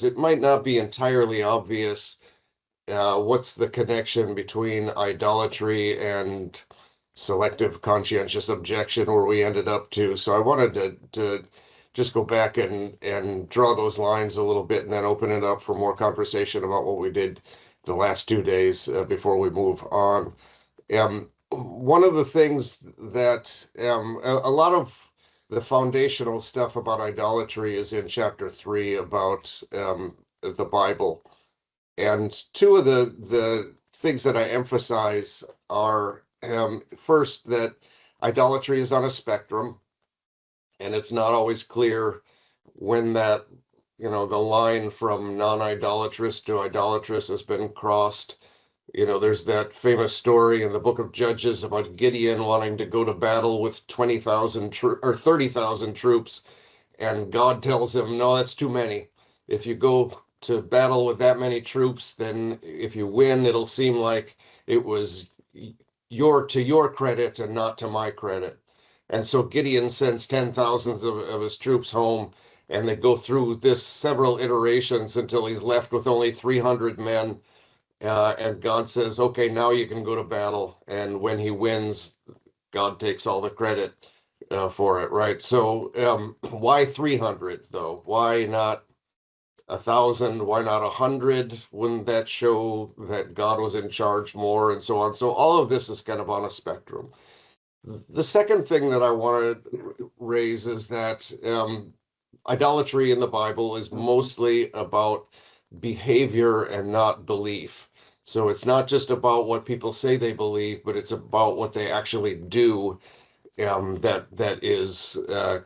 it might not be entirely obvious what's the connection between idolatry and selective conscientious objection where we ended up to. So I wanted to just go back and draw those lines a little bit and then open it up for more conversation about what we did the last 2 days before we move on. One of the things that a lot of the foundational stuff about idolatry is in chapter 3 about the Bible. And two of the things that I emphasize are first, that idolatry is on a spectrum, and it's not always clear when that, the line from non-idolatrous to idolatrous has been crossed. There's that famous story in the book of Judges about Gideon wanting to go to battle with 20,000 or 30,000 troops, and God tells him, no, that's too many. If you go to battle with that many troops, then if you win, it'll seem like it was to your credit and not to my credit. And so Gideon sends 10,000 of his troops home, and they go through this several iterations until he's left with only 300 men. And God says, okay, now you can go to battle. And when he wins, God takes all the credit for it, right? So why 300 though? Why not 1,000? Why not 100? Wouldn't that show that God was in charge more, and so on? So all of this is kind of on a spectrum. The second thing that I want to raise is that idolatry in the Bible is mostly about behavior and not belief. So it's not just about what people say they believe, but it's about what they actually do that is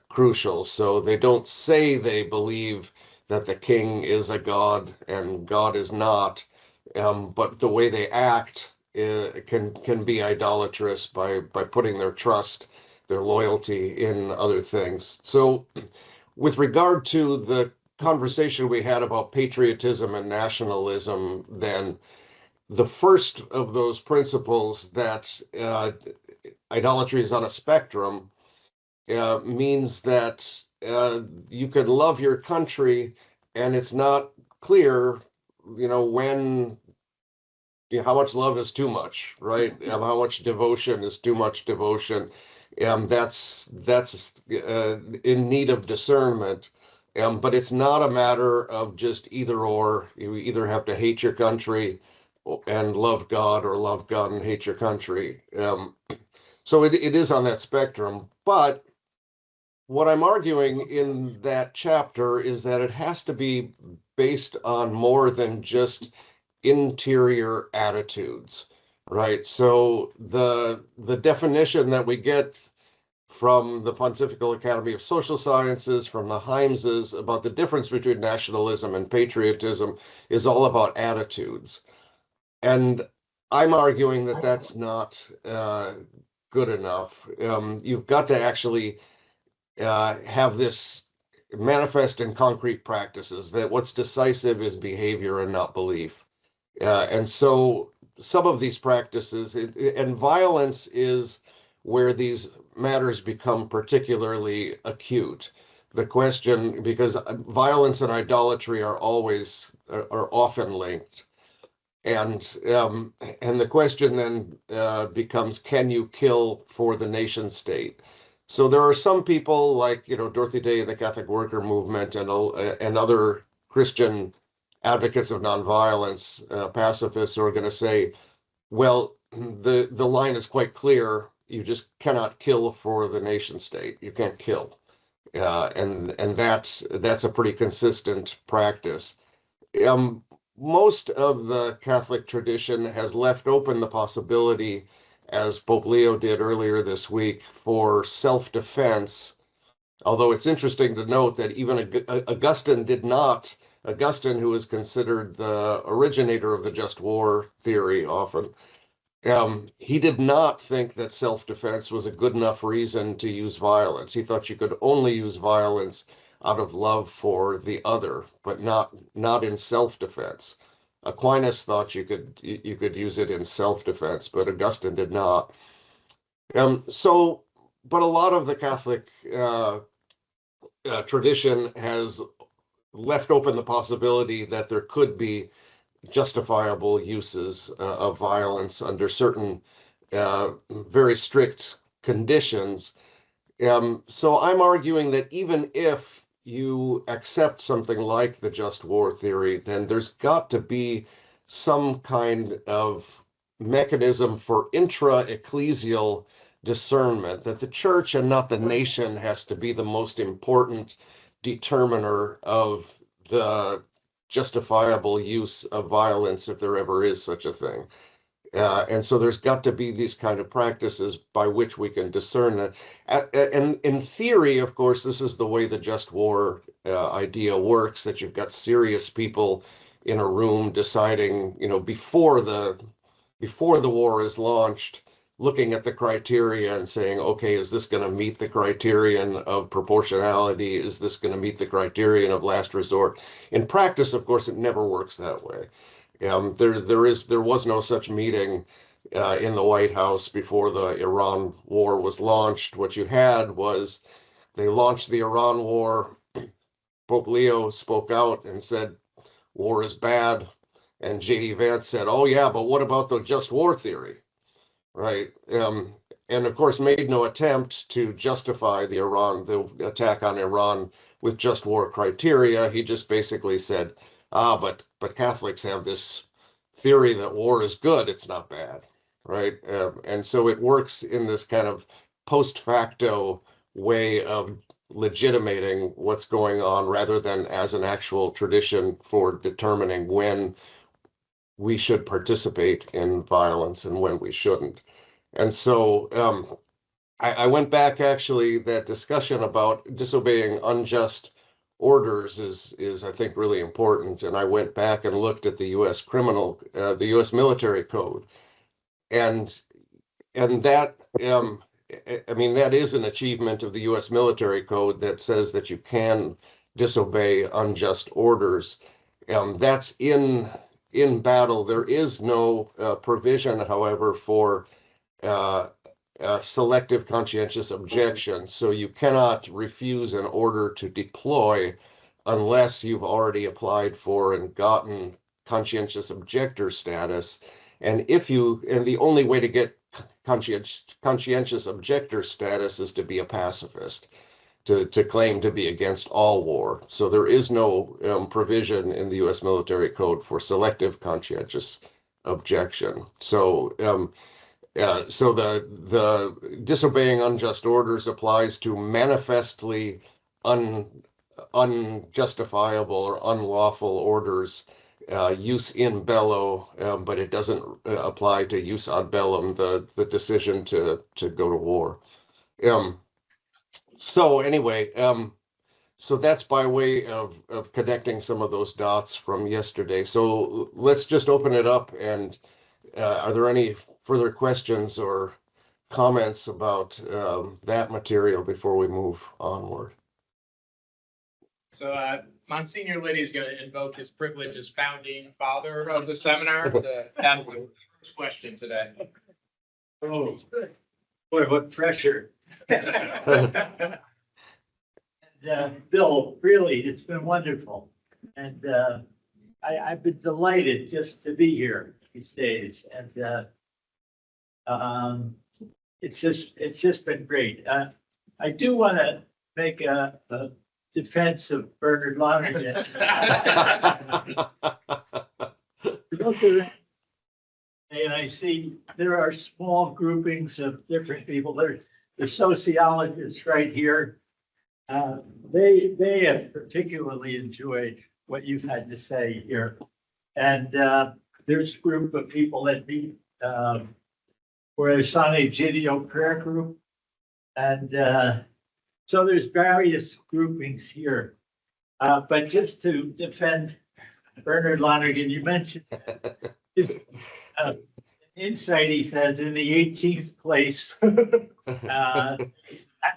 crucial. So they don't say they believe that the king is a god and God is not, but the way they act can be idolatrous by putting their trust, their loyalty in other things. So with regard to the conversation we had about patriotism and nationalism, then the first of those principles, that idolatry is on a spectrum, means that you could love your country, and it's not clear, when, how much love is too much, right? How much devotion is too much devotion. That's in need of discernment. But it's not a matter of just either or. You either have to hate your country and love God, or love God and hate your country. So it is on that spectrum. But what I'm arguing in that chapter is that it has to be based on more than just interior attitudes, right? So the definition that we get from the Pontifical Academy of Social Sciences, from the Himeses, about the difference between nationalism and patriotism is all about attitudes. And I'm arguing that that's not good enough. You've got to actually have this manifest in concrete practices, that what's decisive is behavior and not belief. And so some of these practices, and violence is where these matters become particularly acute. The question, because violence and idolatry are often linked. And the question then becomes, can you kill for the nation state? So there are some people like, Dorothy Day and the Catholic Worker Movement, and other Christian advocates of nonviolence, pacifists, who are going to say, well, the line is quite clear. You just cannot kill for the nation state. You can't kill. And that's a pretty consistent practice. Most of the Catholic tradition has left open the possibility, as Pope Leo did earlier this week, for self-defense. Although it's interesting to note that even Augustine, who is considered the originator of the just war theory often, he did not think that self-defense was a good enough reason to use violence. He thought you could only use violence out of love for the other, but not in self-defense. Aquinas thought you could use it in self-defense, but Augustine did not. But a lot of the Catholic tradition has left open the possibility that there could be justifiable uses of violence under certain very strict conditions. So I'm arguing that even if you accept something like the just war theory, then there's got to be some kind of mechanism for intra-ecclesial discernment, that the church and not the nation has to be the most important determiner of the justifiable use of violence, if there ever is such a thing. And so there's got to be these kind of practices by which we can discern that. And in theory, of course, this is the way the just war idea works, that you've got serious people in a room deciding, before the war is launched, looking at the criteria and saying, okay, is this going to meet the criterion of proportionality? Is this going to meet the criterion of last resort? In practice, of course, it never works that way. There was no such meeting in the White House before the Iran war was launched. What you had was they launched the Iran war. Pope Leo spoke out and said, war is bad. And J.D. Vance said, oh, yeah, but what about the just war theory? Right. And of course, made no attempt to justify the attack on Iran with just war criteria. He just basically said, but Catholics have this theory that war is good, it's not bad, right? And so it works in this kind of post facto way of legitimating what's going on rather than as an actual tradition for determining when we should participate in violence and when we shouldn't. And so I went back, actually, that discussion about disobeying unjust orders is I think really important. And I went back and looked at the U.S. the U.S. military code, and that I mean, that is an achievement of the U.S. military code that says that you can disobey unjust orders. That's in battle. There is no provision, however, for selective conscientious objection. So you cannot refuse an order to deploy unless you've already applied for and gotten conscientious objector status. And the only way to get conscientious objector status is to be a pacifist, to claim to be against all war. So there is no provision in the U.S. military code for selective conscientious objection. So the disobeying unjust orders applies to manifestly unjustifiable or unlawful orders, use in bello, but it doesn't apply to use ad bellum, the decision to go to war. So anyway, so that's by way of connecting some of those dots from yesterday. So let's just open it up, and are there any further questions or comments about that material before we move onward? So Monsignor Liddy is going to invoke his privilege as founding father of the seminar to have the first question today. Oh, boy, what pressure. Bill, really, it's been wonderful. And I've been delighted just to be here these days. And it's just been great. I do want to make a defense of Bernard Lonergan. Look around, and I see there are small groupings of different people. The sociologists right here. They have particularly enjoyed what you've had to say here. And there's a group of people that meet for a Sunday video prayer group. And so there's various groupings here. But just to defend Bernard Lonergan, you mentioned his insight, he says, in the 18th place, not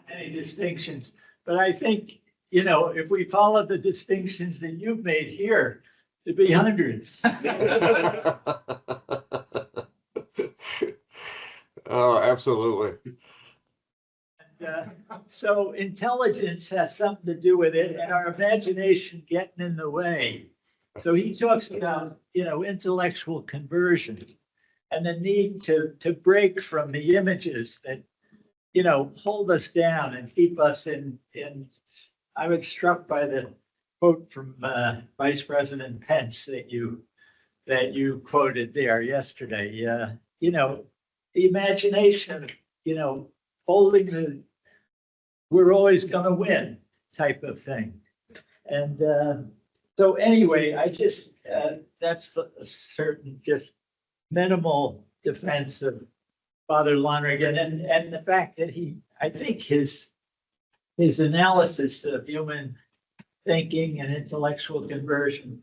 many distinctions. But I think, if we follow the distinctions that you've made here, it'd be hundreds. Oh, absolutely. So intelligence has something to do with it, and our imagination getting in the way. So he talks about, intellectual conversion and the need to break from the images that, hold us down and keep us in. I was struck by the quote from Vice President Pence that you quoted there yesterday. The imagination, holding we're always going to win type of thing. And so anyway, I just, that's a certain just minimal defense of Father Lonergan and the fact that I think his analysis of human thinking and intellectual conversion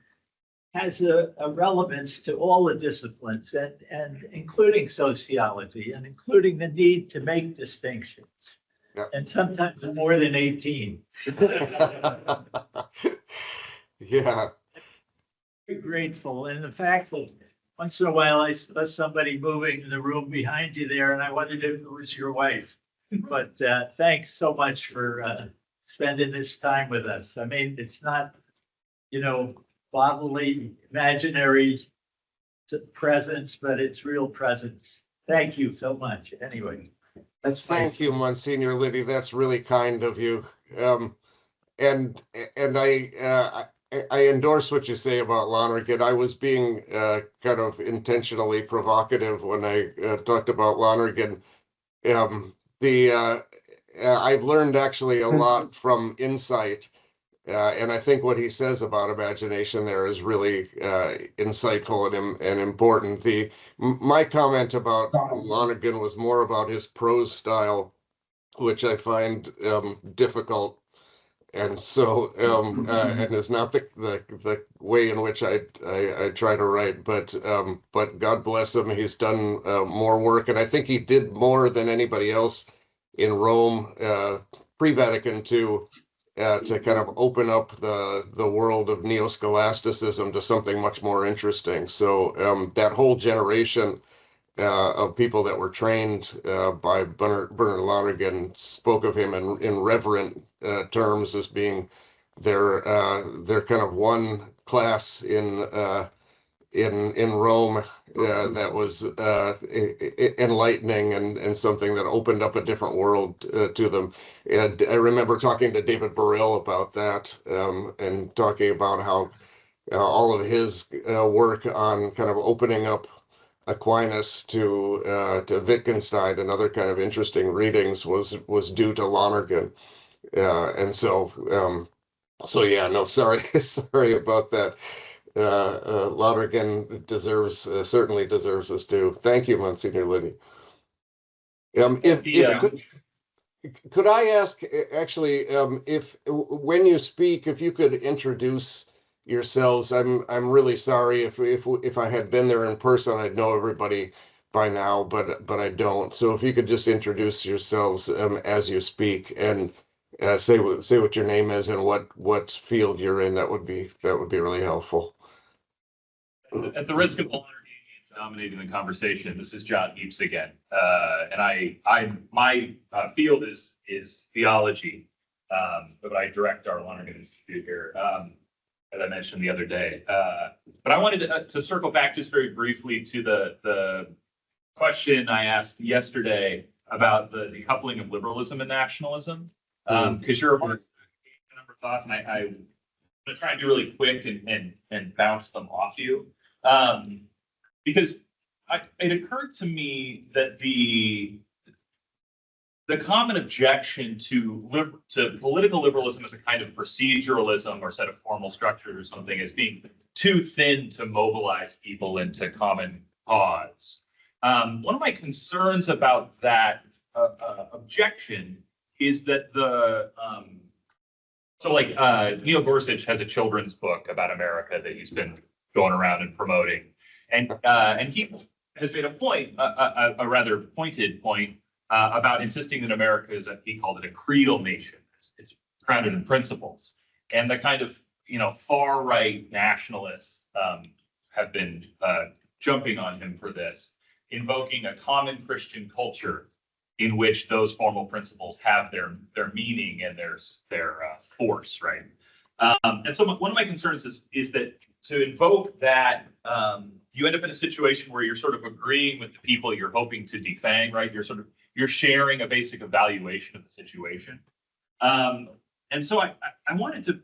has a relevance to all the disciplines and including sociology and including the need to make distinctions. Yeah. And sometimes more than 18. Yeah. Very grateful. And the fact that once in a while I saw somebody moving in the room behind you there, and I wondered if it was your wife. But thanks so much for spending this time with us. I mean, it's not, bodily, imaginary presence, but it's real presence. Thank you so much. Anyway, that's Thank you, Monsignor Liddy. That's really kind of you. And I endorse what you say about Lonergan. I was being kind of intentionally provocative when I talked about Lonergan. I've learned actually a lot from Insight. And I think what he says about imagination there is really insightful and important. My comment about Lonergan was more about his prose style, which I find difficult, and so and is not the way in which I try to write. But God bless him, he's done more work, and I think he did more than anybody else in Rome pre-Vatican II. To kind of open up the world of neo-scholasticism to something much more interesting. So that whole generation of people that were trained by Bernard Lonergan spoke of him in reverent terms as being their kind of one class in Rome that was enlightening and something that opened up a different world to them. And I remember talking to David Burrell about that and talking about how all of his work on kind of opening up Aquinas to Wittgenstein and other kind of interesting readings was due to Lonergan. And so yeah, no, sorry about that. Lonergan certainly deserves us due. Thank you, Monsignor Liddy. Could I ask, actually, if when you speak, if you could introduce yourselves? I'm really sorry if I had been there in person, I'd know everybody by now, but I don't. So if you could just introduce yourselves as you speak and say what your name is and what field you're in, that would be really helpful. At the risk of modern aliens dominating the conversation, this is John Heaps again, and my field is theology, but I direct our Lonergan Institute here, as I mentioned the other day. But I wanted to circle back just very briefly to the question I asked yesterday about the decoupling of liberalism and nationalism, because you're a number of thoughts, and I'm going to try and be really quick and bounce them off you. Because it occurred to me that the common objection to political liberalism as a kind of proceduralism or set of formal structures or something as being too thin to mobilize people into common cause. One of my concerns about that objection is that Neil Gorsuch has a children's book about America that he's been going around and promoting. And he has made a point, a rather pointed point, about insisting that America is, he called it a creedal nation. It's grounded in principles. And the kind of, far right nationalists have been jumping on him for this, invoking a common Christian culture in which those formal principles have their meaning and their force, right? And so one of my concerns is that to invoke that, you end up in a situation where you're sort of agreeing with the people you're hoping to defang, right? You're sharing a basic evaluation of the situation. And so I wanted to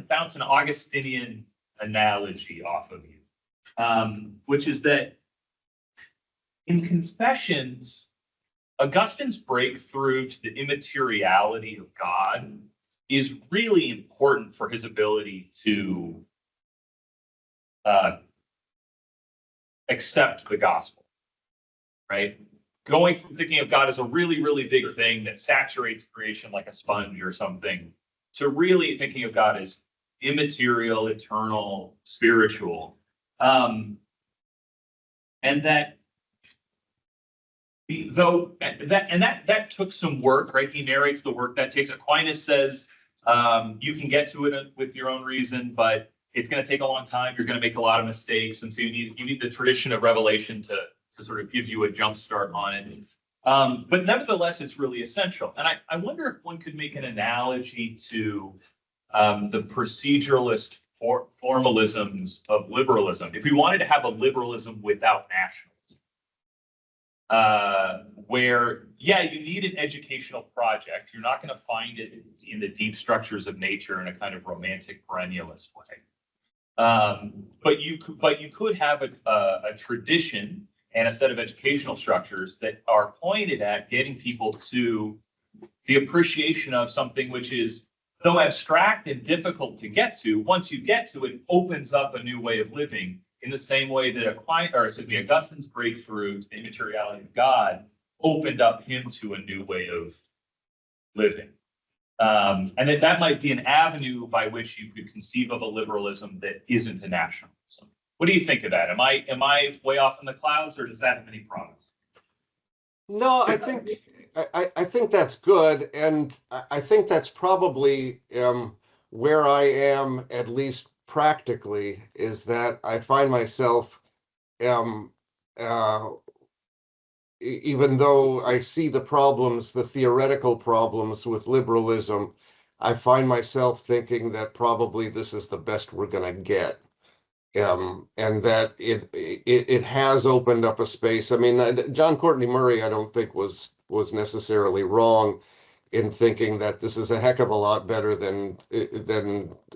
bounce an Augustinian analogy off of you, which is that in Confessions, Augustine's breakthrough to the immateriality of God is really important for his ability to accept the gospel, right? Going from thinking of God as a really, really big thing that saturates creation like a sponge or something, to really thinking of God as immaterial, eternal, spiritual. And that that took some work, right? He narrates the work that takes. Aquinas says you can get to it with your own reason, but it's going to take a long time. You're going to make a lot of mistakes, and so you need the tradition of revelation to sort of give you a jump start on it. But nevertheless, it's really essential. And I wonder if one could make an analogy to the proceduralist formalisms of liberalism. If we wanted to have a liberalism without nationalism, where, yeah, you need an educational project. You're not going to find it in the deep structures of nature in a kind of romantic perennialist way. But you could have a tradition and a set of educational structures that are pointed at getting people to the appreciation of something which is, though abstract and difficult to get to, once you get to it, opens up a new way of living in the same way that Augustine's breakthrough to the immateriality of God opened up him to a new way of living. And that might be an avenue by which you could conceive of a liberalism that isn't a nationalism. What do you think of that? Am I way off in the clouds, or does that have any promise? No, I think that's good, and I think that's probably where I am, at least practically, is that I find myself, even though I see the problems, the theoretical problems with liberalism, I find myself thinking that probably this is the best we're going to get. And that it has opened up a space. I mean, John Courtney Murray, I don't think was necessarily wrong in thinking that this is a heck of a lot better than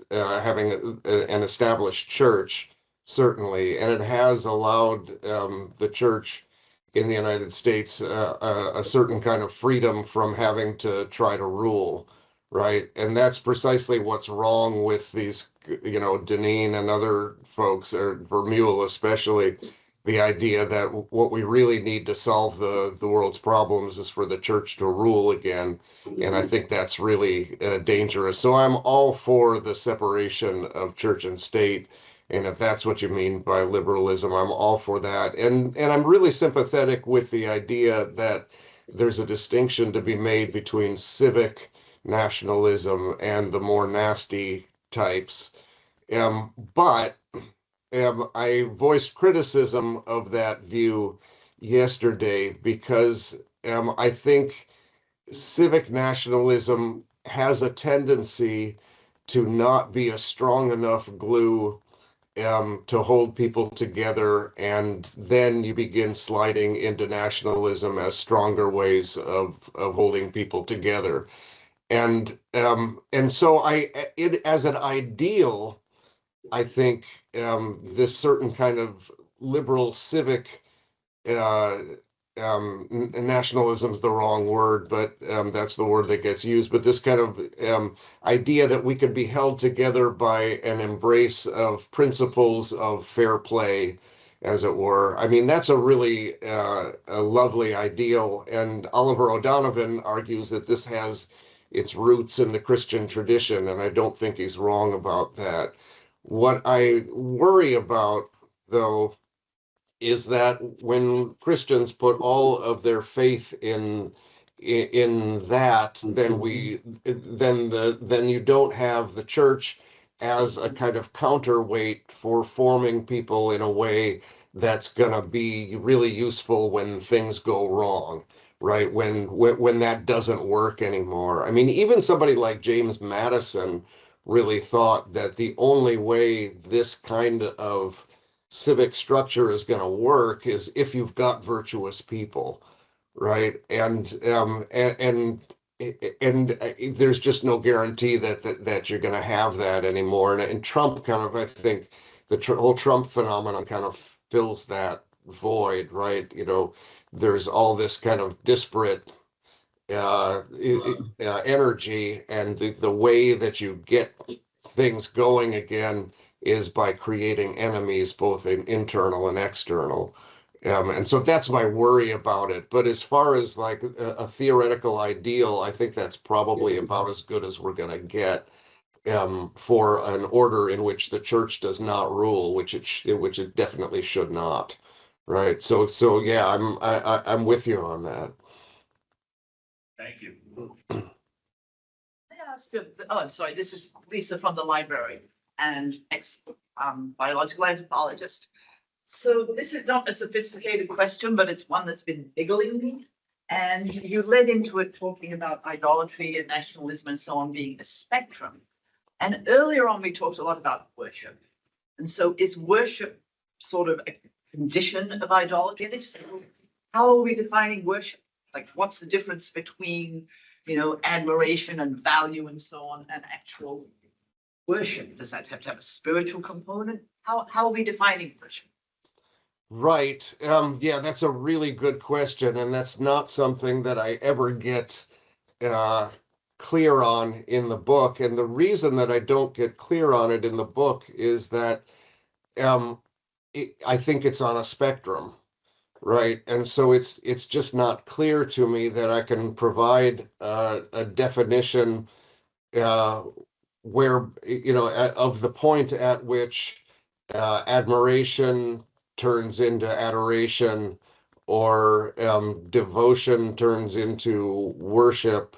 having an established church, certainly, and it has allowed the church in the United States a certain kind of freedom from having to try to rule. Right. And that's precisely what's wrong with these, Deneen and other folks, or Vermeulen especially, the idea that what we really need to solve the world's problems is for the church to rule again. And I think that's really dangerous. So I'm all for the separation of church and state. And if that's what you mean by liberalism, I'm all for that. And I'm really sympathetic with the idea that there's a distinction to be made between civic nationalism and the more nasty types. But I voiced criticism of that view yesterday because I think civic nationalism has a tendency to not be a strong enough glue to hold people together, and then you begin sliding into nationalism as stronger ways of holding people together. And so it as an ideal, I think this certain kind of liberal civic nationalism is the wrong word, but that's the word that gets used. But this kind of idea that we could be held together by an embrace of principles of fair play, as it were. I mean, that's a really a lovely ideal. And Oliver O'Donovan argues that this has its roots in the Christian tradition, and I don't think he's wrong about that. What I worry about, though, is that when Christians put all of their faith in that, then you don't have the church as a kind of counterweight for forming people in a way that's going to be really useful when things go wrong. right? When that doesn't work anymore. I mean, even somebody like James Madison really thought that the only way this kind of civic structure is going to work is if you've got virtuous people, right? And there's just no guarantee that you're going to have that anymore. And Trump kind of, I think, the whole Trump phenomenon kind of fills that void, right? You know, there's all this kind of disparate energy, and the way that you get things going again is by creating enemies, both internal and external. And so that's my worry about it. But as far as like a theoretical ideal, I think that's probably about as good as we're going to get for an order in which the church does not rule, which it definitely should not. Right. So yeah, I'm with you on that. Thank you. I'm sorry, this is Lisa from the library and biological anthropologist. So this is not a sophisticated question, but it's one that's been niggling me. And you led into it talking about idolatry and nationalism and so on being a spectrum. And earlier on, we talked a lot about worship. And so is worship sort of a condition of idolatry? And if so, how are we defining worship? Like, what's the difference between, admiration and value and so on, and actual worship? Does that have to have a spiritual component? How are we defining worship? Right. Yeah, that's a really good question, and that's not something that I ever get clear on in the book. And the reason that I don't get clear on it in the book is that I think it's on a spectrum, right? And so it's just not clear to me that I can provide a definition where, of the point at which admiration turns into adoration, or devotion turns into worship,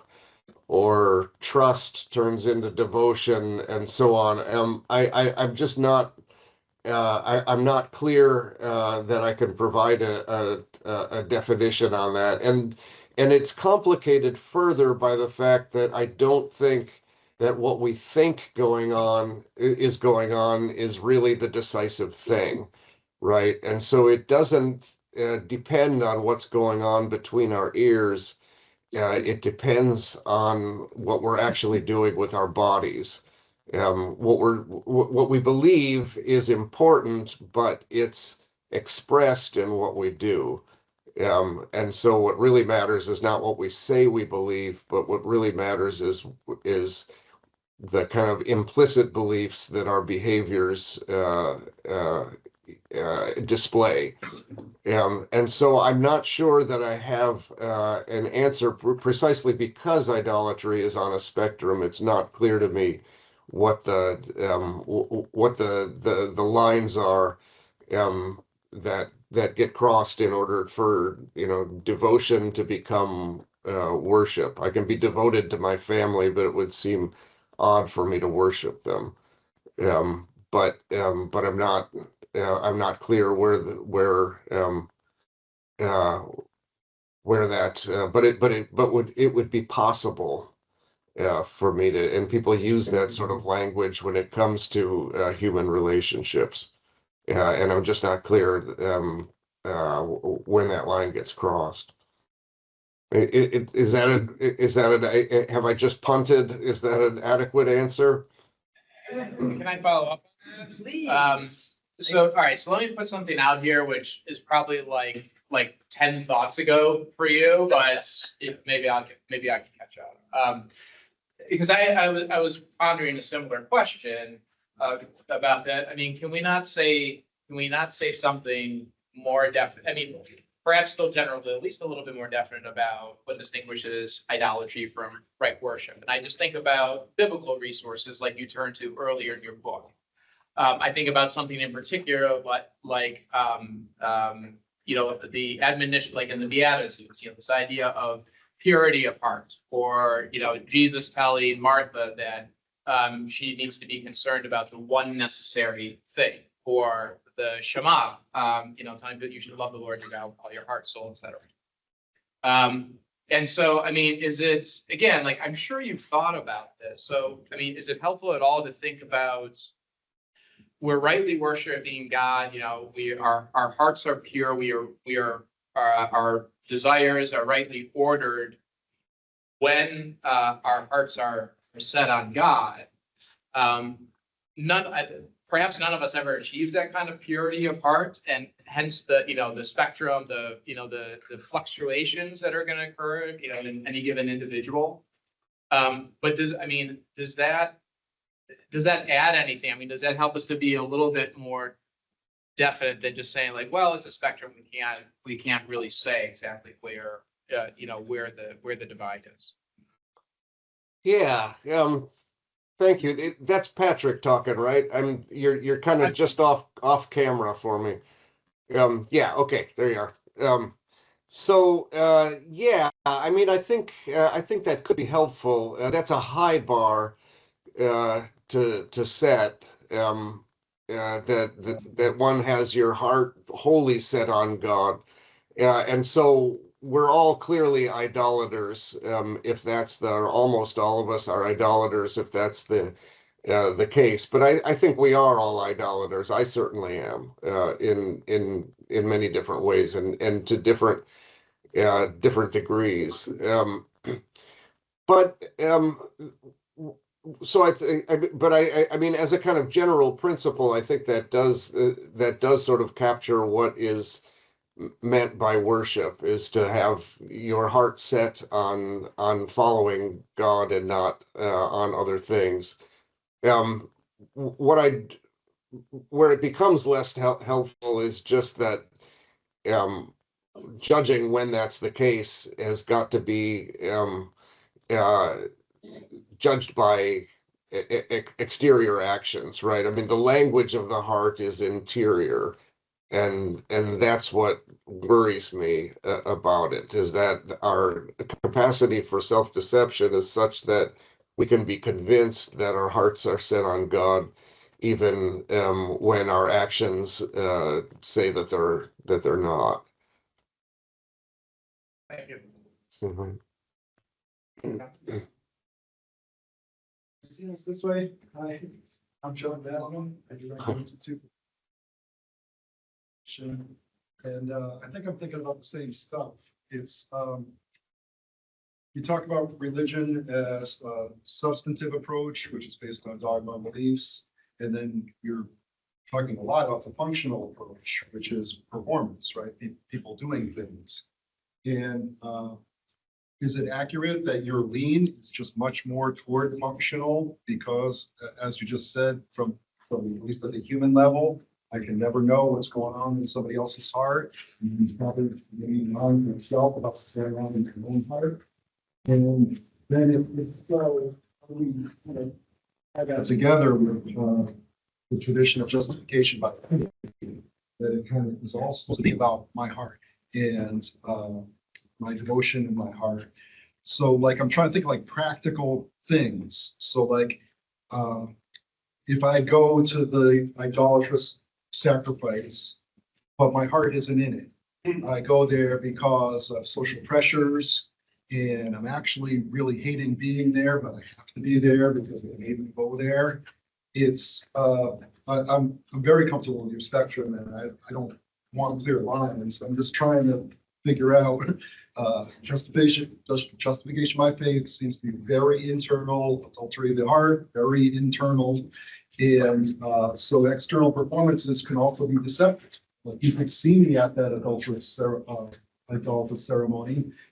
or trust turns into devotion, and so on. I'm just not. I'm not clear that I can provide a definition on that, and it's complicated further by the fact that I don't think that what we think going on is really the decisive thing, right? And so it doesn't depend on what's going on between our ears. It depends on what we're actually doing with our bodies. What we believe is important, but it's expressed in what we do. And so what really matters is not what we say we believe, but what really matters is the kind of implicit beliefs that our behaviors display. And so I'm not sure that I have an answer precisely because idolatry is on a spectrum. It's not clear to me what the lines are that get crossed in order for devotion to become worship. I can be devoted to my family, but it would seem odd for me to worship them. But I'm not clear where that but it would be possible for me to, and people use that sort of language when it comes to human relationships, and I'm just not clear when that line gets crossed. Is that have I just punted? Is that an adequate answer? Can I follow up? Please. So, all right, so let me put something out here, which is probably like 10 thoughts ago for you, but maybe I can catch up. Because I was pondering a similar question about that. I mean, can we not say something more definite? I mean, perhaps still generally, at least a little bit more definite about what distinguishes idolatry from right worship. And I just think about biblical resources like you turned to earlier in your book. I think about something in particular, like the admonition, like in the Beatitudes, this idea of purity of heart, or Jesus telling Martha that she needs to be concerned about the one necessary thing, or the Shema, telling that you should love the Lord your God with all your heart, soul, etc. And so, I mean, is it, again, like, I'm sure you've thought about this. So, I mean, is it helpful at all to think about, we're rightly worshiping God, you know, our hearts are pure, our desires are rightly ordered when our hearts are set on God. Perhaps none of us ever achieves that kind of purity of heart, and hence the spectrum, the fluctuations that are going to occur, in any given individual. But does that add anything? I mean, does that help us to be a little bit more definite than just saying like, well, it's a spectrum. We can't really say exactly where the divide is. Yeah. Thank you. That's Patrick talking, right? I mean, you're kind of just off camera for me. Yeah. Okay. There you are. Yeah. I mean, I think that could be helpful. That's a high bar to set. That one has your heart wholly set on God. And so we're all clearly idolaters, if that's or almost all of us are idolaters, if that's the case. But I think we are all idolaters. I certainly am, in many different ways and to different degrees. But so I mean, as a kind of general principle, I think that does sort of capture what is meant by worship, is to have your heart set on following God and not on other things. Where it becomes less helpful is just that judging when that's the case has got to be judged by exterior actions, right? I mean, the language of the heart is interior. And that's what worries me about it, is that our capacity for self-deception is such that we can be convinced that our hearts are set on God, even when our actions say that they're not. Thank you. Mhm. See us this way. Hi, I'm John Ballman. I direct the Institute. And I think I'm thinking about the same stuff. It's you talk about religion as a substantive approach, which is based on dogma and beliefs, and then you're talking a lot about the functional approach, which is performance, right? People doing things. And is it accurate that your lean is just much more toward functional because, as you just said, from at least at the human level, I can never know what's going on in somebody else's heart. You can probably maybe knowing yourself about what's going on in your own heart. And then if so, we I got together with the tradition of justification by faith, that it kind of is all supposed to be about my heart and my devotion in my heart. So like, I'm trying to think like practical things. So like, if I go to the idolatrous sacrifice, but my heart isn't in it. I go there because of social pressures and I'm actually really hating being there, but I have to be there because they made me go there. It's, I'm very comfortable with your spectrum and I don't want clear lines. I'm just trying to figure out justification by faith seems to be very internal, adultery of the heart, very internal. And so external performances can also be deceptive. Like you could see me at that adulterous ceremony.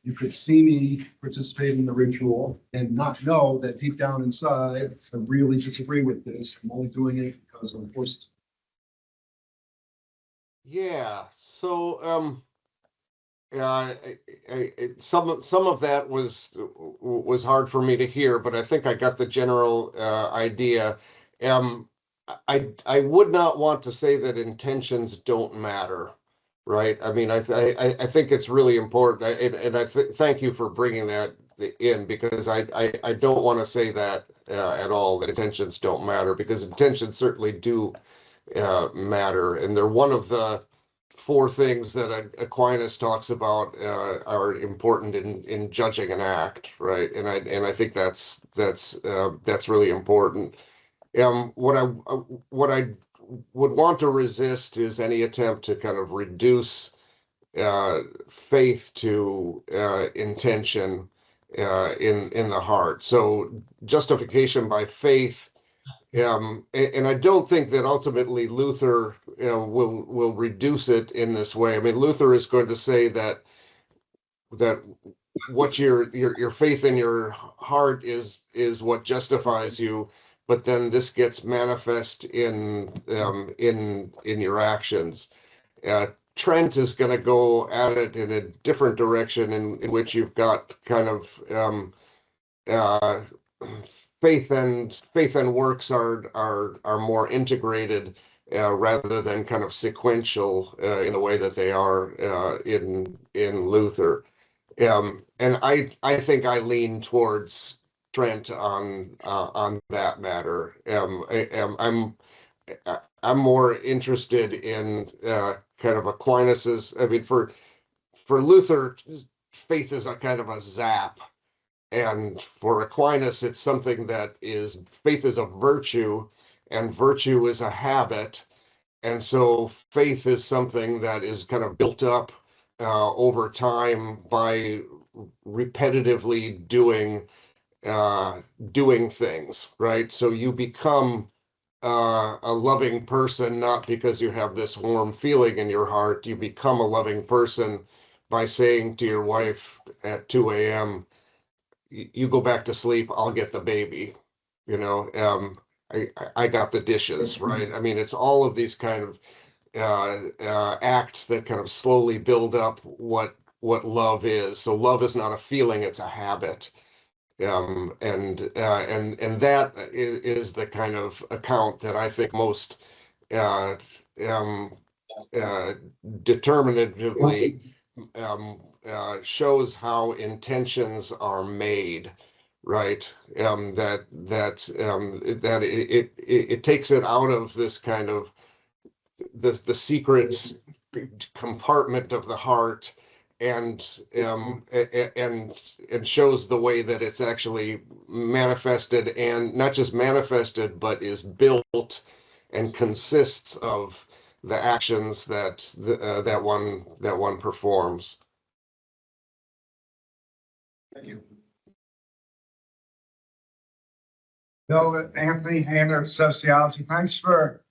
You could see me participate in the ritual and not know that deep down inside, I really disagree with this. I'm only doing it because I'm forced. Yeah. So some of that was hard for me to hear, but I think I got the general idea. I would not want to say that intentions don't matter, right? I mean, I think it's really important, and thank you for bringing that in, because I don't want to say that at all, that intentions don't matter, because intentions certainly do matter, and they're one of the four things that Aquinas talks about are important in judging an act, right? And I think that's really important. What I would want to resist is any attempt to kind of reduce faith to intention in the heart. So justification by faith. And I don't think that ultimately Luther will reduce it in this way. I mean, Luther is going to say that what your faith in your heart is what justifies you, but then this gets manifest in your actions. Trent is going to go at it in a different direction, in which you've got kind of faith and works are more integrated rather than kind of sequential in the way that they are in Luther. And I think I lean towards Trent on that matter. I'm more interested in kind of Aquinas's. I mean, for Luther, faith is a kind of a zap. And for Aquinas, it's something that is, faith is a virtue, and virtue is a habit. And so faith is something that is kind of built up over time by repetitively doing things, right? So you become a loving person, not because you have this warm feeling in your heart. You become a loving person by saying to your wife at 2 a.m., you go back to sleep, I'll get the baby, I got the dishes, right? I mean, it's all of these kind of acts that kind of slowly build up what love is. So love is not a feeling, it's a habit. And that is the kind of account that I think most determinatively shows how intentions are made, right? That it takes it out of this kind of the secret compartment of the heart, and shows the way that it's actually manifested, and not just manifested, but is built and consists of the actions that one performs. Thank you. Bill, Anthony Hanner, Sociology. Thanks for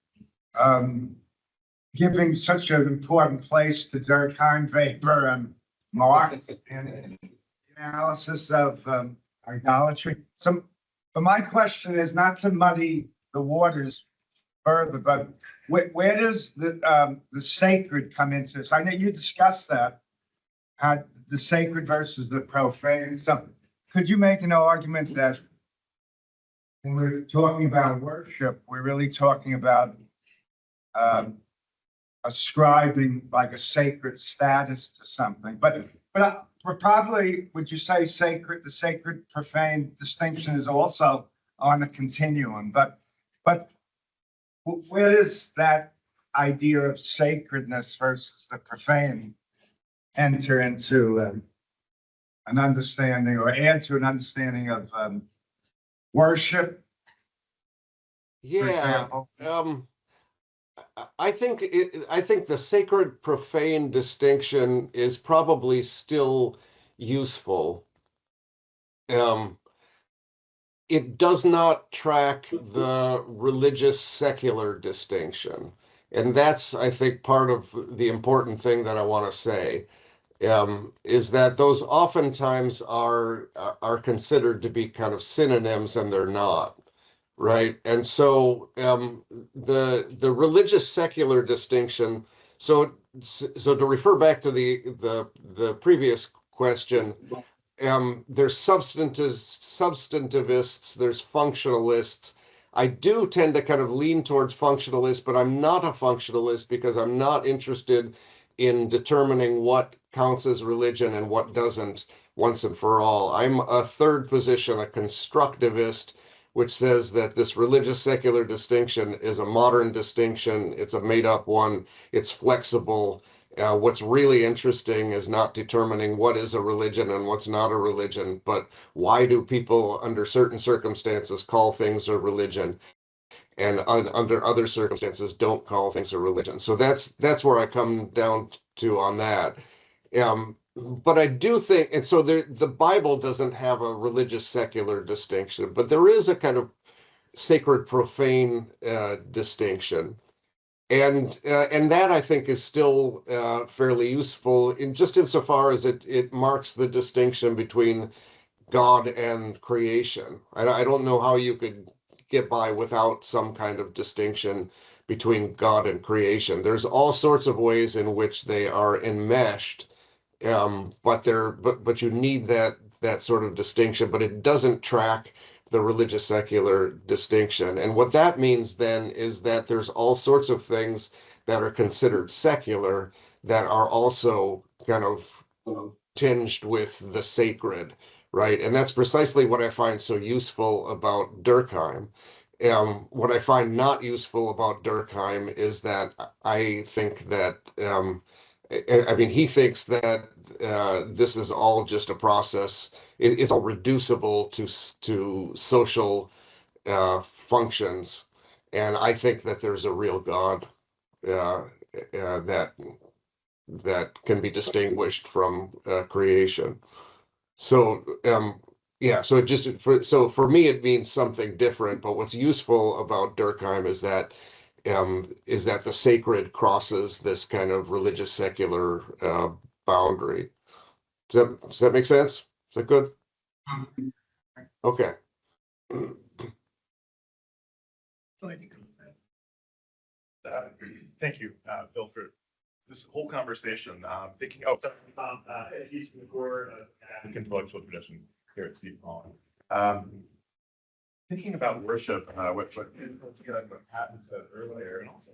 giving such an important place to Durkheim, Weber, and Marx in the analysis of idolatry. But my question is not to muddy the waters further, but where does the sacred come into this? I know you discussed that, the sacred versus the profane. So could you make an argument that when we're talking about worship, we're really talking about ascribing like a sacred status to something? But probably, would you say the sacred profane distinction is also on a continuum? But where does that idea of sacredness versus the profane enter into an understanding, or add to an understanding of worship, for Yeah. example? I think the sacred profane distinction is probably still useful. It does not track the religious secular distinction. And that's, I think, part of the important thing that I want to say, is that those oftentimes are considered to be kind of synonyms, and they're not, right? And so the religious secular distinction. So to refer back to the previous question, there's substantivists, there's functionalists. I do tend to kind of lean towards functionalists, but I'm not a functionalist because I'm not interested in determining what counts as religion and what doesn't once and for all. I'm a third position, a constructivist, which says that this religious secular distinction is a modern distinction. It's a made up one. It's flexible. What's really interesting is not determining what is a religion and what's not a religion, but why do people under certain circumstances call things a religion and under other circumstances don't call things a religion. So that's where I come down to on that. But I do think, and so the Bible doesn't have a religious secular distinction, but there is a kind of sacred profane distinction. And that I think is still fairly useful in just insofar as it marks the distinction between God and creation. I don't know how you could get by without some kind of distinction between God and creation. There's all sorts of ways in which they are enmeshed, but you need that sort of distinction, but it doesn't track the religious secular distinction. And what that means then is that there's all sorts of things that are considered secular that are also kind of tinged with the sacred, right? And that's precisely what I find so useful about Durkheim. What I find not useful about Durkheim is that I think that, I mean, he thinks that this is all just a process. It's all reducible to social functions, and I think that there's a real God that can be distinguished from creation. So yeah, so for me it means something different. But what's useful about Durkheim is that the sacred crosses this kind of religious secular boundary. Does that make sense? Is that good? Okay. Thank you, Bill, for this whole conversation. Thinking, teaching before an intellectual tradition here at Seton Hall. Thinking about worship, what Patton said earlier, and also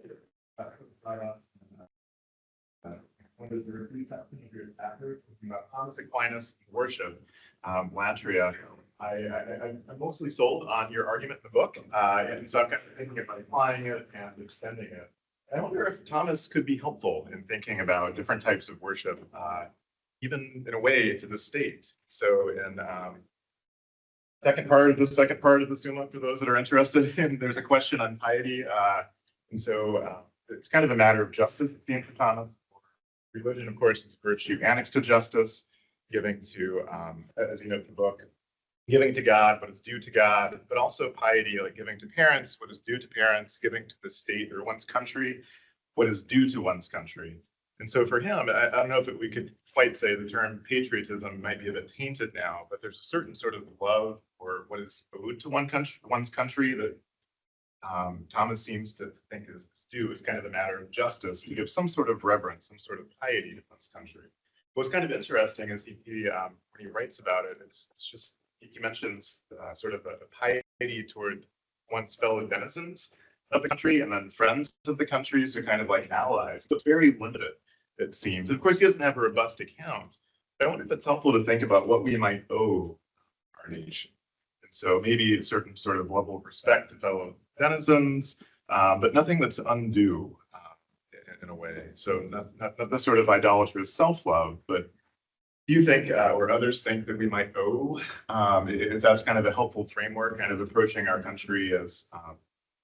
one of the repeats after thinking about Thomas Aquinas worship, Latria. I'm mostly sold on your argument in the book, and so I'm kind of thinking about applying it and extending it. I wonder if Thomas could be helpful in thinking about different types of worship, even in a way to the state. So in second part of the Summa, for those that are interested, there's a question on piety, and so it's kind of a matter of justice, it seems, for Thomas. Religion, of course, is virtue annexed to justice, giving to, as you note in the book, giving to God what is due to God, but also piety, like giving to parents what is due to parents, giving to the state or one's country what is due to one's country. And so for him, I don't know if we could quite say the term patriotism might be a bit tainted now, but there's a certain sort of love for what is owed to one's country that Thomas seems to think is due, is kind of a matter of justice, to give some sort of reverence, some sort of piety to one's country. What's kind of interesting is he when he writes about it, it's just, he mentions sort of a piety toward one's fellow denizens of the country and then friends of the country, so kind of like allies. So it's very limited, it seems. And of course, he doesn't have a robust account, but I wonder if it's helpful to think about what we might owe our nation. And so maybe a certain sort of level of respect to fellow denizens, but nothing that's undue in a way. So not the sort of idolatrous self-love, but do you think, or others think, that we might owe, if that's kind of a helpful framework, kind of approaching our country as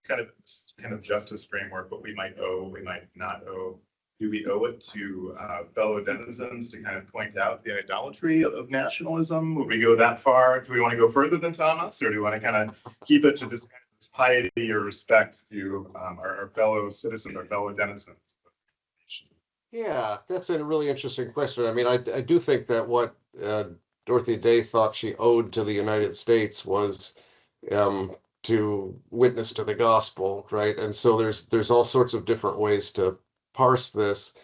kind of justice framework, what we might owe, we might not owe? Do we owe it to fellow denizens to kind of point out the idolatry of nationalism? Would we go that far? Do we want to go further than Thomas, or do we want to kind of keep it to just kind of this piety or respect to our fellow citizens, our fellow denizens? Yeah, that's a really interesting question. I mean, I do think that what Dorothy Day thought she owed to the United States was to witness to the gospel, right? And so there's all sorts of different ways to parse this.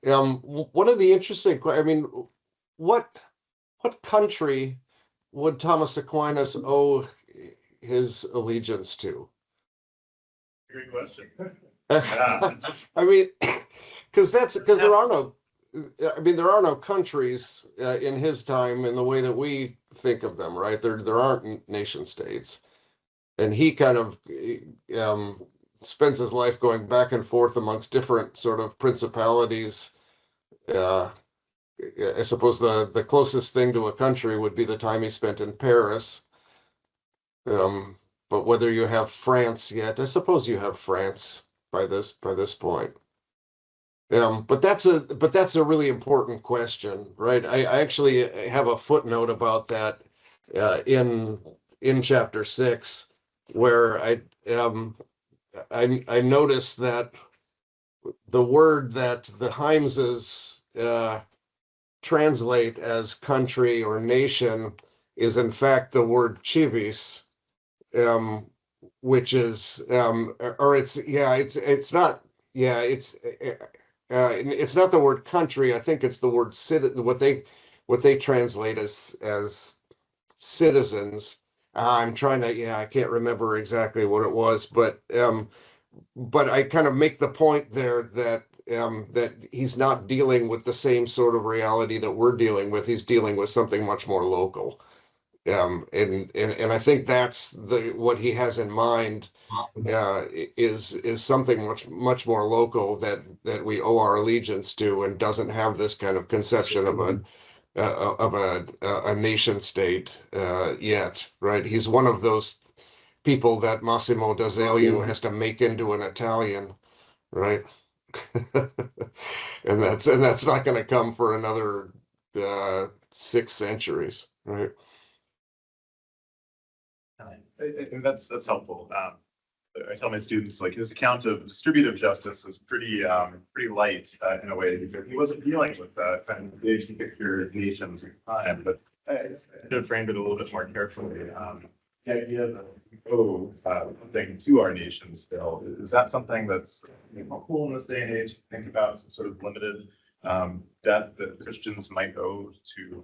One of the interesting, I mean, what country would Thomas Aquinas owe his allegiance to? Great question. I mean, because there are no countries in his time in the way that we think of them, right? There aren't nation states, and he kind of spends his life going back and forth amongst different sort of principalities I suppose the closest thing to a country would be the time he spent in Paris. But whether you have France yet, I suppose you have France by this point. But that's a really important question, right? I actually have a footnote about that in chapter 6, where I noticed that the word that the Himeses translate as country or nation is in fact the word civis, which is or it's not it's not the word country. I think it's the word what they translate as citizens. I'm trying to I can't remember exactly what it was, but I kind of make the point there that that he's not dealing with the same sort of reality that we're dealing with. He's dealing with something much more local. And I think that's what he has in mind is something much more local that we owe our allegiance to, and doesn't have this kind of conception of a nation state yet, right? He's one of those people that Massimo d'Azeglio has to make into an Italian, right? And that's not going to come for another 6 centuries, right? And that's helpful. I tell my students, like, his account of distributive justice is pretty light in a way, because he wasn't dealing with kind of big picture nations at the time, but I should have framed it a little bit more carefully. The idea that we owe something to our nation still, is that something that's cool in this day and age to think about, some sort of limited debt that Christians might owe to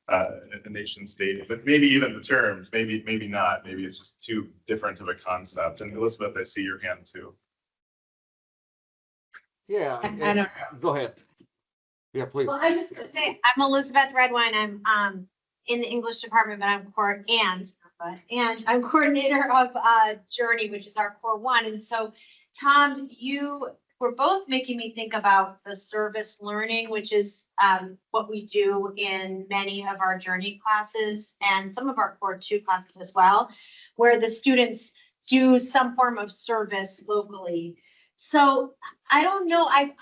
a nation state, but maybe even the terms, maybe not, maybe it's just too different of a concept. And Elizabeth, I see your hand too. Yeah, go ahead. Yeah, please. Well, I was gonna say, I'm Elizabeth Redwine. I'm in the English department, but I'm coordinator of Journey, which is our core 1. And so, Tom, you were both making me think about the service learning, which is what we do in many of our Journey classes and some of our core 2 classes as well, where the students do some form of service locally. So I don't know, I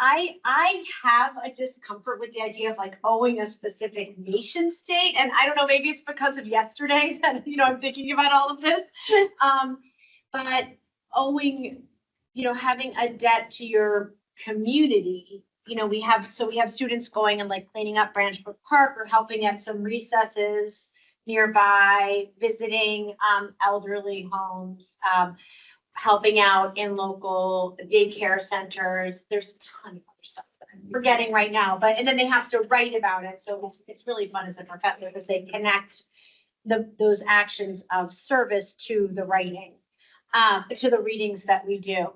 have a discomfort with the idea of like owing a specific nation state. And I don't know, maybe it's because of yesterday that, I'm thinking about all of this. But owing, having a debt to your community, we have students going and like cleaning up Branch Brook Park or helping at some recesses nearby, visiting elderly homes, helping out in local daycare centers. There's a ton of other stuff that I'm forgetting right now, and then they have to write about it. So it's really fun as a professor because they connect those actions of service to the writing, to the readings that we do.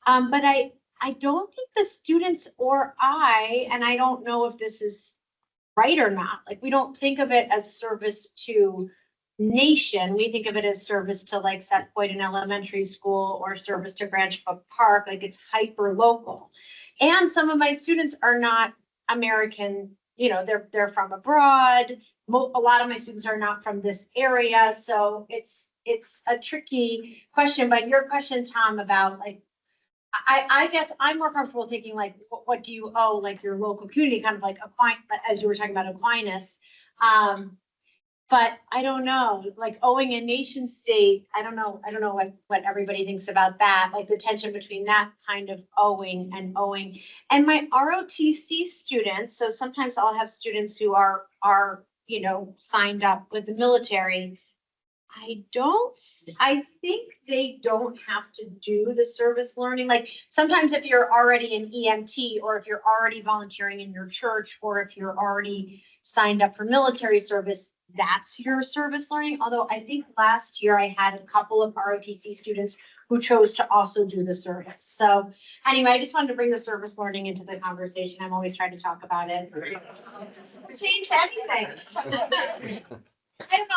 But I don't think the students or and I don't know if this is right or not, like we don't think of it as service to nation. We think of it as service to like Seth Boyden Elementary School or service to Branch Brook Park, like it's hyper local. And some of my students are not American, they're from abroad. A lot of my students are not from this area. So it's a tricky question, but your question, Tom, about like, I guess I'm more comfortable thinking like, what do you owe like your local community, kind of like as you were talking about Aquinas. But I don't know, like owing a nation state, I don't know what everybody thinks about that, like the tension between that kind of owing. And my ROTC students, so sometimes I'll have students who are signed up with the military. I think they don't have to do the service learning. Like sometimes if you're already an EMT, or if you're already volunteering in your church, or if you're already signed up for military service, that's your service learning. Although I think last year I had a couple of ROTC students who chose to also do the service. So anyway, I just wanted to bring the service learning into the conversation. I'm always trying to talk about it. Change anything. I don't know.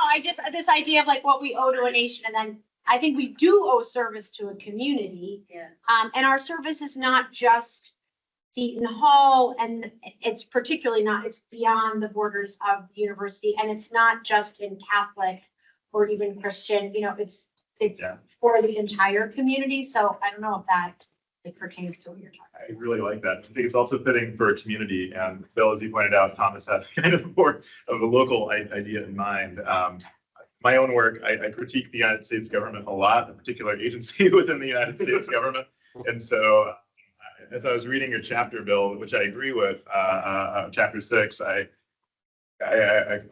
This idea of like what we owe to a nation, and then I think we do owe service to a community. Yeah. And our service is not just Seton Hall, and it's particularly not, it's beyond the borders of the university, and it's not just in Catholic or even Christian, it's Yeah. for the entire community, so I don't know if that it pertains to what you're talking I really like that. I think it's also fitting for a community. And Bill, as you pointed out, Thomas had kind of more of a local idea in mind. My own work, I critique the United States government a lot, a particular agency within the United States government. And so as I was reading your chapter, Bill, which I agree with, chapter 6, I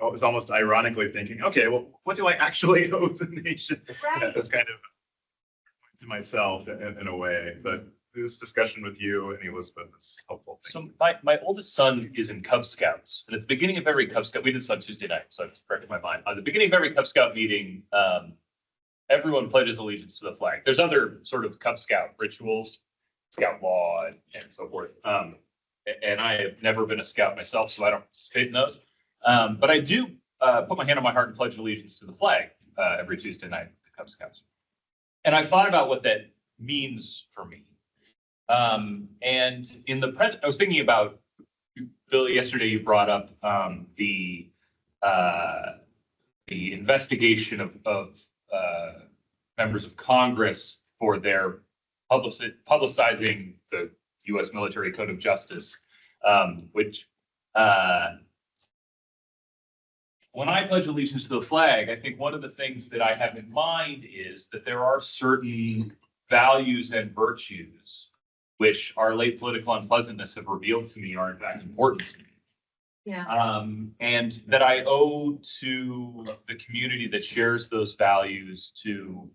was almost ironically thinking, okay, well, what do I actually owe the nation? Right. That's kind of to myself in a way, but this discussion with you and Elizabeth is helpful. So my oldest son is in Cub Scouts, and at the beginning of every Cub Scout, we did this on Tuesday night, so I have to correct my mind. At the beginning of every Cub Scout meeting, everyone pledges allegiance to the flag. There's other sort of Cub Scout rituals, Scout law, and so forth. And I have never been a Scout myself, so I don't participate in those. But I do put my hand on my heart and pledge allegiance to the flag every Tuesday night at the Cub Scouts. And I thought about what that means for me. And in the present, I was thinking about, Bill, yesterday you brought up the investigation of members of Congress for their publicizing the U.S. Military Code of Justice, which when I pledge allegiance to the flag, I think one of the things that I have in mind is that there are certain values and virtues which our late political unpleasantness have revealed to me are in fact important to me. Yeah. And that I owe to the community that shares those values to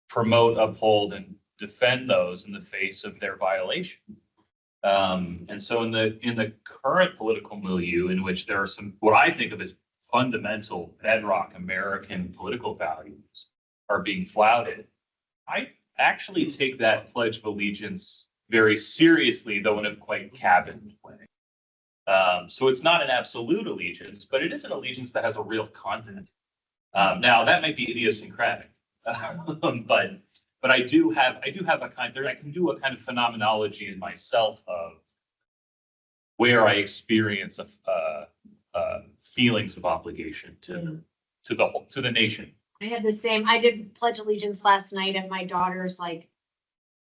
promote, uphold, and defend those in the face of their violation. And so in the current political milieu, in which there are some, what I think of as fundamental bedrock American political values are being flouted, I actually take that Pledge of Allegiance very seriously, though in a quite cabined way. So it's not an absolute allegiance, but it is an allegiance that has a real content. Now that might be idiosyncratic, but I do have a kind there. I can do a kind of phenomenology in myself of where I experience feelings of obligation to the nation. I had the same, I did pledge allegiance last night at my daughter's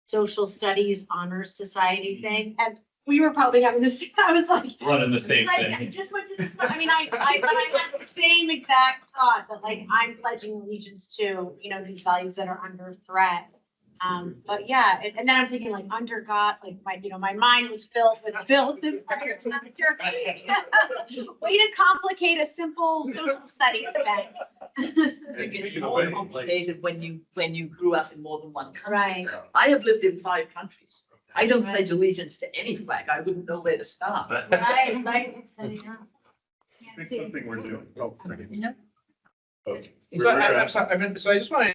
social studies honors society thing, and we were probably having this, I was like. Running the same I thing. just went to this, but I had the same exact thought that I'm pledging allegiance to, these values that are under threat. But yeah, and then I'm thinking under God, my mind was filled with filth and fire. Way to complicate a simple social studies thing. It gets more complicated when you grew up in more than one country. Right. I have lived in 5 countries. I don't pledge allegiance to any flag. I wouldn't know where to start. Right. I think something we're doing. Oh, Yeah. okay. So I'm sorry, so I just wanted,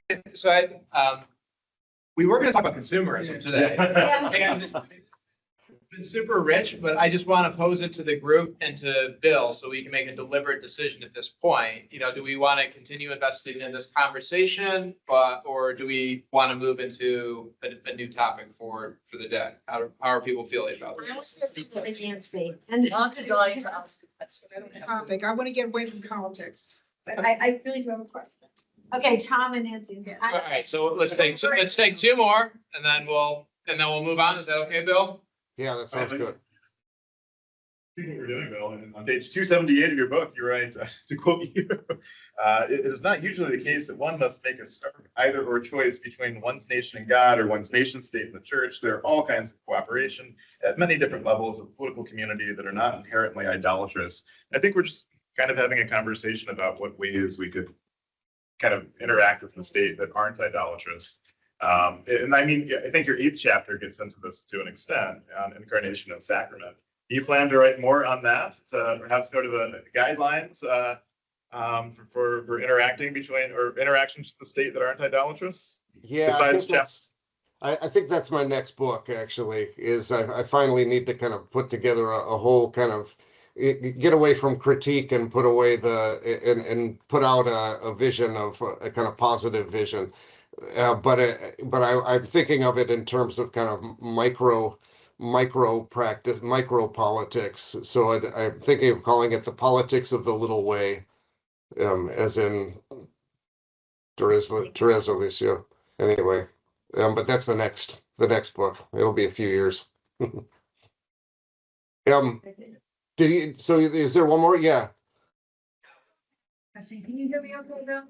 we were gonna talk about consumerism today. And it's been super rich, but I just want to pose it to the group and to Bill so we can make a deliberate decision at this point. Do we want to continue investing in this conversation, or do we want to move into a new topic for the day? How are people feeling about this? Not to die to ask the question. Topic. I want to get away from politics. I really do have a question. Okay, Tom and Nancy. All right, so let's take 2 more and then we'll move on. Is that okay, Bill? Yeah, that sounds good. What we're doing, Bill, and on page 278 of your book, you write, to quote you, it is not usually the case that one must make a stark either or choice between one's nation and God or one's nation state and the church. There are all kinds of cooperation at many different levels of political community that are not inherently idolatrous. I think we're just kind of having a conversation about what ways we could kind of interact with the state that aren't idolatrous. And I mean, I think your 8th chapter gets into this to an extent on incarnation and sacrament. Do you plan to write more on that, to have sort of a guidelines for interacting between or interactions with the state that aren't idolatrous? Yeah, Besides I think that's my next book, actually, is I finally need to kind of put together a whole kind of get away from critique and put away and put out a vision of a kind of positive vision. But I'm thinking of it in terms of kind of micro micro politics. So I'm thinking of calling it the politics of the little way, as in Teresa Alicia. Anyway, but that's the next book. It'll be a few years. So is there one more? Yeah. Question, can you hear me okay, Bill?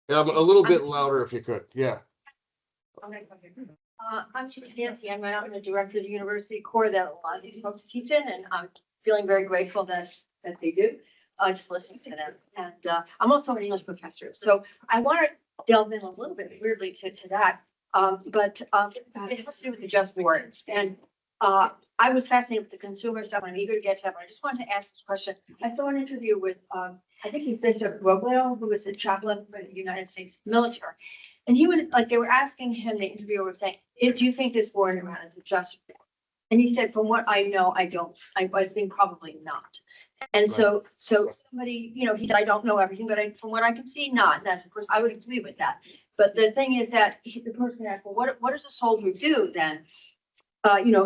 A little bit louder if you could. Yeah. I'm Chief Nancy. I'm the director of the university core that a lot of these folks teach in, and I'm feeling very grateful that they do. Just listening to them. And I'm also an English professor. So I want to delve in a little bit weirdly to that. But it has to do with the just words. And I was fascinated with the consumer stuff. I'm eager to get to that, but I just wanted to ask this question. I saw an interview with, I think he's Bishop Roglio, who was the chaplain for the United States military. And he was like, they were asking him, the interviewer was saying, do you think this war in Iran is a just war? And he said, from what I know, I don't. I think probably not. And so somebody, he said, I don't know everything, but from what I can see, not. And that's, of course, I would agree with that. But the thing is that the person asked, well, what does a soldier do then?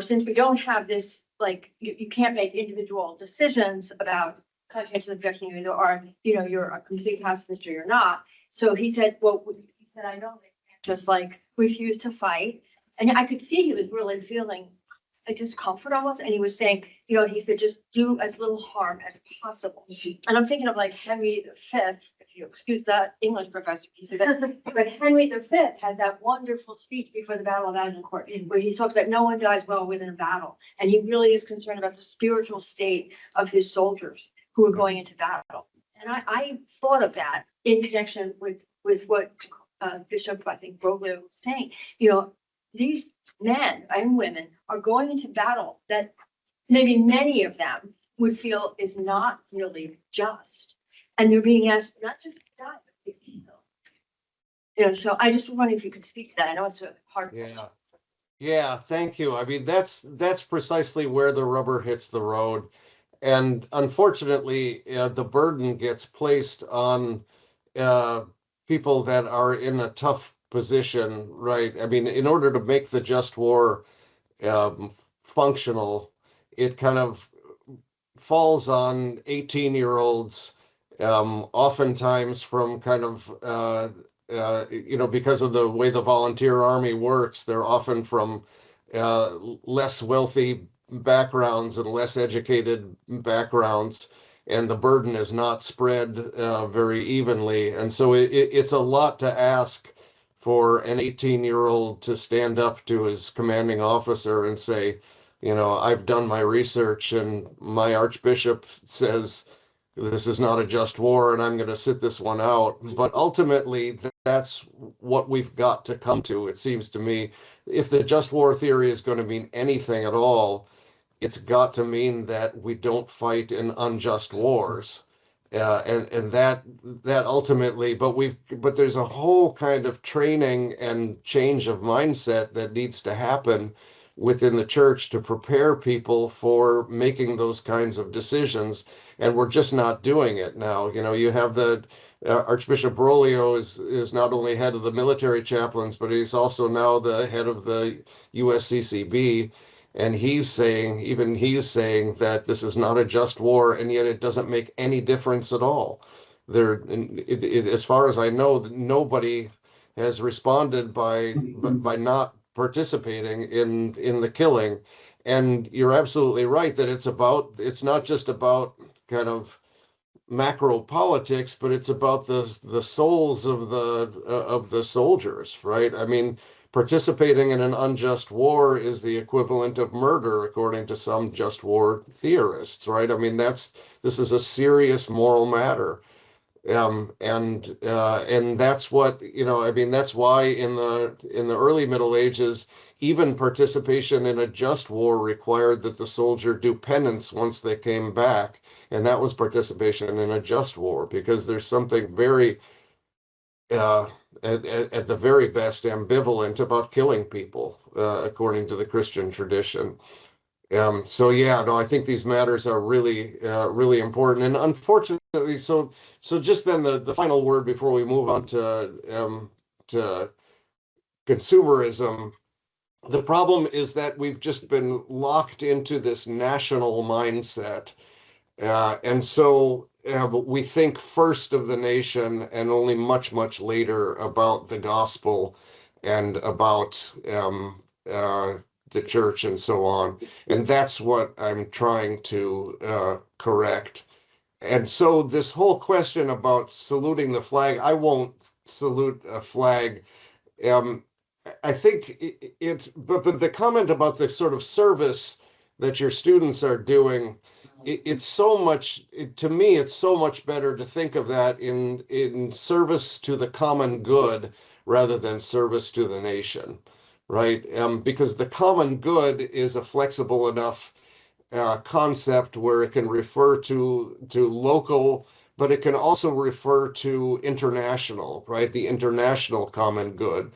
Since we don't have this, like, you can't make individual decisions about conscientious objection, you either are, you're a complete pacifist or you're not. So he said, I know they can't just like refuse to fight. And I could see he was really feeling a discomfort almost. And he was saying, he said, just do as little harm as possible. And I'm thinking of like Henry V, if you excuse that English professor, he said that, but Henry V had that wonderful speech before the Battle of Agincourt, where he talks about no one dies well within a battle. And he really is concerned about the spiritual state of his soldiers who are going into battle. And I thought of that in connection with what Bishop, I think, Roglio was saying. These men and women are going into battle that maybe many of them would feel is not really just. And they're being asked not just to die, but to kill. So I just wonder if you could speak to that. I know it's a hard question. Yeah, thank you. I mean, that's precisely where the rubber hits the road. And unfortunately, the burden gets placed on people that are in a tough position, right? I mean, in order to make the just war functional, it kind of falls on 18-year-olds, oftentimes from kind of, because of the way the volunteer army works, they're often from less wealthy backgrounds and less educated backgrounds, and the burden is not spread very evenly. And so it's a lot to ask for an 18-year-old to stand up to his commanding officer and say, I've done my research and my archbishop says this is not a just war and I'm going to sit this one out. But ultimately, that's what we've got to come to, it seems to me. If the just war theory is going to mean anything at all, it's got to mean that we don't fight in unjust wars. And that ultimately, but there's a whole kind of training and change of mindset that needs to happen within the church to prepare people for making those kinds of decisions. And we're just not doing it now. You have the Archbishop Broglio is not only head of the military chaplains, but he's also now the head of the USCCB. And he's saying that this is not a just war, and yet it doesn't make any difference at all. As far as I know, nobody has responded by not participating in the killing. And you're absolutely right that it's not just about kind of macro politics, but it's about the souls of the soldiers, right? I mean, participating in an unjust war is the equivalent of murder, according to some just war theorists, right? I mean, this is a serious moral matter. And that's what, I mean, that's why in the early Middle Ages, even participation in a just war required that the soldier do penance once they came back. And that was participation in a just war, because there's something very, at the very best, ambivalent about killing people, according to the Christian tradition. So yeah, no, I think these matters are really, really important. And unfortunately, so just then the final word before we move on to consumerism. The problem is that we've just been locked into this national mindset. And so we think first of the nation and only much, much later about the gospel and about the church and so on. And that's what I'm trying to correct. And so this whole question about saluting the flag, I won't salute a flag. Um, I think but the comment about the sort of service that your students are doing, it's so much, to me, it's so much better to think of that in service to the common good rather than service to the nation, right? Because the common good is a flexible enough concept where it can refer to local, but it can also refer to international, right? The international common good.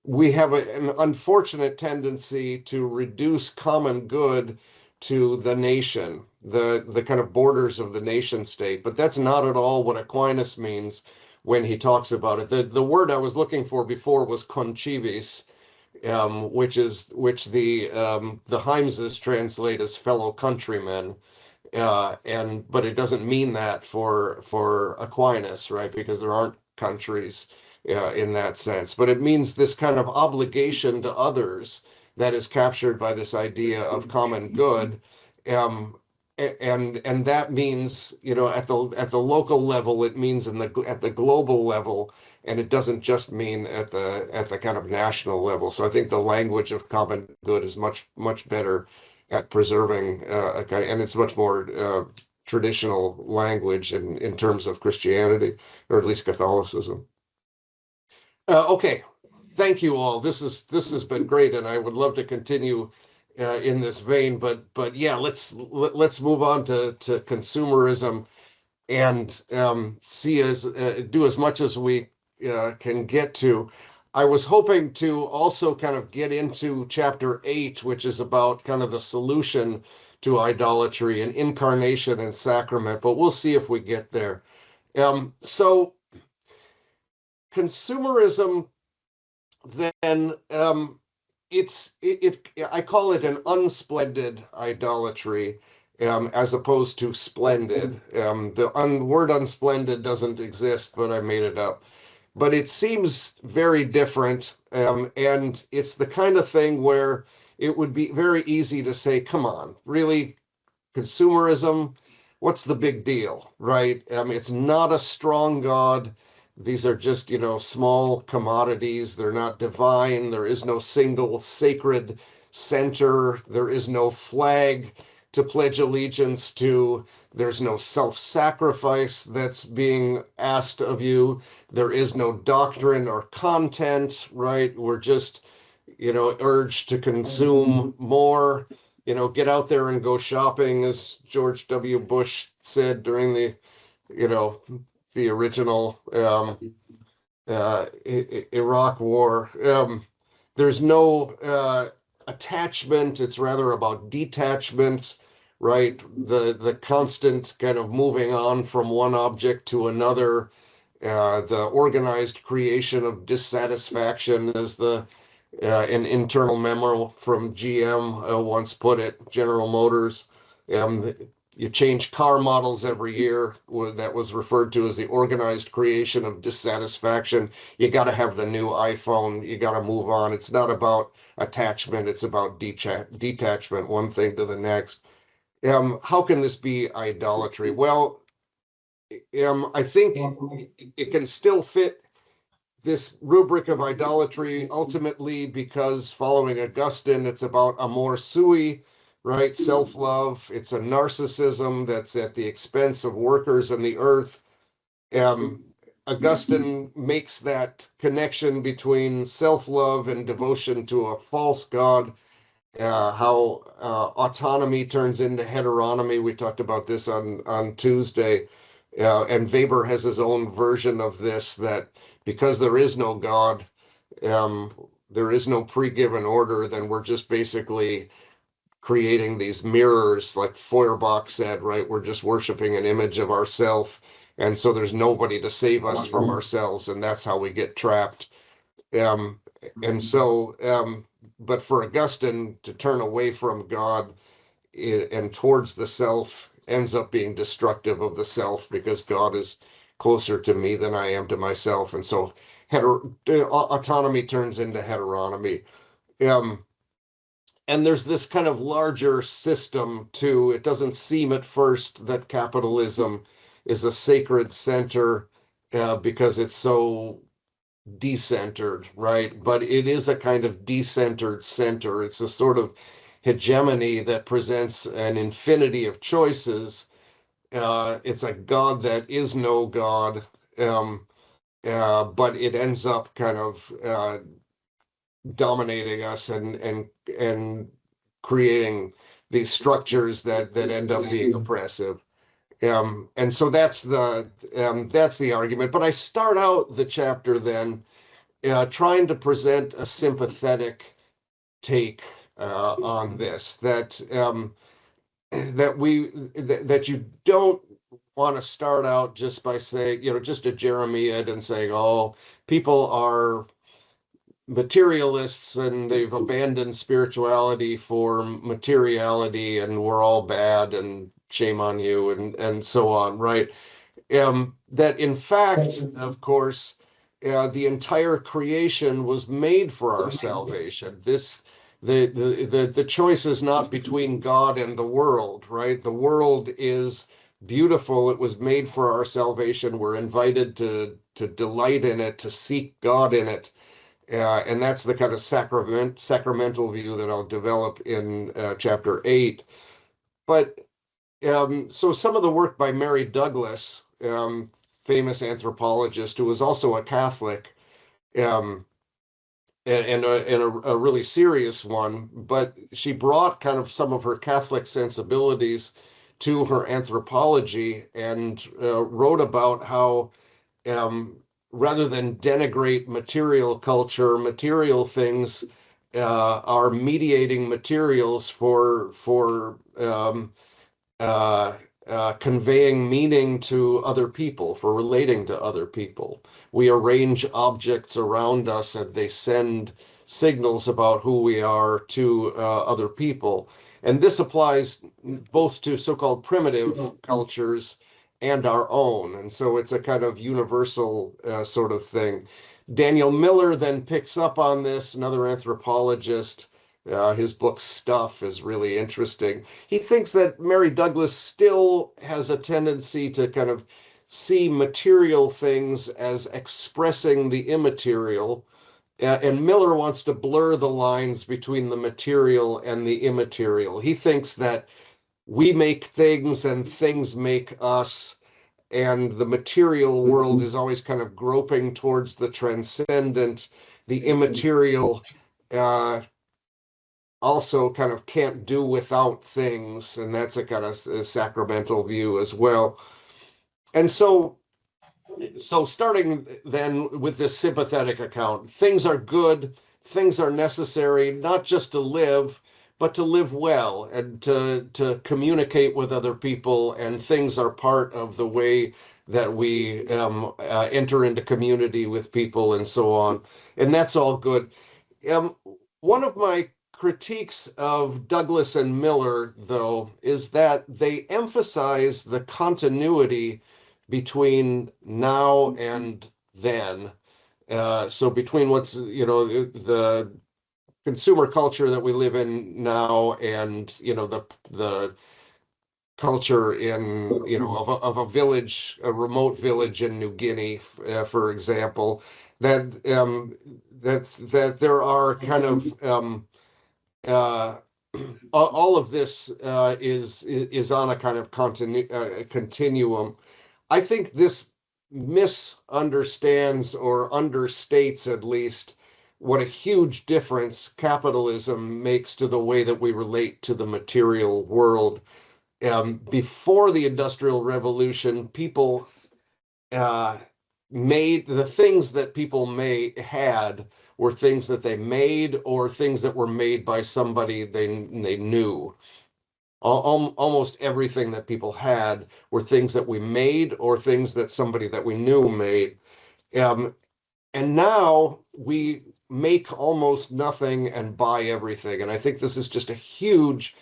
We have an unfortunate tendency to reduce common good to the nation, the kind of borders of the nation state, but that's not at all what Aquinas means when he talks about it. The word I was looking for before was concivis, which the Himeses translate as fellow countrymen, but it doesn't mean that for Aquinas, right? Because there aren't countries in that sense. But it means this kind of obligation to others that is captured by this idea of common good. And that means, at the local level, it means at the global level, and it doesn't just mean at the kind of national level. So I think the language of common good is much, much better at preserving, and it's much more traditional language in terms of Christianity, or at least Catholicism. Okay, thank you all. This has been great, and I would love to continue in this vein. But yeah, let's move on to consumerism and do as much as we can get to. I was hoping to also kind of get into chapter 8, which is about kind of the solution to idolatry and incarnation and sacrament, but we'll see if we get there. So consumerism, then, I call it an unsplendid idolatry, as opposed to splendid. The word unsplendid doesn't exist, but I made it up. But it seems very different, and it's the kind of thing where it would be very easy to say, come on, really, consumerism, what's the big deal, right? It's not a strong God. These are just, small commodities. They're not divine. There is no single sacred center. There is no flag to pledge allegiance to. There's no self-sacrifice that's being asked of you. There is no doctrine or content, right? We're just, urged to consume more, get out there and go shopping, as George W. Bush said during the original Iraq War. There's no attachment. It's rather about detachment, right? The constant kind of moving on from one object to another, the organized creation of dissatisfaction, as an internal memo from GM once put it, General Motors. You change car models every year. That was referred to as the organized creation of dissatisfaction. You got to have the new iPhone. You got to move on. It's not about attachment. It's about detachment, one thing to the next. How can this be idolatry? Well, I think it can still fit this rubric of idolatry ultimately because, following Augustine, it's about amor sui, right? Self-love. It's a narcissism that's at the expense of workers and the earth. Augustine makes that connection between self-love and devotion to a false god, how autonomy turns into heteronomy. We talked about this on Tuesday. And Weber has his own version of this, that because there is no God, there is no pre-given order, then we're just basically creating these mirrors, like Feuerbach said, right? We're just worshiping an image of ourselves. And so there's nobody to save us from ourselves. And that's how we get trapped. And so but for Augustine to turn away from God and towards the self ends up being destructive of the self, because God is closer to me than I am to myself. And so autonomy turns into heteronomy. And there's this kind of larger system too. It doesn't seem at first that capitalism is a sacred center because it's so decentered, right? But it is a kind of decentered center. It's a sort of hegemony that presents an infinity of choices. It's a God that is no God, but it ends up kind of dominating us and creating these structures that end up being oppressive. And so that's the argument. But I start out the chapter then trying to present a sympathetic take on this, that you don't want to start out just by saying, just a Jeremiad and saying, oh, people are materialists and they've abandoned spirituality for materiality and we're all bad and shame on you and so on, right? That in fact, of course, the entire creation was made for our salvation. The choice is not between God and the world, right? The world is beautiful. It was made for our salvation. We're invited to delight in it, to seek God in it. And that's the kind of sacramental view that I'll develop in chapter 8. But so some of the work by Mary Douglas, famous anthropologist who was also a Catholic, and a really serious one, but she brought kind of some of her Catholic sensibilities to her anthropology and wrote about how rather than denigrate material culture, material things are mediating materials for conveying meaning to other people, for relating to other people. We arrange objects around us and they send signals about who we are to other people. And this applies both to so-called primitive cultures and our own. And so it's a kind of universal sort of thing. Daniel Miller then picks up on this, another anthropologist. His book Stuff is really interesting. He thinks that Mary Douglas still has a tendency to kind of see material things as expressing the immaterial. And Miller wants to blur the lines between the material and the immaterial. He thinks that we make things and things make us, and the material world is always kind of groping towards the transcendent. The immaterial also kind of can't do without things, and that's a kind of a sacramental view as well. And so starting then with this sympathetic account, things are good, things are necessary, not just to live, but to live well and to communicate with other people, and things are part of the way that we enter into community with people and so on. And that's all good. One of my critiques of Douglas and Miller, though, is that they emphasize the continuity between now and then. So between what's, the consumer culture that we live in now and, the culture in, of a village, a remote village in New Guinea, for example, that there are kind of all of this is on a kind of continuum. I think this misunderstands or understates at least what a huge difference capitalism makes to the way that we relate to the material world. Before the Industrial Revolution, people made the things that people had were things that they made or things that were made by somebody they knew. Almost everything that people had were things that we made or things that somebody that we knew made. And now we make almost nothing and buy everything. And I think this is just a huge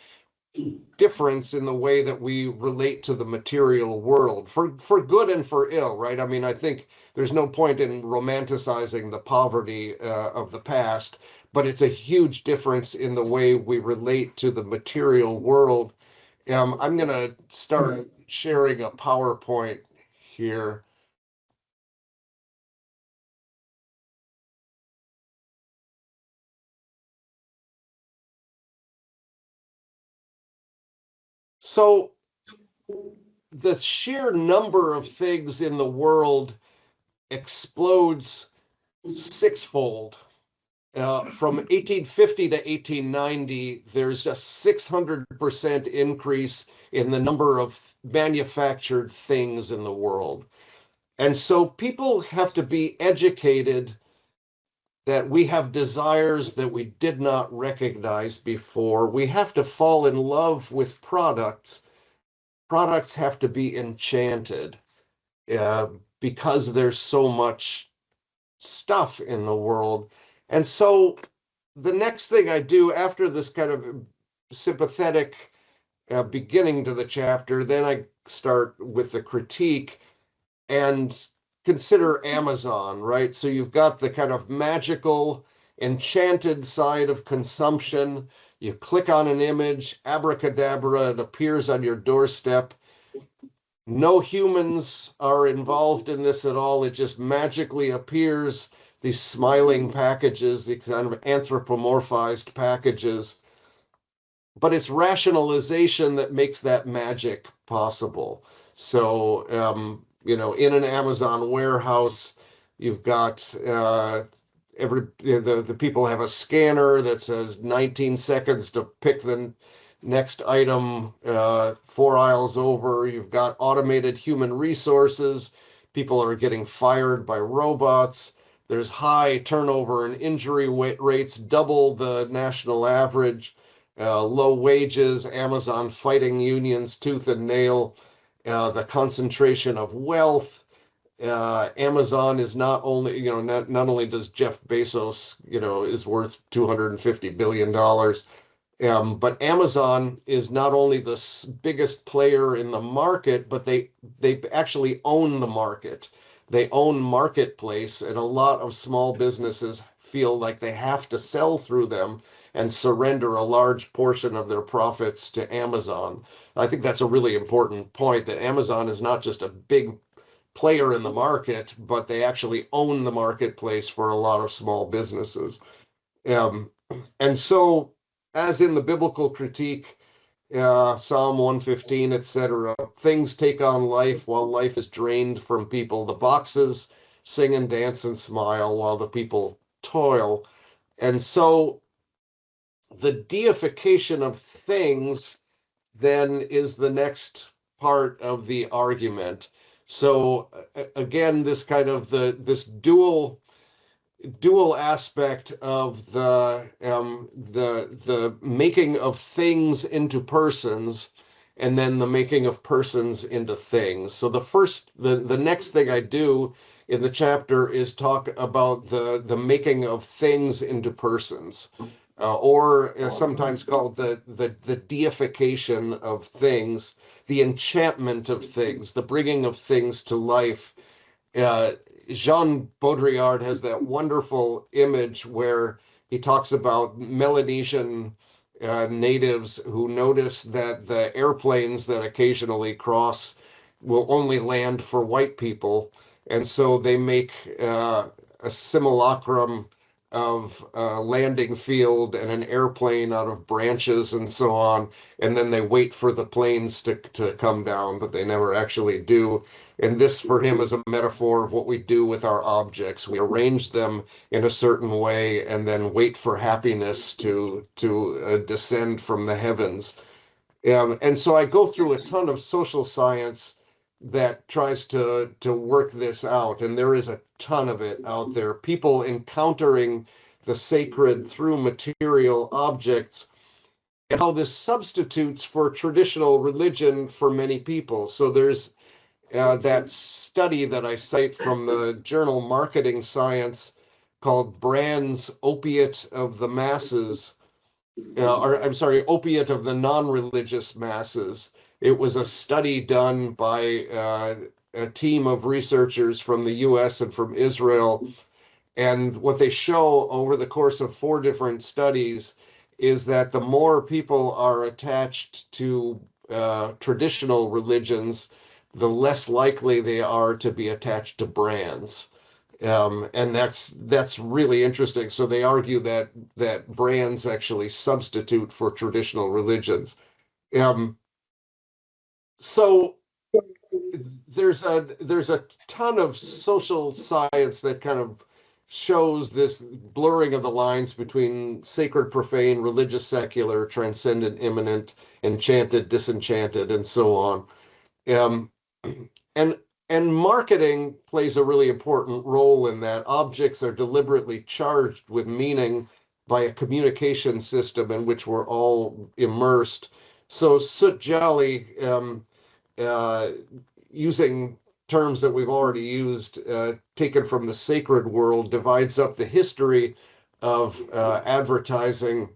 difference in the way that we relate to the material world, for good and for ill, right? I mean, I think there's no point in romanticizing the poverty of the past, but it's a huge difference in the way we relate to the material world. I'm going to start sharing a PowerPoint here. So the sheer number of things in the world explodes sixfold. From 1850 to 1890, there's a 600% increase in the number of manufactured things in the world. And so people have to be educated that we have desires that we did not recognize before. We have to fall in love with products. Products have to be enchanted because there's so much stuff in the world. And so the next thing I do after this kind of sympathetic beginning to the chapter, then I start with the critique and consider Amazon, right? So you've got the kind of magical, enchanted side of consumption. You click on an image, abracadabra, it appears on your doorstep. No humans are involved in this at all. It just magically appears, these smiling packages, these kind of anthropomorphized packages. But it's rationalization that makes that magic possible. So, in an Amazon warehouse, you've got the people have a scanner that says 19 seconds to pick the next item 4 aisles over. You've got automated human resources. People are getting fired by robots. There's high turnover and injury rates, double the national average. Low wages, Amazon fighting unions tooth and nail, the concentration of wealth. Amazon is not only, not only does Jeff Bezos, is worth $250 billion, but Amazon is not only the biggest player in the market, but they actually own the market. They own marketplace, and a lot of small businesses feel like they have to sell through them and surrender a large portion of their profits to Amazon. I think that's a really important point, that Amazon is not just a big player in the market, but they actually own the marketplace for a lot of small businesses. And so, as in the biblical critique, Psalm 115, etc., things take on life while life is drained from people. The boxes sing and dance and smile while the people toil. And so the deification of things then is the next part of the argument. So again, this kind of this dual aspect of the making of things into persons, and then the making of persons into things. So the next thing I do in the chapter is talk about the making of things into persons. Or sometimes called the deification of things, the enchantment of things, the bringing of things to life. Jean Baudrillard has that wonderful image where he talks about Melanesian natives who notice that the airplanes that occasionally cross will only land for white people. And so they make a simulacrum of a landing field and an airplane out of branches and so on. And then they wait for the planes to come down, but they never actually do. And this for him is a metaphor of what we do with our objects. We arrange them in a certain way and then wait for happiness to descend from the heavens. And so I go through a ton of social science that tries to work this out, and there is a ton of it out there. People encountering the sacred through material objects, and how this substitutes for traditional religion for many people. So there's that study that I cite from the journal Marketing Science called Brand's Opiate of the Masses, or I'm sorry, Opiate of the Non-Religious Masses. It was a study done by a team of researchers from the US and from Israel. And what they show over the course of 4 different studies is that the more people are attached to traditional religions, the less likely they are to be attached to brands. And that's really interesting. So they argue that brands actually substitute for traditional religions. So there's a ton of social science that kind of shows this blurring of the lines between sacred, profane, religious, secular, transcendent, immanent, enchanted, disenchanted, and so on. And and marketing plays a really important role in that. Objects are deliberately charged with meaning by a communication system in which we're all immersed. So Soot Jolly, using terms that we've already used, taken from the sacred world, divides up the history of advertising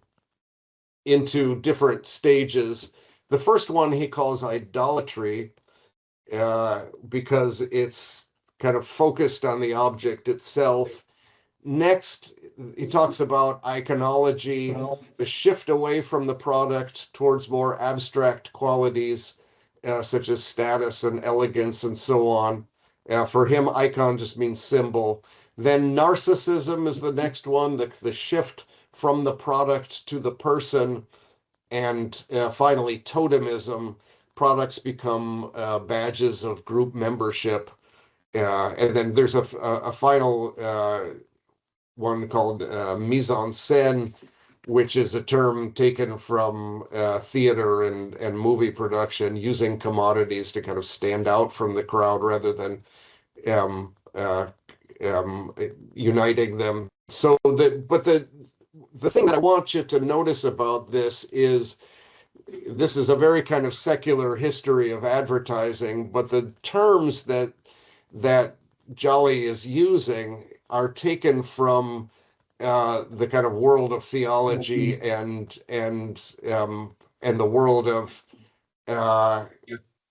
into different stages. The first one he calls idolatry, because it's kind of focused on the object itself. Next, he talks about iconology, the shift away from the product towards more abstract qualities, such as status and elegance and so on. For him, icon just means symbol. Then narcissism is the next one, the shift from the product to the person. And finally, totemism. Products become badges of group membership. And then there's a final one called mise en scène, which is a term taken from theater and movie production, using commodities to kind of stand out from the crowd rather than uniting them. So the thing that I want you to notice about this is a very kind of secular history of advertising, but the terms that Jolly is using are taken from the kind of world of theology and the world of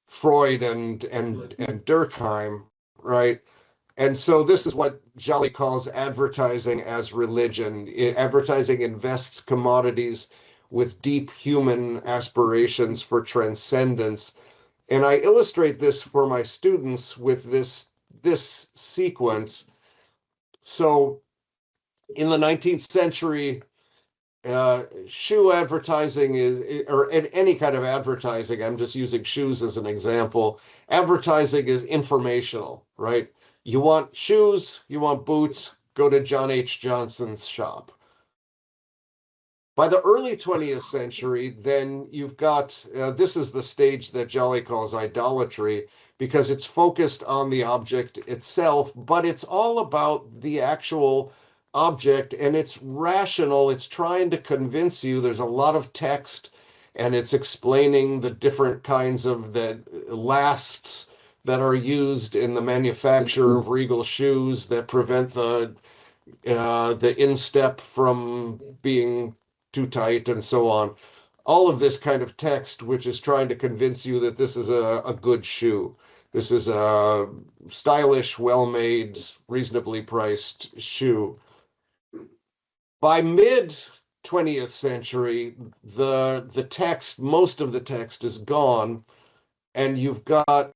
Freud and Durkheim, right? And so this is what Jolly calls advertising as religion. Advertising invests commodities with deep human aspirations for transcendence. And I illustrate this for my students with this sequence. So in the 19th century, shoe advertising or any kind of advertising, I'm just using shoes as an example, advertising is informational, right? You want shoes, you want boots, go to John H. Johnson's shop. By the early 20th century, then you've got, this is the stage that Jolly calls idolatry, because it's focused on the object itself, but it's all about the actual object, and it's rational. It's trying to convince you. There's a lot of text, and it's explaining the different kinds of the lasts that are used in the manufacture of Regal shoes that prevent the instep from being too tight and so on. All of this kind of text, which is trying to convince you that this is a good shoe. This is a stylish, well-made, reasonably priced shoe. By mid 20th century, the text, most of the text is gone, and you've got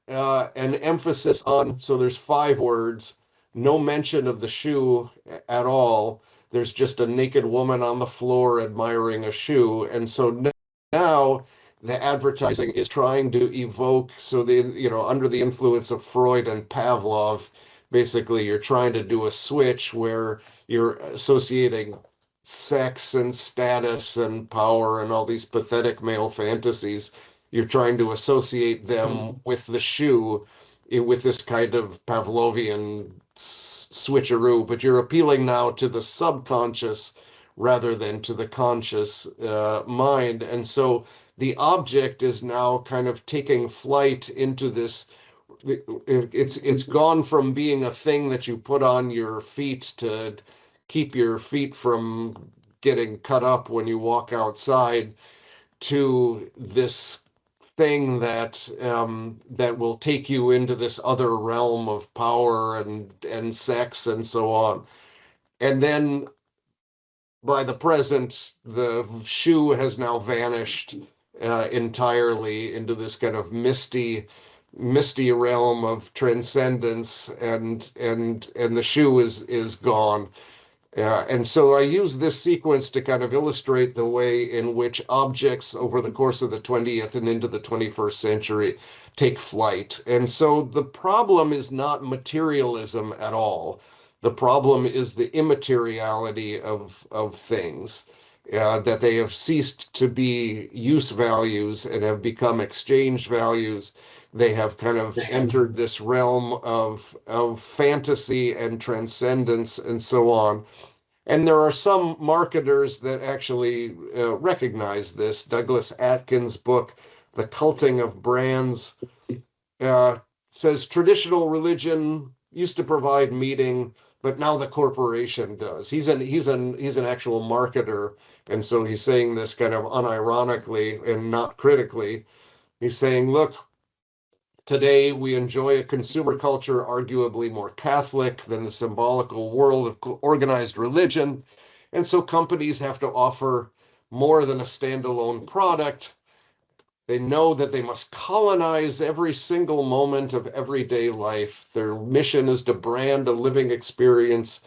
an emphasis on, so there's 5 words, no mention of the shoe at all. There's just a naked woman on the floor admiring a shoe. And so now the advertising is trying to evoke, so under the influence of Freud and Pavlov, basically you're trying to do a switch where you're associating sex and status and power and all these pathetic male fantasies. You're trying to associate them with the shoe, with this kind of Pavlovian switcheroo, but you're appealing now to the subconscious rather than to the conscious mind. And so the object is now kind of taking flight into this it's gone from being a thing that you put on your feet to keep your feet from getting cut up when you walk outside, to this thing that that will take you into this other realm of power and sex and so on. And then by the present, the SHU has now vanished entirely into this kind of misty realm of transcendence, and the SHU is gone. And so I use this sequence to kind of illustrate the way in which objects over the course of the 20th and into the 21st century take flight. And so the problem is not materialism at all. The problem is the immateriality of things, that they have ceased to be use values and have become exchange values. They have kind of entered this realm of fantasy and transcendence and so on. And there are some marketers that actually recognize this. Douglas Atkins' book, The Culting of Brands, says traditional religion used to provide meaning, but now the corporation does. He's an actual marketer, and so he's saying this kind of unironically and not critically. He's saying, look, today we enjoy a consumer culture arguably more Catholic than the symbolical world of organized religion, and so companies have to offer more than a standalone product. They know that they must colonize every single moment of everyday life. Their mission is to brand a living experience.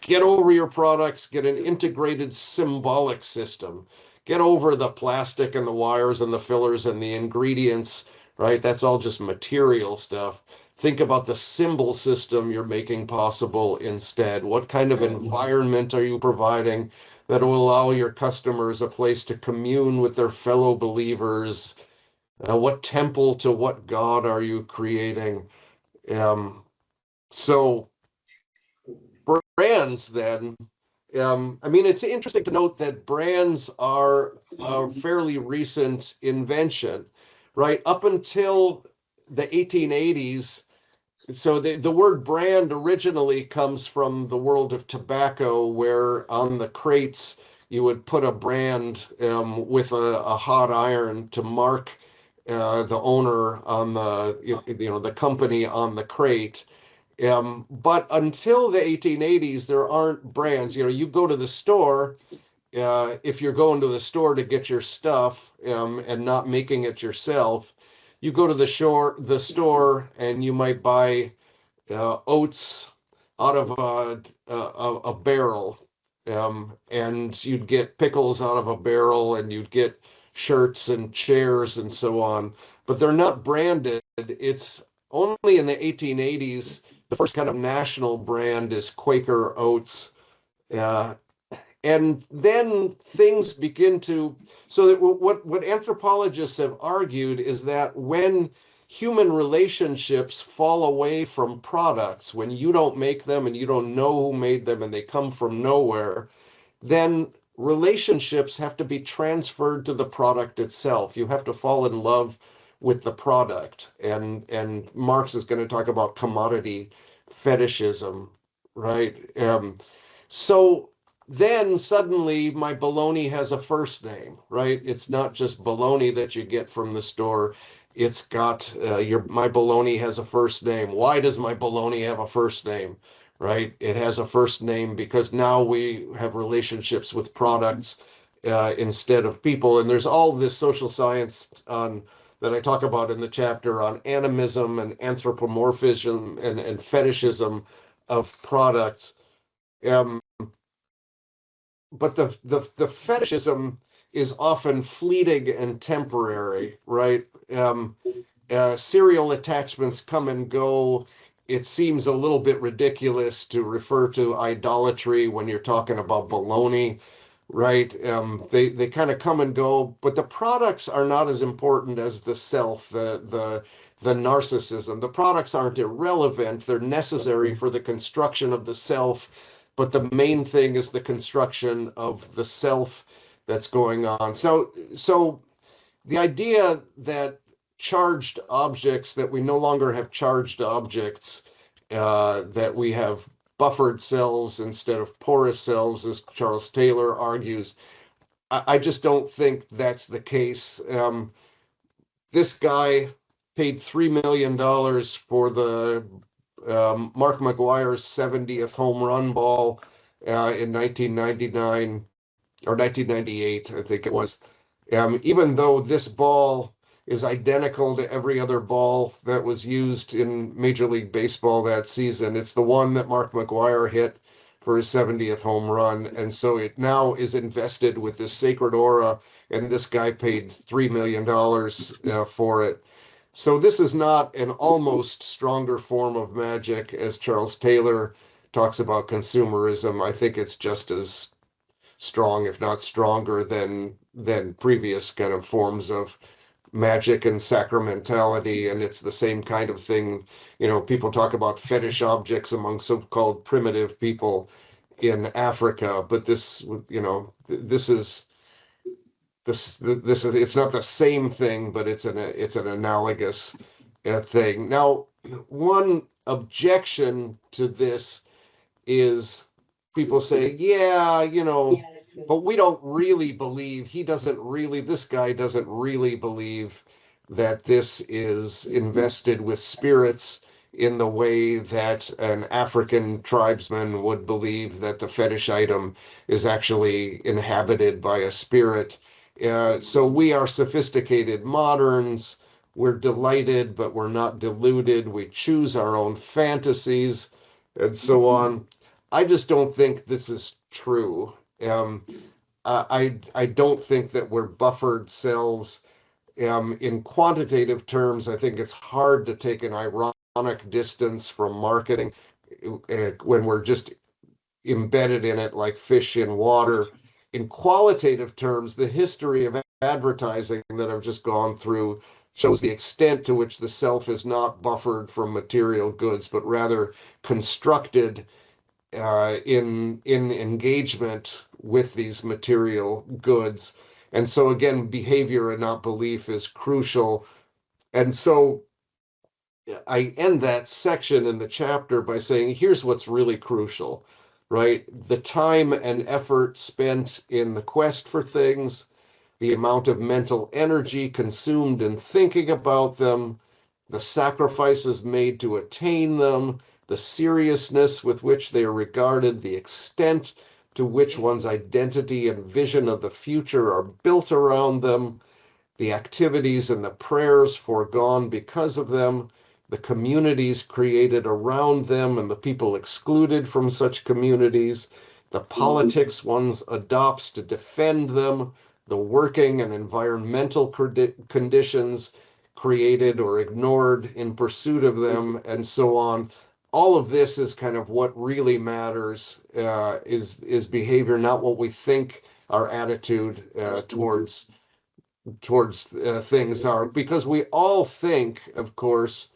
Get over your products, get an integrated symbolic system. Get over the plastic and the wires and the fillers and the ingredients, right? That's all just material stuff. Think about the symbol system you're making possible instead. What kind of environment are you providing that will allow your customers a place to commune with their fellow believers? What temple to what God are you creating? So brands then, I mean, it's interesting to note that brands are a fairly recent invention, right? Up until the 1880s, so the word brand originally comes from the world of tobacco, where on the crates you would put a brand with a hot iron to mark the owner on the company on the crate. But until the 1880s, there aren't brands. You go to the store, if you're going to the store to get your stuff and not making it yourself, you go to the store and you might buy oats out of a barrel, and you'd get pickles out of a barrel, and you'd get shirts and chairs and so on, but they're not branded. It's only in the 1880s, the first kind of national brand is Quaker Oats. And then things begin to, so that what anthropologists have argued is that when human relationships fall away from products, when you don't make them and you don't know who made them and they come from nowhere, then relationships have to be transferred to the product itself. You have to fall in love with the product. And Marx is going to talk about commodity fetishism, right? So then suddenly my bologna has a first name, right? It's not just bologna that you get from the store. It's got my bologna has a first name. Why does my bologna have a first name, right? It has a first name because now we have relationships with products instead of people. And there's all this social science that I talk about in the chapter on animism and anthropomorphism and fetishism of products. But the fetishism is often fleeting and temporary, right? Serial attachments come and go. It seems a little bit ridiculous to refer to idolatry when you're talking about baloney, right? They kind of come and go, but the products are not as important as the self, the narcissism. The products aren't irrelevant. They're necessary for the construction of the self, but the main thing is the construction of the self that's going on. So the idea that charged objects, that we no longer have charged objects, that we have buffered cells instead of porous cells, as Charles Taylor argues. I just don't think that's the case. This guy paid $3 million for the Mark McGwire's 70th home run ball in 1999 or 1998, I think it was. Even though this ball is identical to every other ball that was used in Major League Baseball that season, it's the one that Mark McGwire hit for his 70th home run. And so it now is invested with this sacred aura, and this guy paid $3 million for it. So this is not an almost stronger form of magic, as Charles Taylor talks about consumerism. I think it's just as strong, if not stronger, than previous kind of forms of magic and sacramentality. And it's the same kind of thing. You know, people talk about fetish objects among so-called primitive people in Africa, but this, you know, this is it's not the same thing, but it's an analogous thing. Now, one objection to this is people say, yeah, you know, but we don't really believe, this guy doesn't really believe that this is invested with spirits in the way that an African tribesman would believe that the fetish item is actually inhabited by a spirit. So we are sophisticated moderns. We're delighted, but we're not deluded. We choose our own fantasies and so on. I just don't think this is true. I don't think that we're buffered cells. In quantitative terms, I think it's hard to take an ironic distance from marketing when we're just embedded in it like fish in water. In qualitative terms, the history of advertising that I've just gone through shows the extent to which the self is not buffered from material goods, but rather constructed in engagement with these material goods. And so again, behavior and not belief is crucial. And so I end that section in the chapter by saying, here's what's really crucial, right? The time and effort spent in the quest for things, the amount of mental energy consumed in thinking about them, the sacrifices made to attain them, the seriousness with which they are regarded, the extent to which one's identity and vision of the future are built around them, the activities and the prayers foregone because of them, the communities created around them and the people excluded from such communities, the politics one adopts to defend them, the working and environmental conditions created or ignored in pursuit of them, and so on. All of this is kind of what really matters, is behavior, not what we think our attitude towards things are. Because we all think, of course,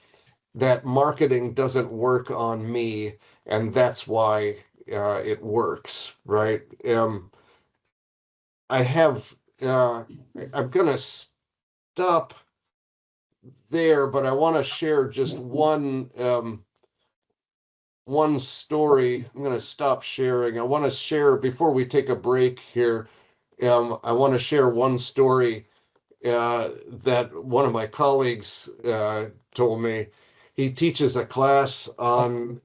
that marketing doesn't work on me, and that's why it works, right? I'm gonna stop there, but I want to share just one story. I'm going to stop sharing. I want to share, before we take a break here, I want to share one story that one of my colleagues told me. He teaches a class on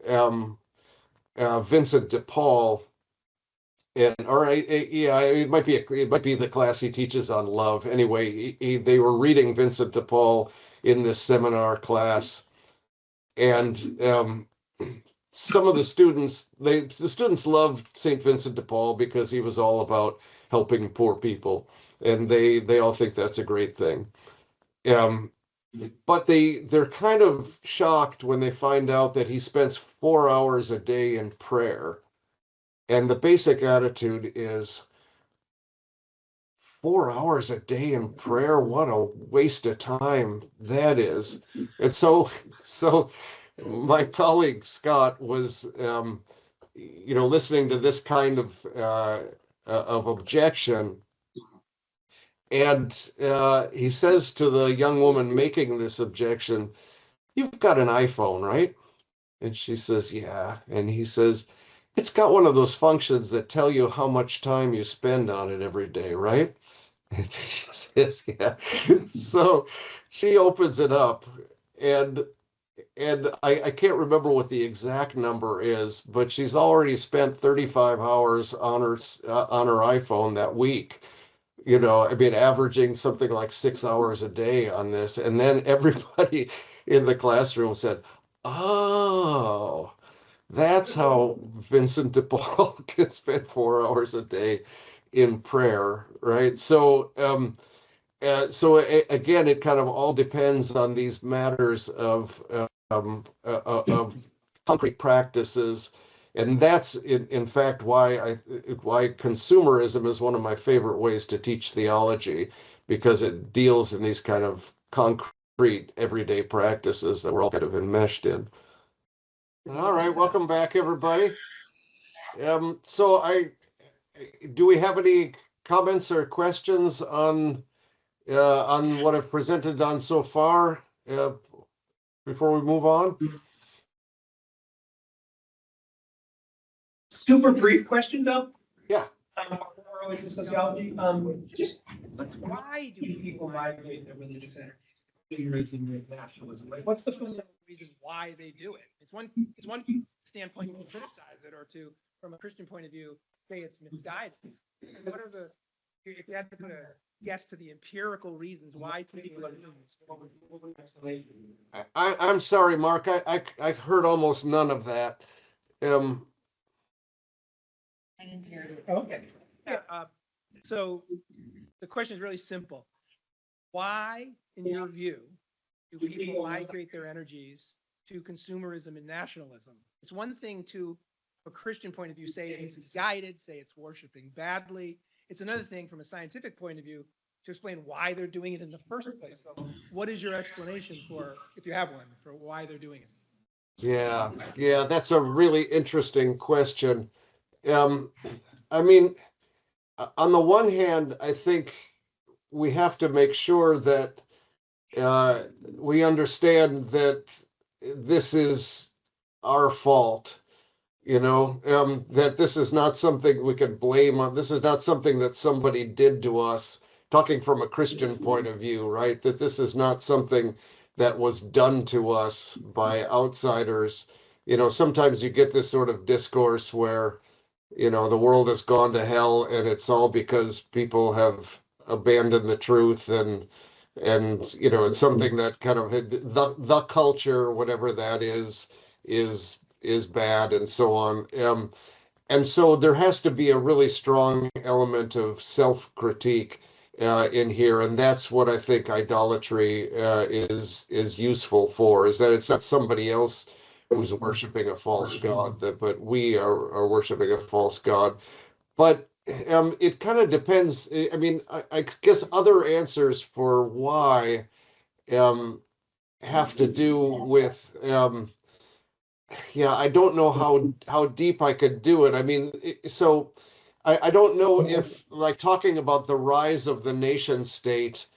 Vincent de Paul, and it might be the class he teaches on love. Anyway, they were reading Vincent de Paul in this seminar class, and some of the students loved St. Vincent de Paul because he was all about helping poor people, and they all think that's a great thing. But they're kind of shocked when they find out that he spends 4 hours a day in prayer. And the basic attitude is, 4 hours a day in prayer? What a waste of time that is. And so my colleague Scott was, listening to this kind of objection. And he says to the young woman making this objection, "You've got an iPhone, right?" And she says, "Yeah." And he says, "It's got one of those functions that tell you how much time you spend on it every day, right?" And she says, "Yeah." So she opens it up, and I can't remember what the exact number is, but she's already spent 35 hours on her iPhone that week. I mean, averaging something like 6 hours a day on this. And then everybody in the classroom said, "Oh, that's how Vincent de Paul can spend 4 hours a day in prayer," right? Again, it kind of all depends on these matters of concrete practices. And that's in fact why consumerism is one of my favorite ways to teach theology, because it deals in these kind of concrete everyday practices that we're all kind of enmeshed in. All right, welcome back, everybody. Do we have any comments or questions on what I've presented on so far before we move on? Super brief question, Bill. Yeah. In sociology, just why do people migrate their religious energies? Consumerism, nationalism. Like, what's the fundamental reason why they do it? It's one standpoint to criticize it, or to, from a Christian point of view, say it's misguided. What are the, if you had to put a guess to the empirical reasons why people are doing this, what would the explanation be? I'm sorry, Mark. I heard almost none of that. Okay. Yeah. So the question is really simple. Why, in your view, do people migrate their energies to consumerism and nationalism? It's one thing to, from a Christian point of view, say it's misguided, say it's worshiping badly. It's another thing from a scientific point of view to explain why they're doing it in the first place. So what is your explanation for, if you have one, for why they're doing it? Yeah, that's a really interesting question. I mean, on the one hand, I think we have to make sure that we understand that this is our fault, that this is not something we can blame on. This is not something that somebody did to us, talking from a Christian point of view, right? That this is not something that was done to us by outsiders. Sometimes you get this sort of discourse where, the world has gone to hell and it's all because people have abandoned the truth, and it's something that kind of the culture, whatever that is bad, and so on. And so there has to be a really strong element of self-critique in here, and that's what I think idolatry is useful for, is that it's not somebody else who's worshiping a false god, but we are worshiping a false god. But it kind of depends. I mean, I guess other answers for why have to do with I don't know how deep I could do it. I mean, I don't know if, like, talking about the rise of the nation state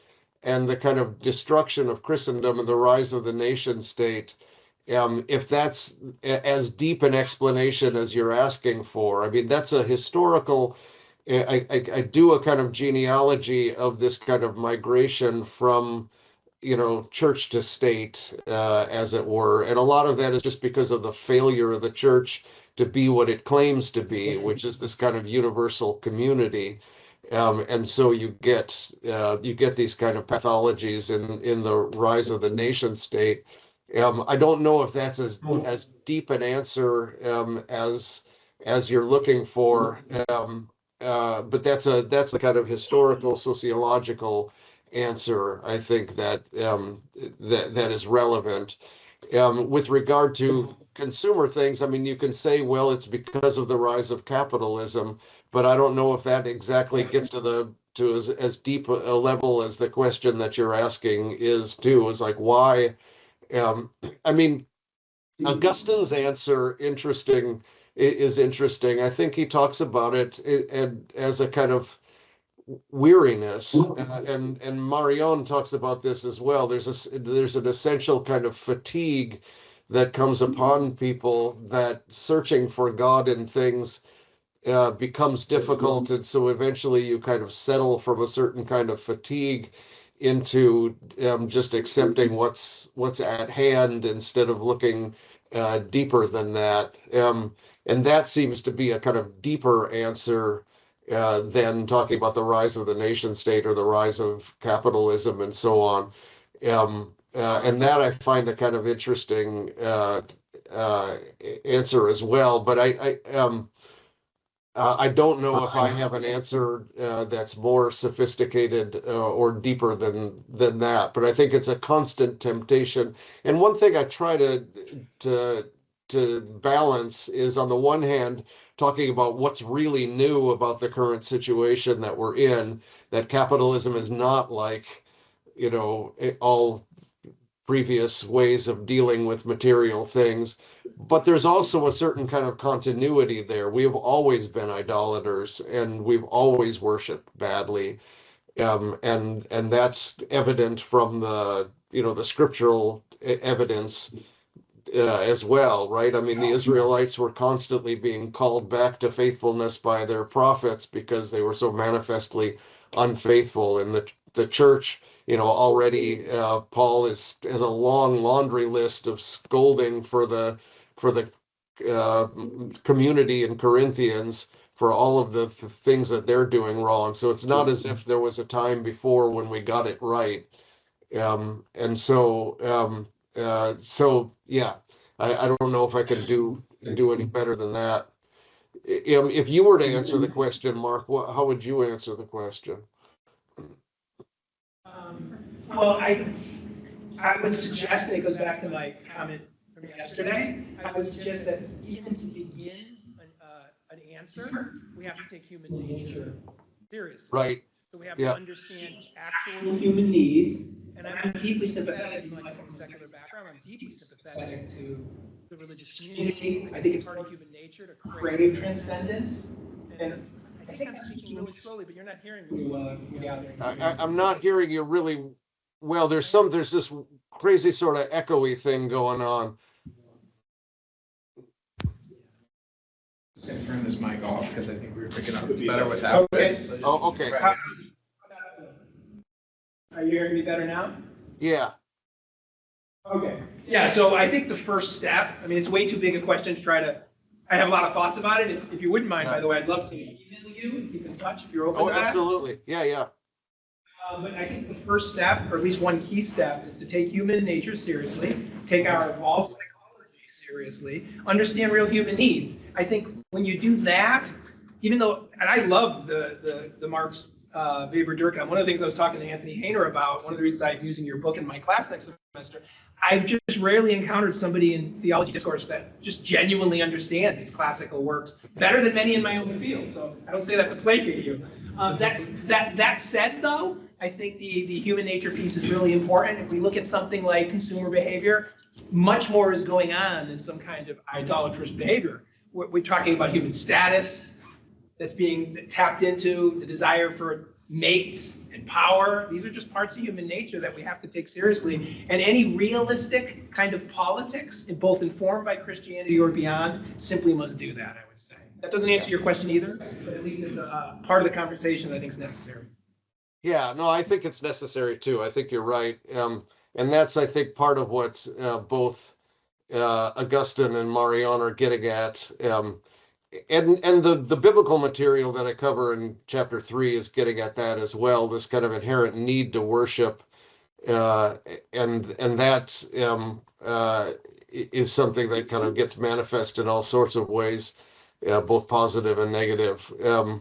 and the kind of destruction of Christendom and the rise of the nation state, if that's as deep an explanation as you're asking for. I mean, that's a historical, I do a kind of genealogy of this kind of migration from, church to state, as it were. And a lot of that is just because of the failure of the church to be what it claims to be, which is this kind of universal community. And so you get these kind of pathologies in the rise of the nation state. I don't know if that's as deep an answer as you're looking for, but that's a kind of historical sociological answer, I think, that is relevant. With regard to consumer things, I mean, you can say, well, it's because of the rise of capitalism, but I don't know if that exactly gets to as deep a level as the question that you're asking is too. Is like, why? I mean, Augustine's answer is interesting. I think he talks about it as a kind of weariness, and Marion talks about this as well. There's an essential kind of fatigue that comes upon people, that searching for God in things becomes difficult, and so eventually you kind of settle from a certain kind of fatigue into just accepting what's at hand instead of looking deeper than that. And that seems to be a kind of deeper answer than talking about the rise of the nation state or the rise of capitalism and so on. And that I find a kind of interesting answer as well. But I don't know if I have an answer that's more sophisticated or deeper than that. But I think it's a constant temptation. And one thing I try to balance is, on the one hand, talking about what's really new about the current situation that we're in, that capitalism is not like, all previous ways of dealing with material things. But there's also a certain kind of continuity there. We have always been idolaters, and we've always worshiped badly. And that's evident from the scriptural evidence as well, right? I mean, the Israelites were constantly being called back to faithfulness by their prophets because they were so manifestly unfaithful. And the church, already Paul has a long laundry list of scolding for the community in Corinthians for all of the things that they're doing wrong. So it's not as if there was a time before when we got it right. And so yeah, I don't know if I can do any better than that. If you were to answer the question, Mark, how would you answer the question? Well, I would suggest, that it goes back to my comment from yesterday, I would suggest that even to begin an answer, we have to take human nature seriously. Right. So we have to understand actual human needs. And I'm deeply sympathetic, even like from a secular background, I'm deeply sympathetic to the religious community. I think it's part of human nature to crave transcendence. And I think I'm speaking really slowly, but you're not hearing me well. I'm not hearing you really well. There's this crazy sort of echoey thing going on. Just gonna turn this mic off because I think we were picking up better without it. Oh, okay. Are you hearing me better now? Yeah. Okay. Yeah, so I think the first step, I mean, it's way too big a question to try to, I have a lot of thoughts about it. If you wouldn't mind, by the way, I'd love to email you and keep in touch if you're open to that. Absolutely. Yeah. But I think the first step, or at least one key step, is to take human nature seriously, take our evolved psychology seriously, understand real human needs. I think when you do that, even though, and I love the Marx Weber Durkheim. One of the things I was talking to Anthony Hayner about, one of the reasons I'm using your book in my class next semester, I've just rarely encountered somebody in theology discourse that just genuinely understands these classical works better than many in my own field. So I don't say that to placate you. That said, though, I think the human nature piece is really important. If we look at something like consumer behavior, much more is going on than some kind of idolatrous behavior. We're talking about human status that's being tapped into, the desire for mates and power. These are just parts of human nature that we have to take seriously. And any realistic kind of politics, both informed by Christianity or beyond, simply must do that, I would say. That doesn't answer your question either, but at least it's a part of the conversation that I think is necessary. Yeah, no, I think it's necessary too. I think you're right. And that's, I think, part of what both Augustine and Marion are getting at. And the biblical material that I cover in chapter 3 is getting at that as well, this kind of inherent need to worship. And that is something that kind of gets manifest in all sorts of ways, both positive and negative.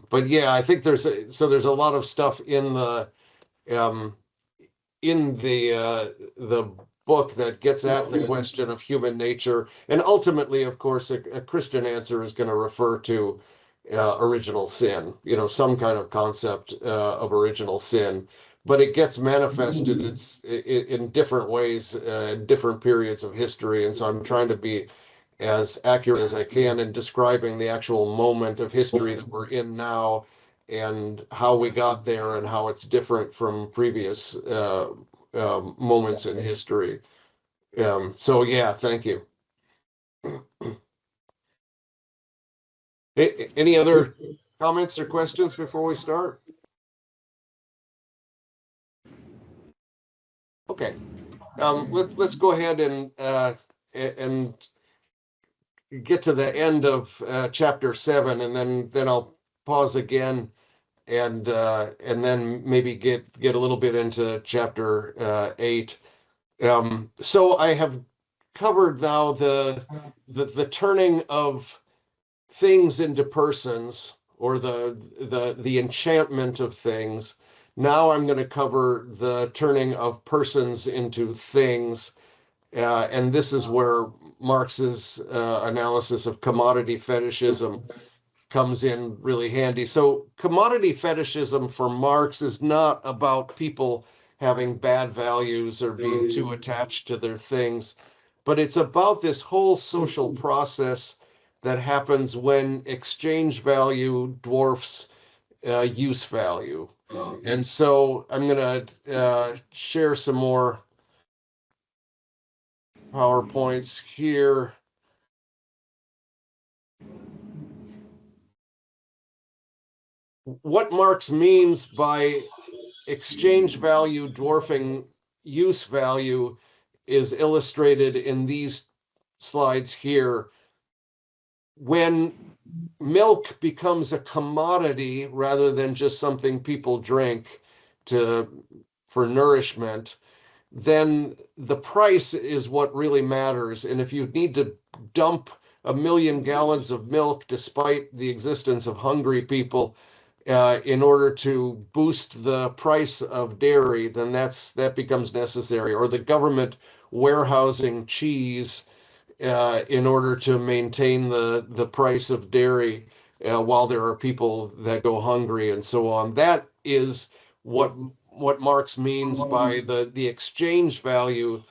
But yeah, I think there's a lot of stuff in the book that gets at the question of human nature. And ultimately, of course, a Christian answer is going to refer to original sin, some kind of concept of original sin. But it gets manifested in different ways, in different periods of history. And so I'm trying to be as accurate as I can in describing the actual moment of history that we're in now and how we got there and how it's different from previous moments in history. So yeah, thank you. Any other comments or questions before we start? Okay, let's go ahead and get to the end of chapter 7, and then I'll pause again and then maybe get a little bit into chapter 8. So I have covered now the turning of things into persons, or the enchantment of things. Now I'm going to cover the turning of persons into things, and this is where Marx's analysis of commodity fetishism comes in really handy. So commodity fetishism for Marx is not about people having bad values or being too attached to their things, but it's about this whole social process that happens when exchange value dwarfs use value. And so I'm going to share some more PowerPoints here. What Marx means by exchange value dwarfing use value is illustrated in these slides here. When milk becomes a commodity rather than just something people drink for nourishment, then the price is what really matters. And if you need to dump 1 million gallons of milk despite the existence of hungry people in order to boost the price of dairy, then that becomes necessary. Or the government warehousing cheese in order to maintain the price of dairy while there are people that go hungry and so on. That is what Marx means by the exchange value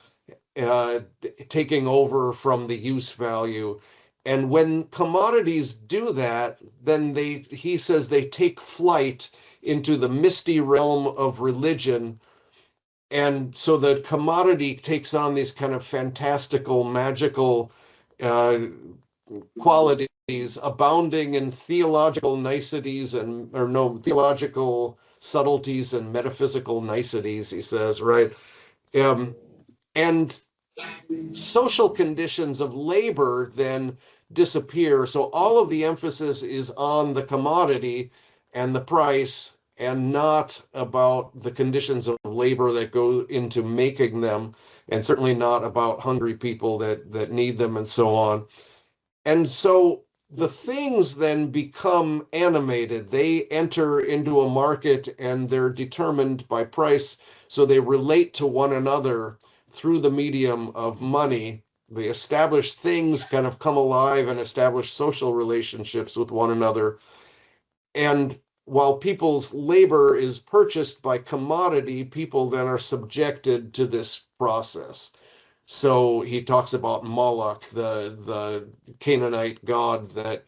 taking over from the use value. And when commodities do that, then he says they take flight into the misty realm of religion. And so the commodity takes on these kind of fantastical, magical qualities, abounding in theological niceties theological subtleties and metaphysical niceties, he says, right? And social conditions of labor then disappear. So all of the emphasis is on the commodity and the price, and not about the conditions of labor that go into making them, and certainly not about hungry people that need them and so on. And so the things then become animated. They enter into a market and they're determined by price. So they relate to one another through the medium of money. The established things kind of come alive and establish social relationships with one another. And while people's labor is purchased by commodity, people then are subjected to this process. So he talks about Moloch, the Canaanite god that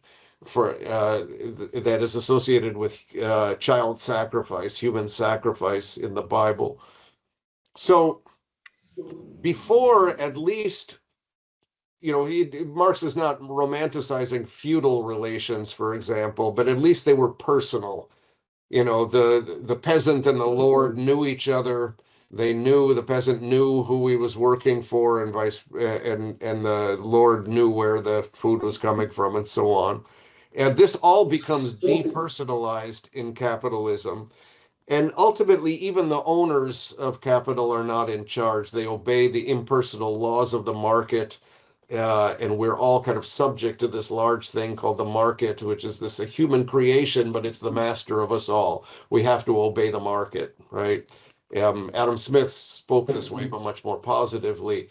is associated with child sacrifice, human sacrifice in the Bible. So before, at least, Marx is not romanticizing feudal relations, for example, but at least they were personal. The peasant and the lord knew each other. The peasant knew who he was working for, and the lord knew where the food was coming from, and so on. And this all becomes depersonalized in capitalism. And ultimately, even the owners of capital are not in charge. They obey the impersonal laws of the market. And we're all kind of subject to this large thing called the market, which is a human creation, but it's the master of us all. We have to obey the market, right? Adam Smith spoke this way, but much more positively.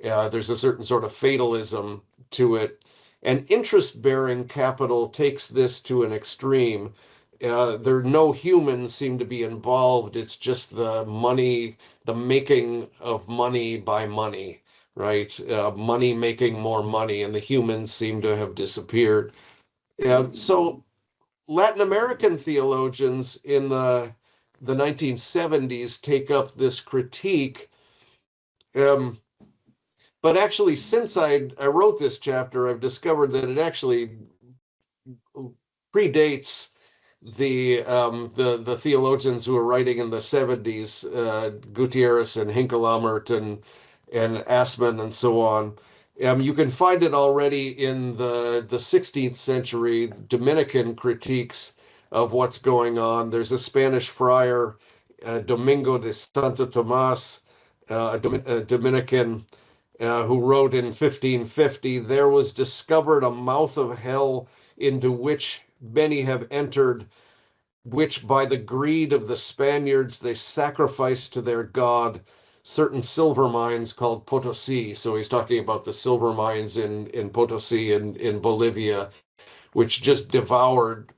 There's a certain sort of fatalism to it. And interest-bearing capital takes this to an extreme. No humans seem to be involved. It's just the money, the making of money by money, right? Money making more money, and the humans seem to have disappeared. So Latin American theologians in the 1970s take up this critique. But actually, since I wrote this chapter, I've discovered that it actually predates the theologians who were writing in the 70s, Gutierrez and Hinckelamert and Assman and so on. You can find it already in the 16th century Dominican critiques of what's going on. There's a Spanish friar, Domingo de Santo Tomas, a Dominican, who wrote in 1550, "There was discovered a mouth of hell into which many have entered, which by the greed of the Spaniards they sacrificed to their god certain silver mines called Potosi." So he's talking about the silver mines in Potosi in Bolivia, which just devoured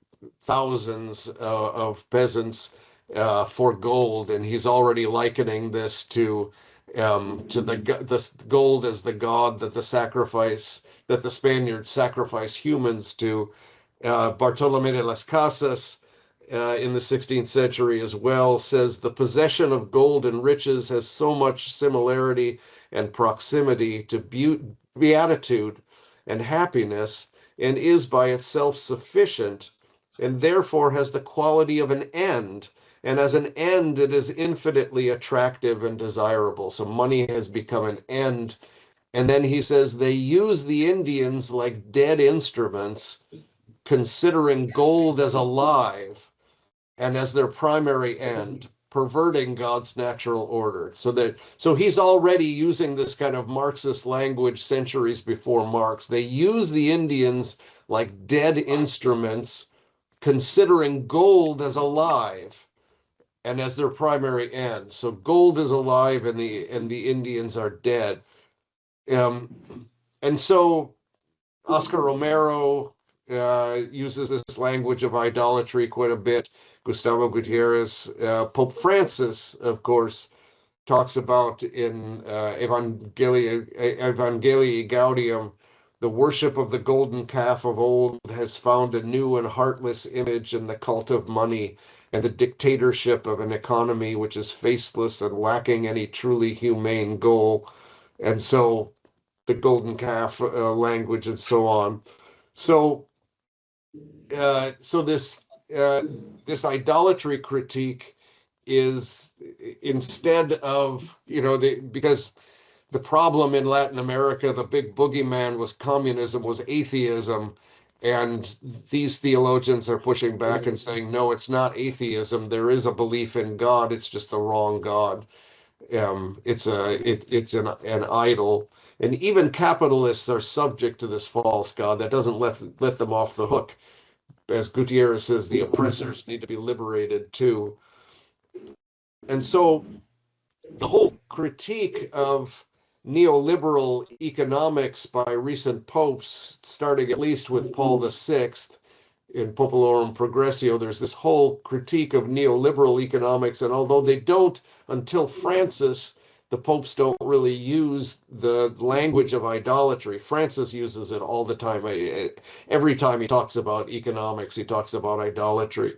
thousands of peasants for gold. And he's already likening this to the gold as the god that the Spaniards sacrifice humans to. Bartolome de las Casas, in the 16th century as well, says the possession of gold and riches has so much similarity and proximity to beatitude and happiness, and is by itself sufficient, and therefore has the quality of an end. And as an end, it is infinitely attractive and desirable. So money has become an end. And then he says they use the Indians like dead instruments, considering gold as alive and as their primary end, perverting God's natural order. So he's already using this kind of Marxist language centuries before Marx. They use the Indians like dead instruments, considering gold as alive and as their primary end. So gold is alive and the Indians are dead. And so Oscar Romero uses this language of idolatry quite a bit. Gustavo Gutierrez, Pope Francis, of course, talks about in Evangelii Gaudium, the worship of the golden calf of old has found a new and heartless image in the cult of money and the dictatorship of an economy which is faceless and lacking any truly humane goal. And so the golden calf language and so on. So this idolatry critique is, instead of, because the problem in Latin America, the big boogeyman was communism, was atheism. And these theologians are pushing back and saying, no, it's not atheism. There is a belief in God. It's just the wrong God. It's an idol. And even capitalists are subject to this false God. That doesn't let them off the hook. As Gutierrez says, the oppressors need to be liberated too. And so the whole critique of neoliberal economics by recent popes, starting at least with Paul VI in Populorum Progressio, there's this whole critique of neoliberal economics. And although they don't, until Francis, the popes don't really use the language of idolatry. Francis uses it all the time. Every time he talks about economics, he talks about idolatry.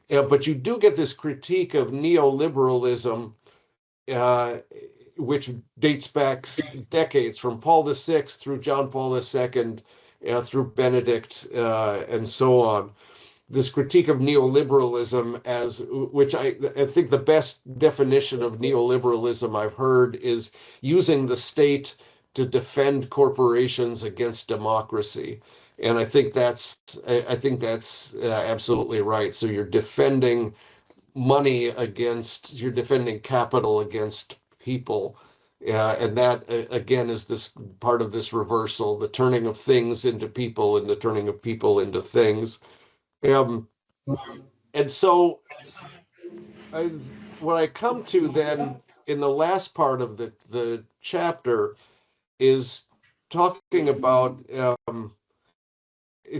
But you do get this critique of neoliberalism, which dates back decades, from Paul VI through John Paul II, through Benedict, and so on. This critique of neoliberalism, which I think the best definition of neoliberalism I've heard is using the state to defend corporations against democracy. And I think that's absolutely right. So you're defending you're defending capital against people. And that, again, is this part of this reversal, the turning of things into people and the turning of people into things. And so what I come to then in the last part of the chapter is talking about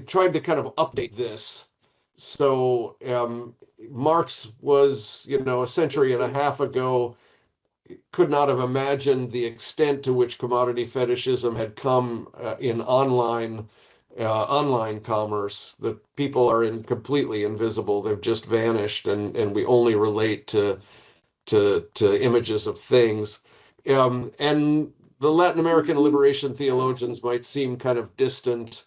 trying to kind of update this. So Marx was, a century and a half ago, could not have imagined the extent to which commodity fetishism had come in online online commerce. The people are completely invisible. They've just vanished, and we only relate to images of things. And the Latin American liberation theologians might seem kind of distant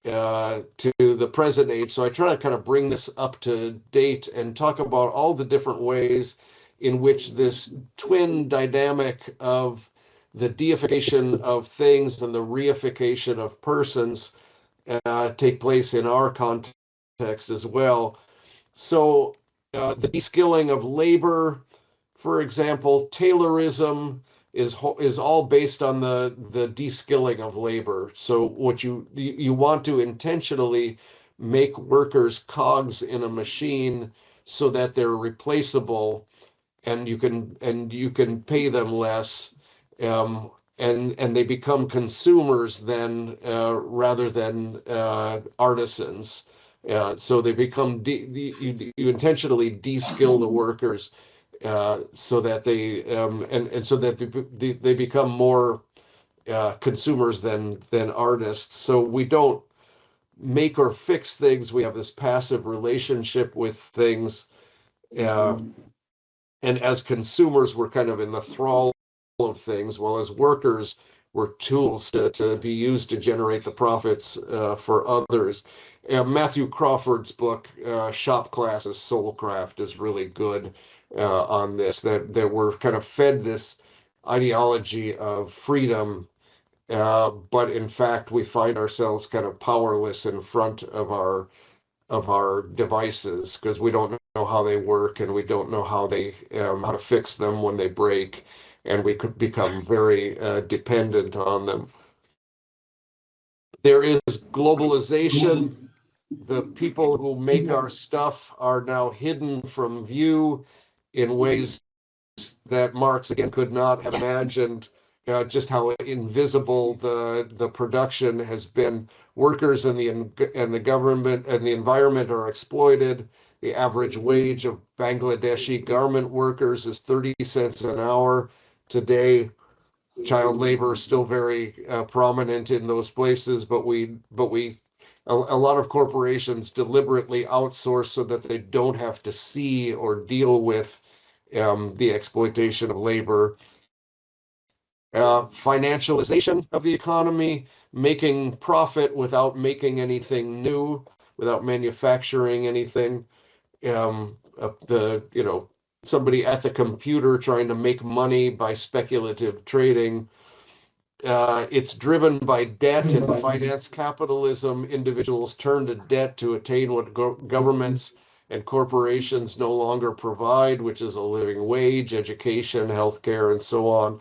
to the present age. So I try to kind of bring this up to date and talk about all the different ways in which this twin dynamic of the deification of things and the reification of persons take place in our context as well. So the de-skilling of labor, for example, Taylorism is all based on the de-skilling of labor. So what you want to intentionally make workers cogs in a machine so that they're replaceable, and you can pay them less, and they become consumers then rather than artisans. So they become you intentionally de-skill the workers so that they and so that they become more consumers than artists. So we don't make or fix things. We have this passive relationship with things, and as consumers, we're kind of in the thrall of things, while as workers, we're tools to be used to generate the profits for others. Matthew Crawford's book, Shop Class as Soulcraft, is really good on this, that we're kind of fed this ideology of freedom, but in fact, we find ourselves kind of powerless in front of our devices because we don't know how they work, and we don't know how to fix them when they break, and we could become very dependent on them. There is globalization. The people who make our stuff are now hidden from view in ways that Marx, again, could not have imagined. Just how invisible the production has been. Workers and the government and the environment are exploited. The average wage of Bangladeshi garment workers is 30 cents an hour today. Child labor is still very prominent in those places, but a lot of corporations deliberately outsource so that they don't have to see or deal with the exploitation of labor. Financialization of the economy, making profit without making anything new, without manufacturing anything. Somebody at the computer trying to make money by speculative trading. It's driven by debt and finance capitalism. Individuals turn to debt to attain what governments and corporations no longer provide, which is a living wage, education, healthcare, and so on.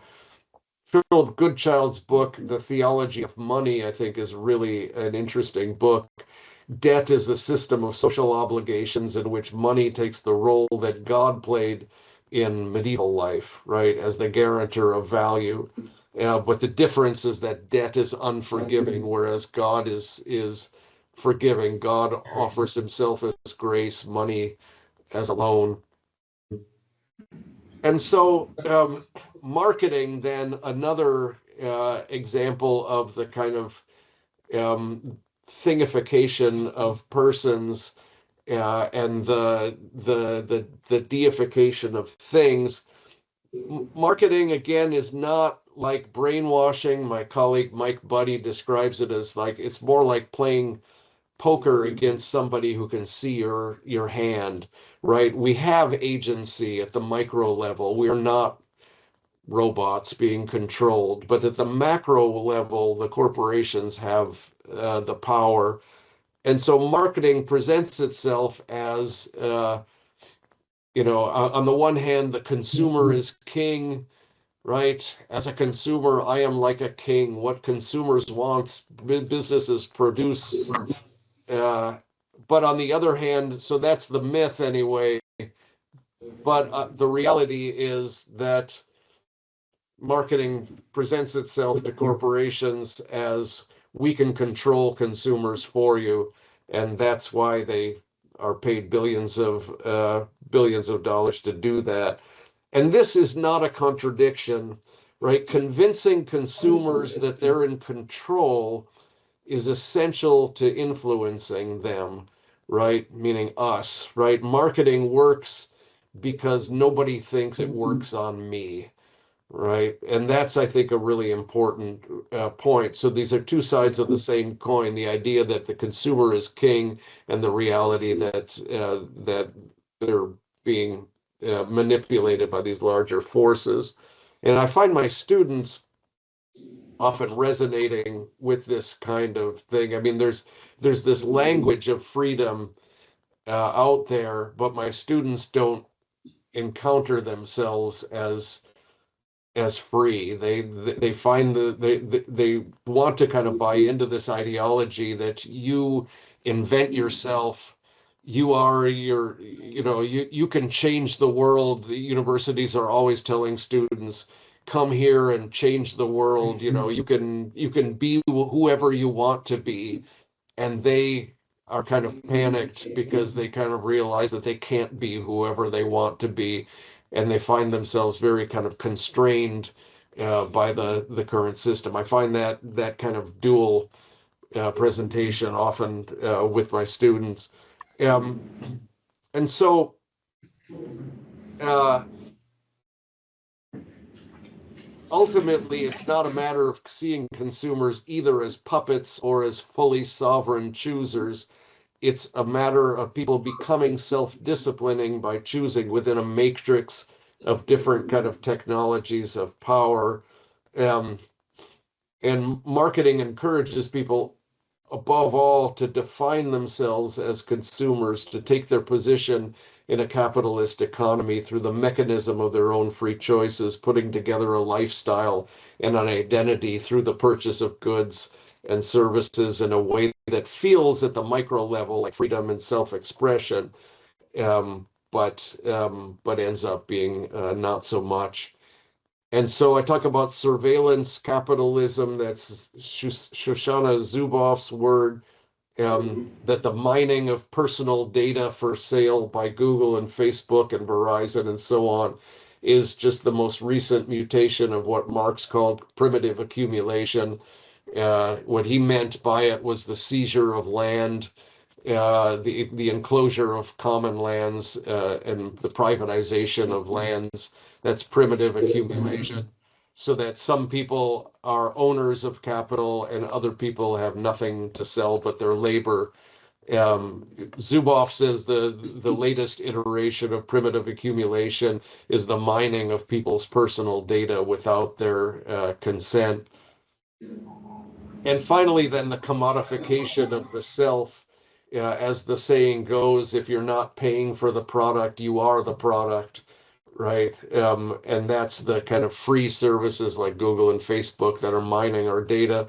Philip Goodchild's book, The Theology of Money, I think is really an interesting book. Debt is the system of social obligations in which money takes the role that God played in medieval life, right, as the guarantor of value. But the difference is that debt is unforgiving, whereas God is forgiving. God offers himself as grace, money as a loan. And so marketing, then, another example of the kind of thingification of persons and the deification of things. Marketing, again, is not like brainwashing. My colleague Mike Buddy describes it as like, it's more like playing poker against somebody who can see your hand, right? We have agency at the micro level. We are not robots being controlled, but at the macro level, the corporations have the power. And so marketing presents itself as, on the one hand, the consumer is king, right? As a consumer, I am like a king. What consumers want, businesses produce. But on the other hand, so that's the myth anyway. But the reality is that marketing presents itself to corporations as we can control consumers for you, and that's why they are paid billions of dollars to do that. And this is not a contradiction, right? Convincing consumers that they're in control is essential to influencing them, right? Meaning us, right? Marketing works because nobody thinks it works on me, right? And that's, I think, a really important point. So these are two sides of the same coin, the idea that the consumer is king and the reality that that they're being manipulated by these larger forces. And I find my students often resonating with this kind of thing. I mean, there's this language of freedom out there, but my students don't encounter themselves as free. They find they want to kind of buy into this ideology that you invent yourself. You are your, you can change the world. The universities are always telling students, come here and change the world. You can be whoever you want to be. And they are kind of panicked because they kind of realize that they can't be whoever they want to be, and they find themselves very kind of constrained by the current system. I find that kind of dual presentation often with my students, and so uh, ultimately, it's not a matter of seeing consumers either as puppets or as fully sovereign choosers. It's a matter of people becoming self-disciplining by choosing within a matrix of different kind of technologies of power. Um, and marketing encourages people, above all, to define themselves as consumers, to take their position in a capitalist economy through the mechanism of their own free choices, putting together a lifestyle and an identity through the purchase of goods and services in a way that feels at the micro level like freedom and self-expression, but ends up being not so much. And so I talk about surveillance capitalism. That's Shoshana Zuboff's word, that the mining of personal data for sale by Google and Facebook and Verizon and so on is just the most recent mutation of what Marx called primitive accumulation. What he meant by it was the seizure of land, the enclosure of common lands, and the privatization of lands. That's primitive accumulation, so that some people are owners of capital and other people have nothing to sell but their labor. Zuboff says the latest iteration of primitive accumulation is the mining of people's personal data without their consent. And finally, then the commodification of the self, as the saying goes, if you're not paying for the product, you are the product, right? And that's the kind of free services like Google and Facebook that are mining our data.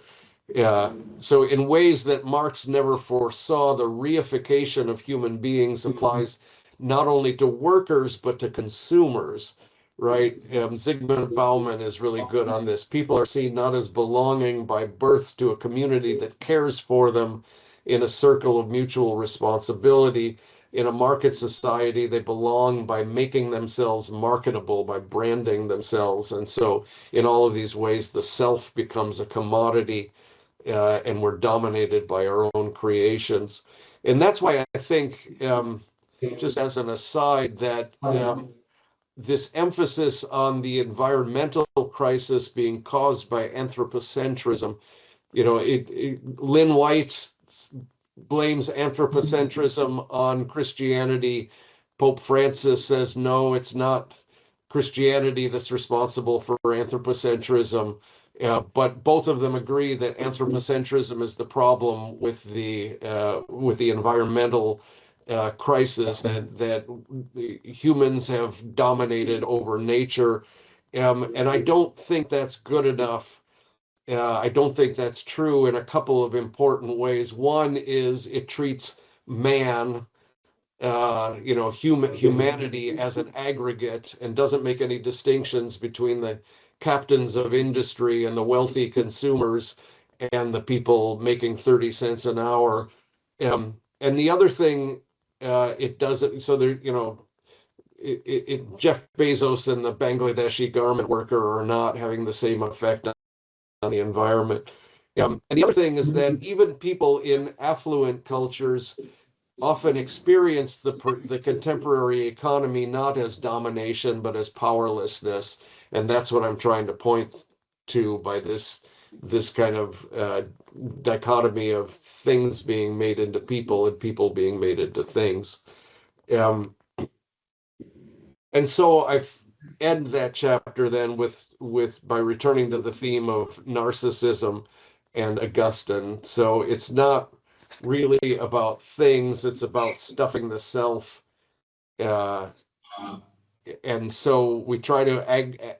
So in ways that Marx never foresaw, the reification of human beings applies not only to workers, but to consumers, right? Zygmunt Bauman is really good on this. People are seen not as belonging by birth to a community that cares for them in a circle of mutual responsibility. In a market society, they belong by making themselves marketable, by branding themselves. And so in all of these ways, the self becomes a commodity, and we're dominated by our own creations. And that's why I think, just as an aside, that this emphasis on the environmental crisis being caused by anthropocentrism, Lynn White blames anthropocentrism on Christianity. Pope Francis says, no, it's not Christianity that's responsible for anthropocentrism. But both of them agree that anthropocentrism is the problem with the environmental crisis, that humans have dominated over nature. And I don't think that's good enough. I don't think that's true in a couple of important ways. One is it treats man, humanity as an aggregate and doesn't make any distinctions between the captains of industry and the wealthy consumers and the people making 30 cents an hour. And the other thing, it doesn't, so there, Jeff Bezos and the Bangladeshi garment worker are not having the same effect on the environment. And the other thing is that even people in affluent cultures often experience the contemporary economy not as domination, but as powerlessness. And that's what I'm trying to point to by this kind of dichotomy of things being made into people and people being made into things. And so I end that chapter then with by returning to the theme of narcissism and Augustine. So it's not really about things, it's about stuffing the self. And so we try to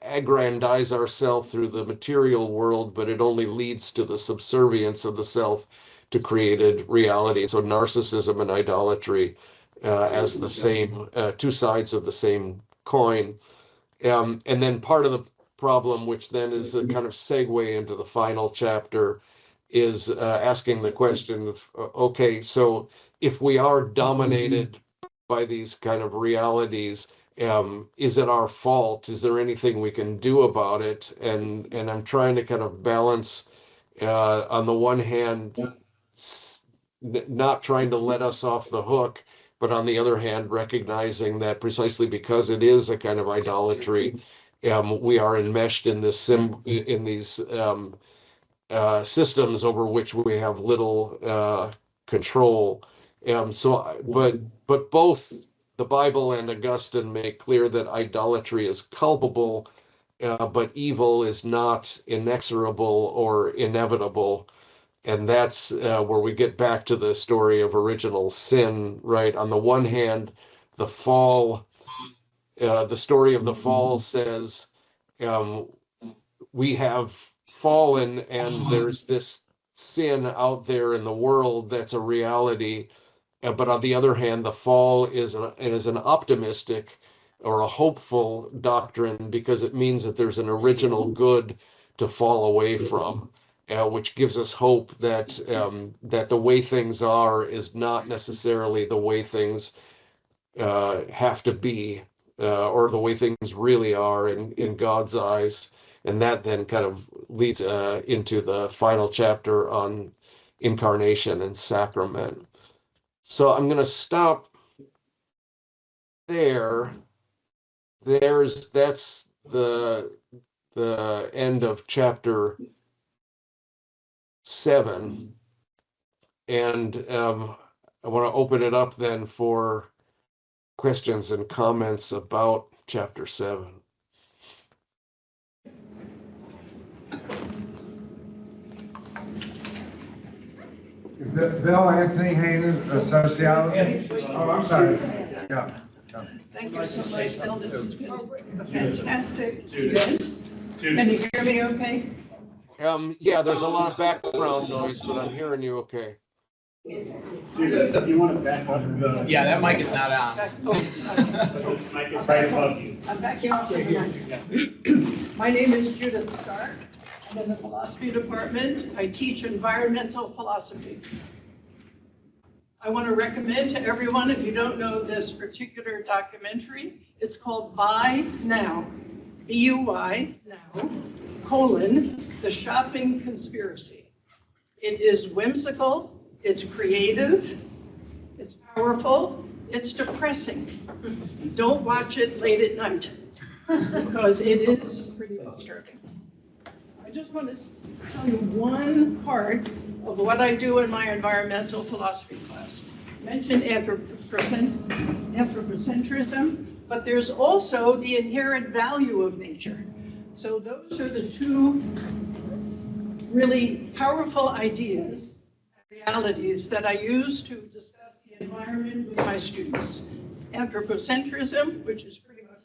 aggrandize ourselves through the material world, but it only leads to the subservience of the self to created reality. So narcissism and idolatry as the same, two sides of the same coin. And then part of the problem, which then is a kind of segue into the final chapter, is asking the question of, okay, so if we are dominated by these kind of realities, is it our fault? Is there anything we can do about it? And I'm trying to kind of balance, on the one hand, not trying to let us off the hook, but on the other hand, recognizing that precisely because it is a kind of idolatry, we are enmeshed in these systems over which we have little control. But both the Bible and Augustine make clear that idolatry is culpable, but evil is not inexorable or inevitable. And that's where we get back to the story of original sin, right? On the one hand, the fall, the story of the fall says we have fallen and there's this sin out there in the world that's a reality. But on the other hand, the fall is an optimistic or a hopeful doctrine because it means that there's an original good to fall away from, which gives us hope that that the way things are is not necessarily the way things have to be, or the way things really are in God's eyes. And that then kind of leads into the final chapter on incarnation and sacrament. So I'm going to stop there. That's the end of chapter 7. And I want to open it up then for questions and comments about chapter 7. Bill Anthony Hayden, a sociologist. Oh, I'm sorry. Yeah. Thank you so much, Bill. This has been a fantastic event. Can you hear me okay? Yeah, there's a lot of background noise, but I'm hearing you okay. You want to back up? Yeah, that mic is not on. Mic is right above you. I'm backing off. My name is Judith Stark. I'm in the philosophy department. I teach environmental philosophy. I want to recommend to everyone, if you don't know this particular documentary, it's called Buy Now, B-U-Y, now, The Shopping Conspiracy. It is whimsical, it's creative, it's powerful, it's depressing. Don't watch it late at night because it is pretty disturbing. I just want to tell you one part of what I do in my environmental philosophy class. I mentioned anthropocentrism, but there's also the inherent value of nature. So those are the two really powerful ideas, realities that I use to discuss the environment with my students. Anthropocentrism, which is pretty much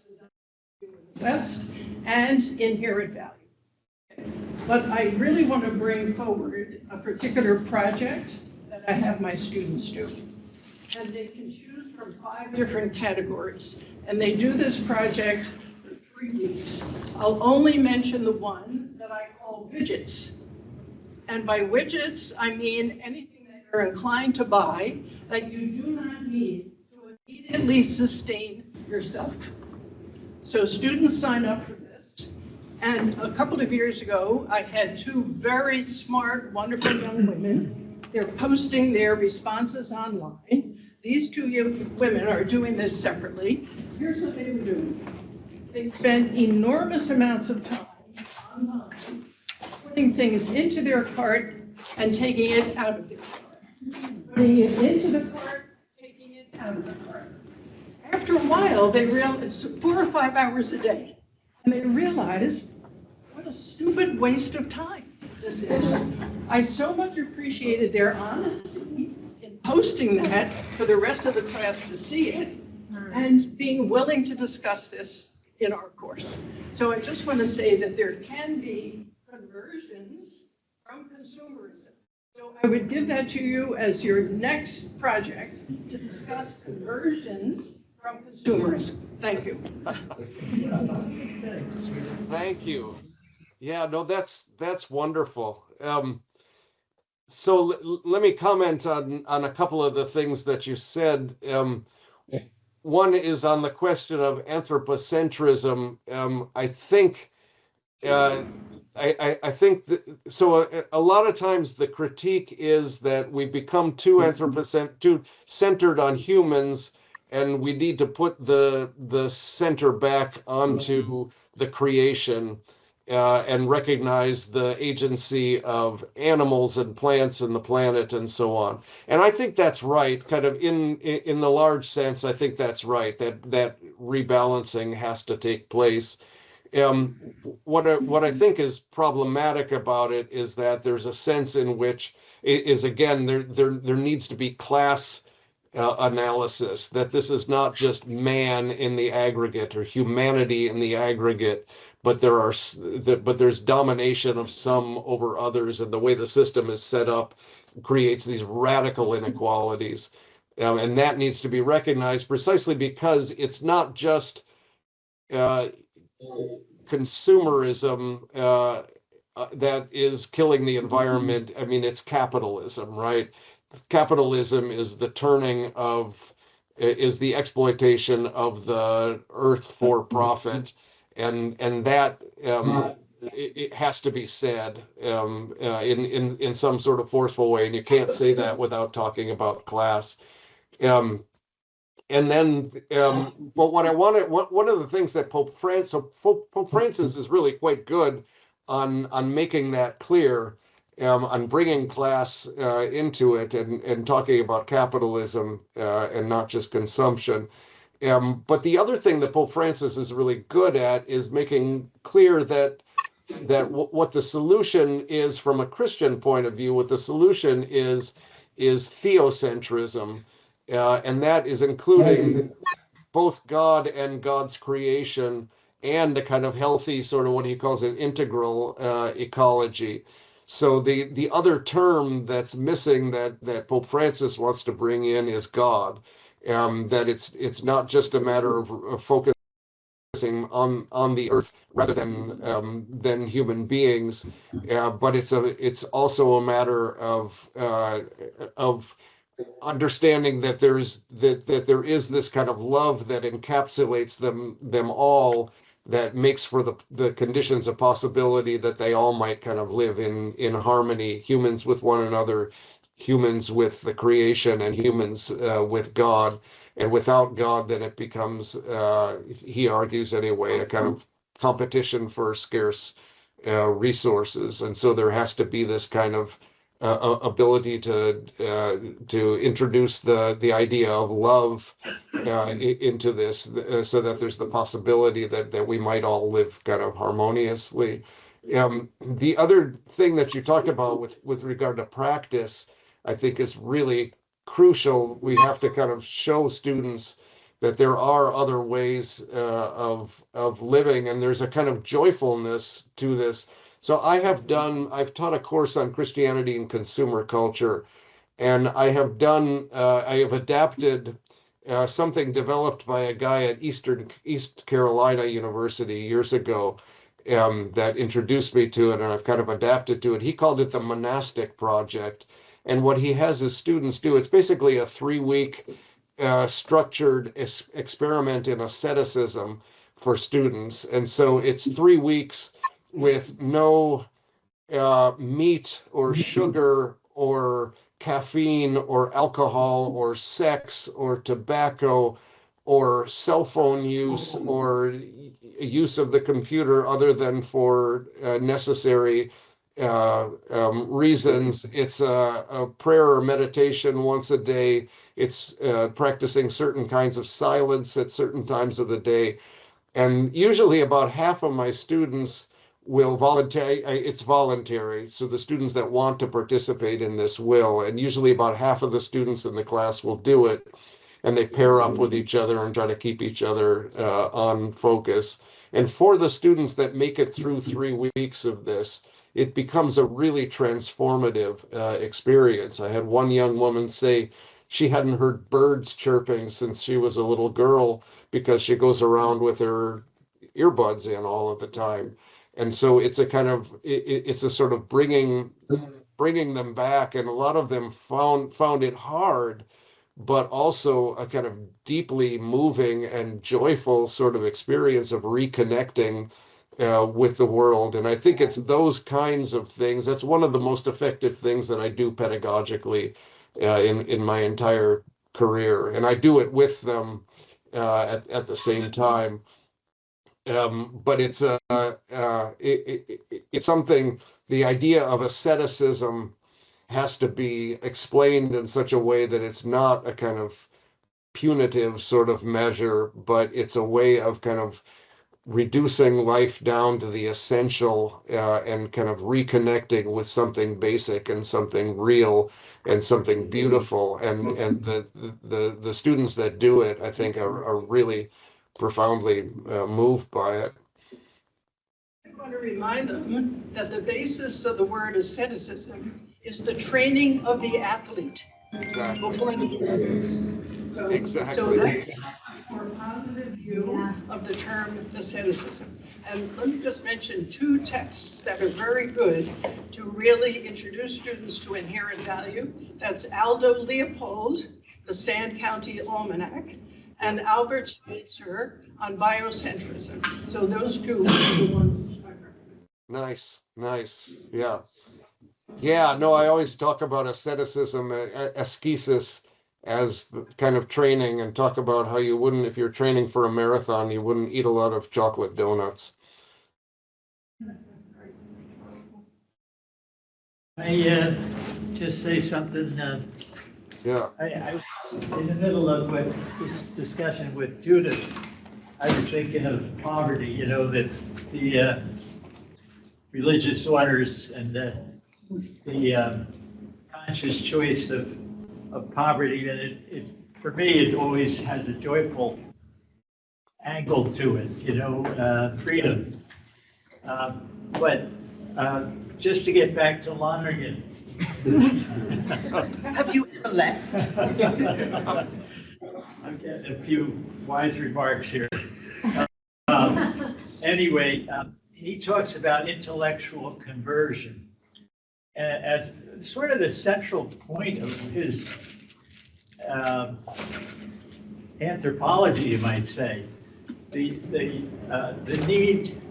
the best, and inherent value. But I really want to bring forward a particular project that I have my students do. And they can choose from 5 different categories. And they do this project for 3 weeks. I'll only mention the one that I call widgets. And by widgets, I mean anything that you're inclined to buy that you do not need to immediately sustain yourself. So students sign up for this. And a couple of years ago, I had two very smart, wonderful young women. They're posting their responses online. These two young women are doing this separately. Here's what they were doing. They spent enormous amounts of time online, putting things into their cart and taking it out of their cart. Putting it into the cart, taking it out of the cart. After a while, they realized 4 or 5 hours a day. And they realized what a stupid waste of time this is. I so much appreciated their honesty in posting that for the rest of the class to see it and being willing to discuss this in our course. So I just want to say that there can be conversions from consumerism. So I would give that to you as your next project to discuss conversions from consumerism. Thank you. Thank you. Yeah, no, that's wonderful. So let me comment on a couple of the things that you said. One is on the question of anthropocentrism. I think I think that, so a lot of times the critique is that we become too centered on humans, and we need to put the center back onto the creation and recognize the agency of animals and plants and the planet and so on. And I think that's right, kind of in the large sense. I think that's right, that rebalancing has to take place. What I think is problematic about it is that there's a sense in which is, again, there needs to be class analysis, that this is not just man in the aggregate or humanity in the aggregate, but there's domination of some over others, and the way the system is set up creates these radical inequalities, and that needs to be recognized precisely because it's not just consumerism that is killing the environment. I mean, it's capitalism, right? Capitalism is the is the exploitation of the earth for profit, and that it has to be said in some sort of forceful way, and you can't say that without talking about class. And then, but what I wanted, one of the things that Pope Francis is really quite good on making that clear, on bringing class into it and talking about capitalism and not just consumption. But the other thing that Pope Francis is really good at is making clear that what the solution is from a Christian point of view, what the solution is theocentrism. And that is including both God and God's creation and a kind of healthy sort of what he calls an integral ecology. So the other term that's missing that Pope Francis wants to bring in is God. That it's not just a matter of focusing on the earth rather than human beings, but it's also a matter of understanding that there is this kind of love that encapsulates them all, that makes for the conditions of possibility that they all might kind of live in harmony, humans with one another, humans with the creation, and humans with God. And without God, then it becomes, he argues anyway, a kind of competition for scarce resources. And so there has to be this kind of ability to introduce the idea of love into this, so that there's the possibility that we might all live kind of harmoniously. The other thing that you talked about with regard to practice, I think is really crucial. We have to kind of show students that there are other ways of living, and there's a kind of joyfulness to this. So I've taught a course on Christianity and consumer culture, and I have adapted something developed by a guy at East Carolina University years ago, that introduced me to it, and I've kind of adapted to it. He called it the Monastic Project. And what he has his students do, it's basically a 3-week structured experiment in asceticism for students. And so it's 3 weeks with no meat or sugar or caffeine or alcohol or sex or tobacco or cell phone use or use of the computer other than for necessary reasons. It's a prayer or meditation once a day. It's practicing certain kinds of silence at certain times of the day. And usually about half of my students will volunteer. It's voluntary. So the students that want to participate in this will, and usually about half of the students in the class will do it. And they pair up with each other and try to keep each other on focus. And for the students that make it through 3 weeks of this, it becomes a really transformative experience. I had one young woman say she hadn't heard birds chirping since she was a little girl because she goes around with her earbuds in all of the time. And so it's a kind of, it's a sort of bringing them back. And a lot of them found it hard, but also a kind of deeply moving and joyful sort of experience of reconnecting with the world. And I think it's those kinds of things. That's one of the most effective things that I do pedagogically in my entire career. And I do it with them at the same time. But it's it's something, the idea of asceticism has to be explained in such a way that it's not a kind of punitive sort of measure, but it's a way of kind of reducing life down to the essential and kind of reconnecting with something basic and something real and something beautiful. And the students that do it, I think, are really profoundly moved by it. I want to remind them that the basis of the word asceticism is the training of the athlete Exactly. before the Olympics. So Exactly. that's a more positive view of the term asceticism. And let me just mention 2 texts that are very good to really introduce students to inherent value. That's Aldo Leopold, The Sand County Almanac, and Albert Schweitzer on biocentrism. So those 2 are the ones. Nice. Yeah. Yeah, no, I always talk about asceticism, ascesis, as the kind of training, and talk about how you wouldn't, if you're training for a marathon, you wouldn't eat a lot of chocolate donuts. I just say something. Yeah. I was in the middle of this discussion with Judith. I was thinking of poverty, you know, that the religious orders and the conscious choice of poverty, and it for me, it always has a joyful angle to it, you know, freedom. But just to get back to Lonergan. Have you ever left? I'm getting a few wise remarks here. Anyway, he talks about intellectual conversion as sort of the central point of his anthropology, you might say. The need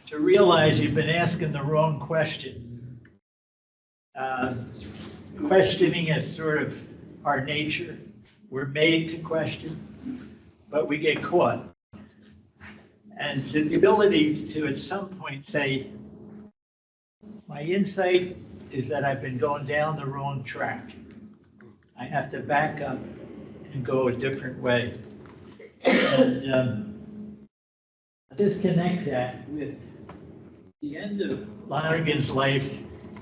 to realize you've been asking the wrong question. Questioning is sort of our nature. We're made to question, but we get caught. And the ability to at some point say, my insight is that I've been going down the wrong track. I have to back up and go a different way. And disconnect that with the end of Lonergan's life.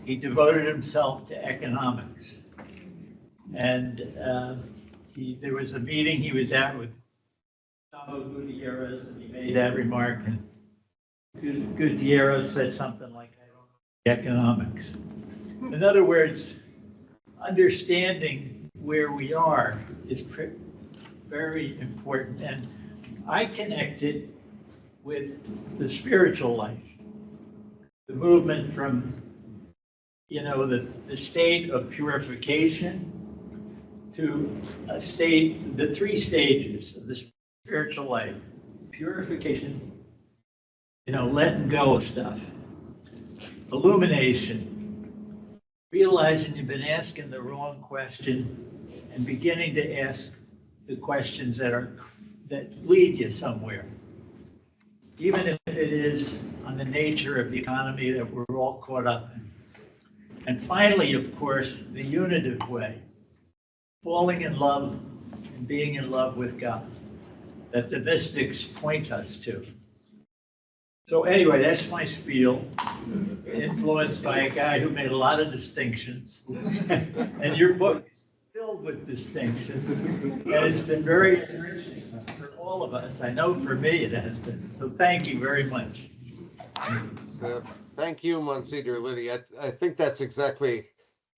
He devoted himself to economics. And there was a meeting he was at with Gustavo Gutierrez, and he made that remark. And Gutierrez said something like, I don't know economics. In other words, understanding where we are is very important. And I connect it with the spiritual life, the movement from, you know, the state of purification to a state, the 3 stages of the spiritual life: purification, you know, letting go of stuff, illumination, realizing you've been asking the wrong question and beginning to ask the questions that lead you somewhere. Even if it is on the nature of the economy that we're all caught up in. And finally, of course, the unitive way, falling in love and being in love with God, that the mystics point us to. So anyway, that's my spiel, influenced by a guy who made a lot of distinctions. And your book is filled with distinctions, and it's been very enriching for all of us. I know for me it has been. So thank you very much. Thank you, Monsignor Liddy. I think that's exactly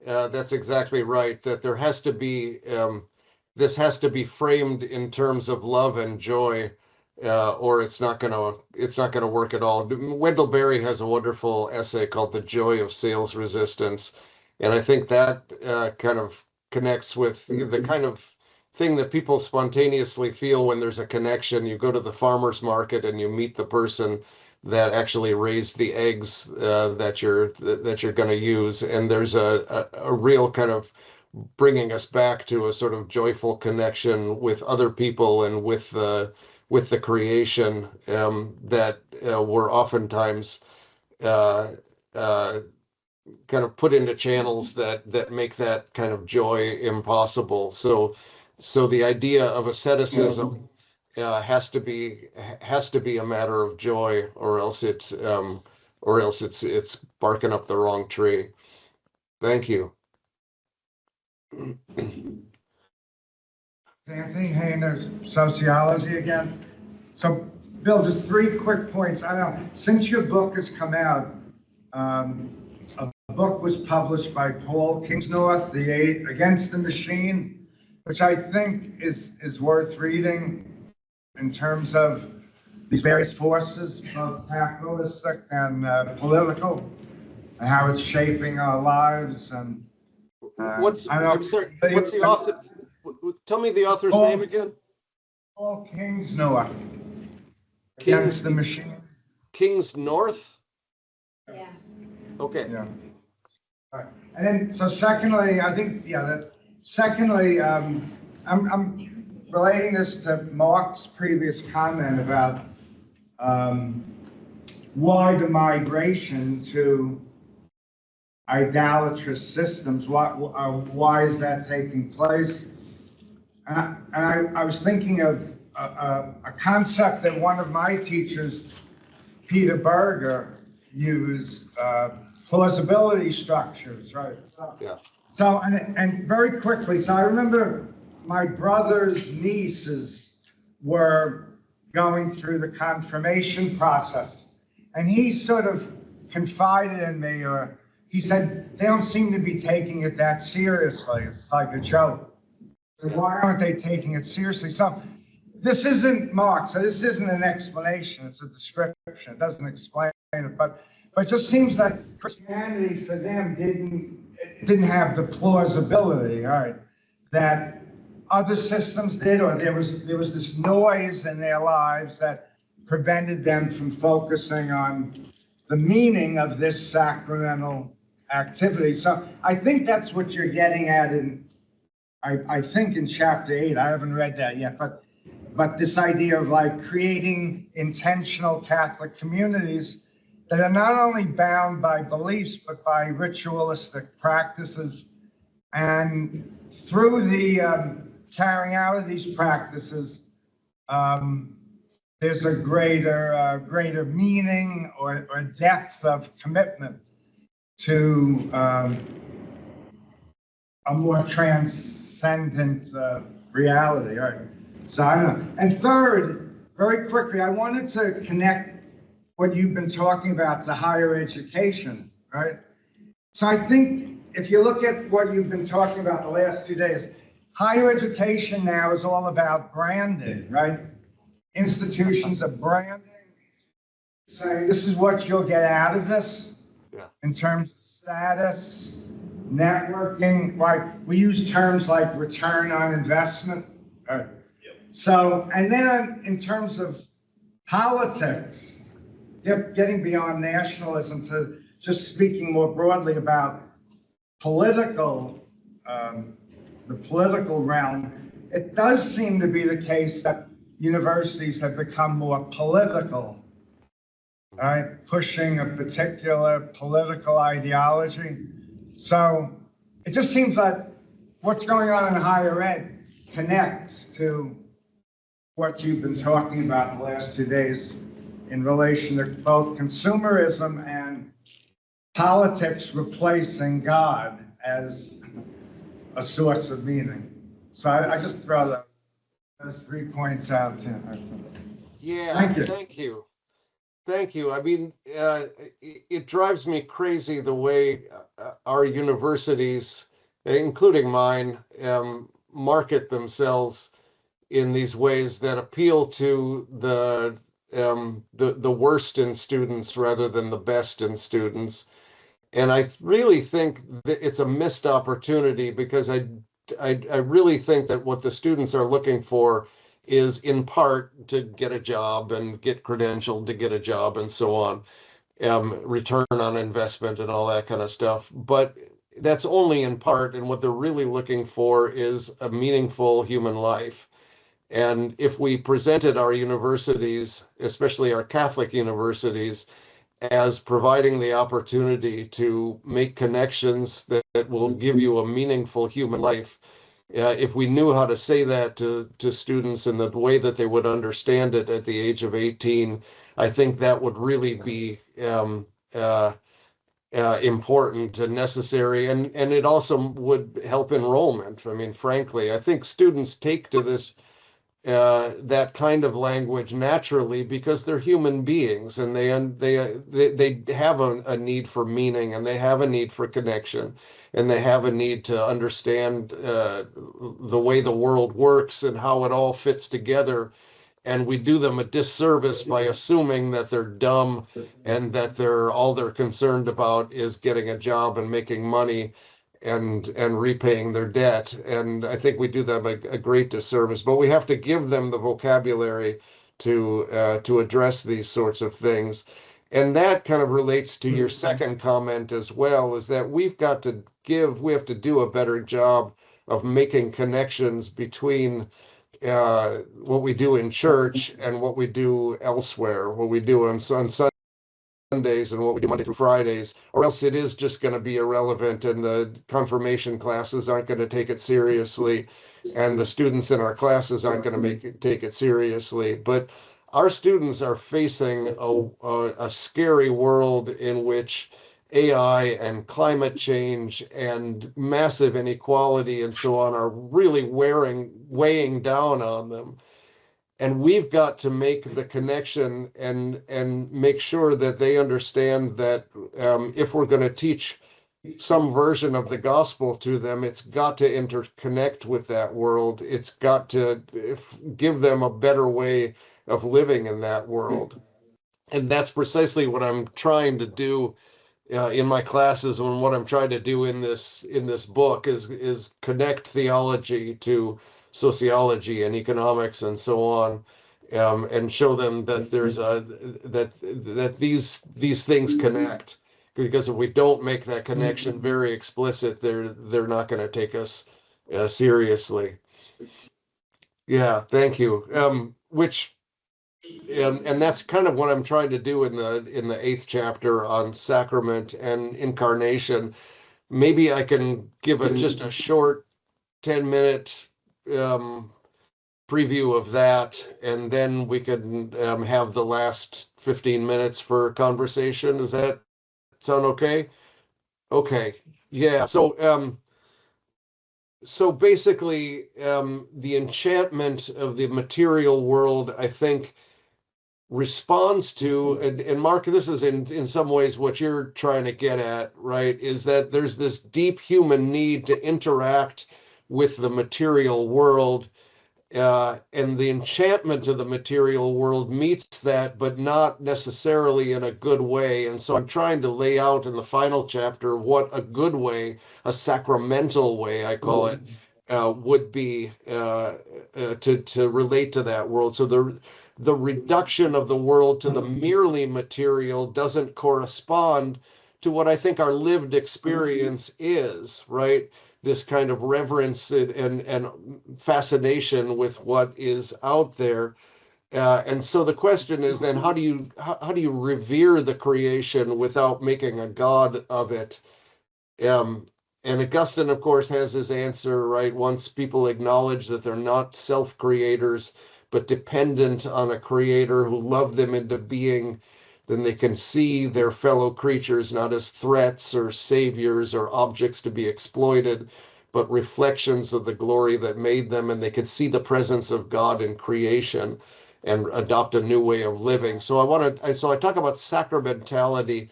right, that there has to be, this has to be framed in terms of love and joy, or it's not gonna work at all. Wendell Berry has a wonderful essay called "The Joy of Sales Resistance," and I think that kind of connects with the kind of thing that people spontaneously feel when there's a connection. You go to the farmer's market and you meet the person that actually raised the eggs that you're going to use, and there's a real kind of bringing us back to a sort of joyful connection with other people and with the creation that were oftentimes kind of put into channels that make that kind of joy impossible. So the idea of asceticism has to be a matter of joy, or else it's barking up the wrong tree. Thank you. Anthony Hayner, sociology again. So, Bill, just 3 quick points. I don't know, since your book has come out, a book was published by Paul Kingsnorth, The Eight Against the Machine, which I think is worth reading in terms of these various forces, both capitalistic and political, and how it's shaping our lives. And I'm sorry, what's the author? Tell me the author's name again. Paul Kingsnorth, Against the Machine. Kingsnorth? Yeah. Okay. Yeah. All right. And then, so secondly, I think, secondly, I'm relating this to Mark's previous comment about why the migration to idolatrous systems, why is that taking place? And I was thinking of a concept that one of my teachers, Peter Berger, used, plausibility structures, right? Yeah. So, and very quickly, so I remember my brother's nieces were going through the confirmation process, and he sort of confided in me, or he said, they don't seem to be taking it that seriously. It's like a joke. So why aren't they taking it seriously? So this isn't Mark, so this isn't an explanation, it's a description. It doesn't explain it, but it just seems like Christianity for them didn't have the plausibility, all right, that other systems did, or there was this noise in their lives that prevented them from focusing on the meaning of this sacramental activity. So I think that's what you're getting at I think in chapter 8. I haven't read that yet, but this idea of like creating intentional Catholic communities that are not only bound by beliefs, but by ritualistic practices. And through the carrying out of these practices, there's a greater meaning or depth of commitment to a more transcendent reality. All right. So I don't know. And third, very quickly, I wanted to connect what you've been talking about to higher education, right? So I think if you look at what you've been talking about the last 2 days, higher education now is all about branding, right? Institutions are branding, saying this is what you'll get out of this in terms of status, networking, right? We use terms like return on investment. Right? So, and then in terms of politics, getting beyond nationalism just speaking more broadly about political, the political realm, it does seem to be the case that universities have become more political, right? Pushing a particular political ideology. So it just seems like what's going on in higher ed connects to what you've been talking about the last 2 days in relation to both consumerism and politics replacing God as a source of meaning. So I just throw those 3 points out to you. Yeah, Thank you. thank you. Thank you. I mean, it drives me crazy the way our universities, including mine, market themselves in these ways that appeal to the worst in students rather than the best in students. And I really think that it's a missed opportunity because I really think that what the students are looking for is in part to get a job and get credentialed to get a job and so on, return on investment and all that kind of stuff. But that's only in part, and what they're really looking for is a meaningful human life. And if we presented our universities, especially our Catholic universities, as providing the opportunity to make connections that will give you a meaningful human life, if we knew how to say that to students in the way that they would understand it at the age of 18, I think that would really be important and necessary. And it also would help enrollment. I mean, frankly, I think students take to this that kind of language naturally because they're human beings and they have a need for meaning and they have a need for connection and they have a need to understand the way the world works and how it all fits together. And we do them a disservice by assuming that they're dumb and that all they're concerned about is getting a job and making money and repaying their debt. And I think we do them a great disservice, but we have to give them the vocabulary to address these sorts of things. And that kind of relates to your second comment as well, is that we have to do a better job of making connections between what we do in church and what we do elsewhere, what we do on Sundays and what we do Monday through Fridays, or else it is just going to be irrelevant and the confirmation classes aren't going to take it seriously and the students in our classes aren't going to take it seriously. But our students are facing a scary world in which AI and climate change and massive inequality and so on are really weighing down on them. And we've got to make the connection and make sure that they understand that if we're going to teach some version of the gospel to them, it's got to interconnect with that world. It's got to give them a better way of living in that world. And that's precisely what I'm trying to do in my classes, and what I'm trying to do in this book is connect theology to sociology and economics and so on, and show them that there's that these things connect. Because if we don't make that connection very explicit, they're not going to take us seriously. Yeah, thank you. And that's kind of what I'm trying to do in the 8th chapter on sacrament and incarnation. Maybe I can give just a short 10-minute preview of that, and then we can have the last 15 minutes for conversation. Does that sound okay? Okay. Yeah. So basically, the enchantment of the material world, I think, responds to, and Mark, this is in some ways what you're trying to get at, right? Is that there's this deep human need to interact with the material world, and the enchantment of the material world meets that, but not necessarily in a good way. And so I'm trying to lay out in the final chapter what a good way, a sacramental way, I call it, would be to relate to that world. So the reduction of the world to the merely material doesn't correspond to what I think our lived experience is, right? This kind of reverence and fascination with what is out there. And so the question is then, how do you revere the creation without making a god of it? And Augustine, of course, has his answer, right? Once people acknowledge that they're not self-creators, but dependent on a creator who loved them into being, then they can see their fellow creatures not as threats or saviors or objects to be exploited, but reflections of the glory that made them, and they can see the presence of God in creation and adopt a new way of living. So I talk about sacramentality.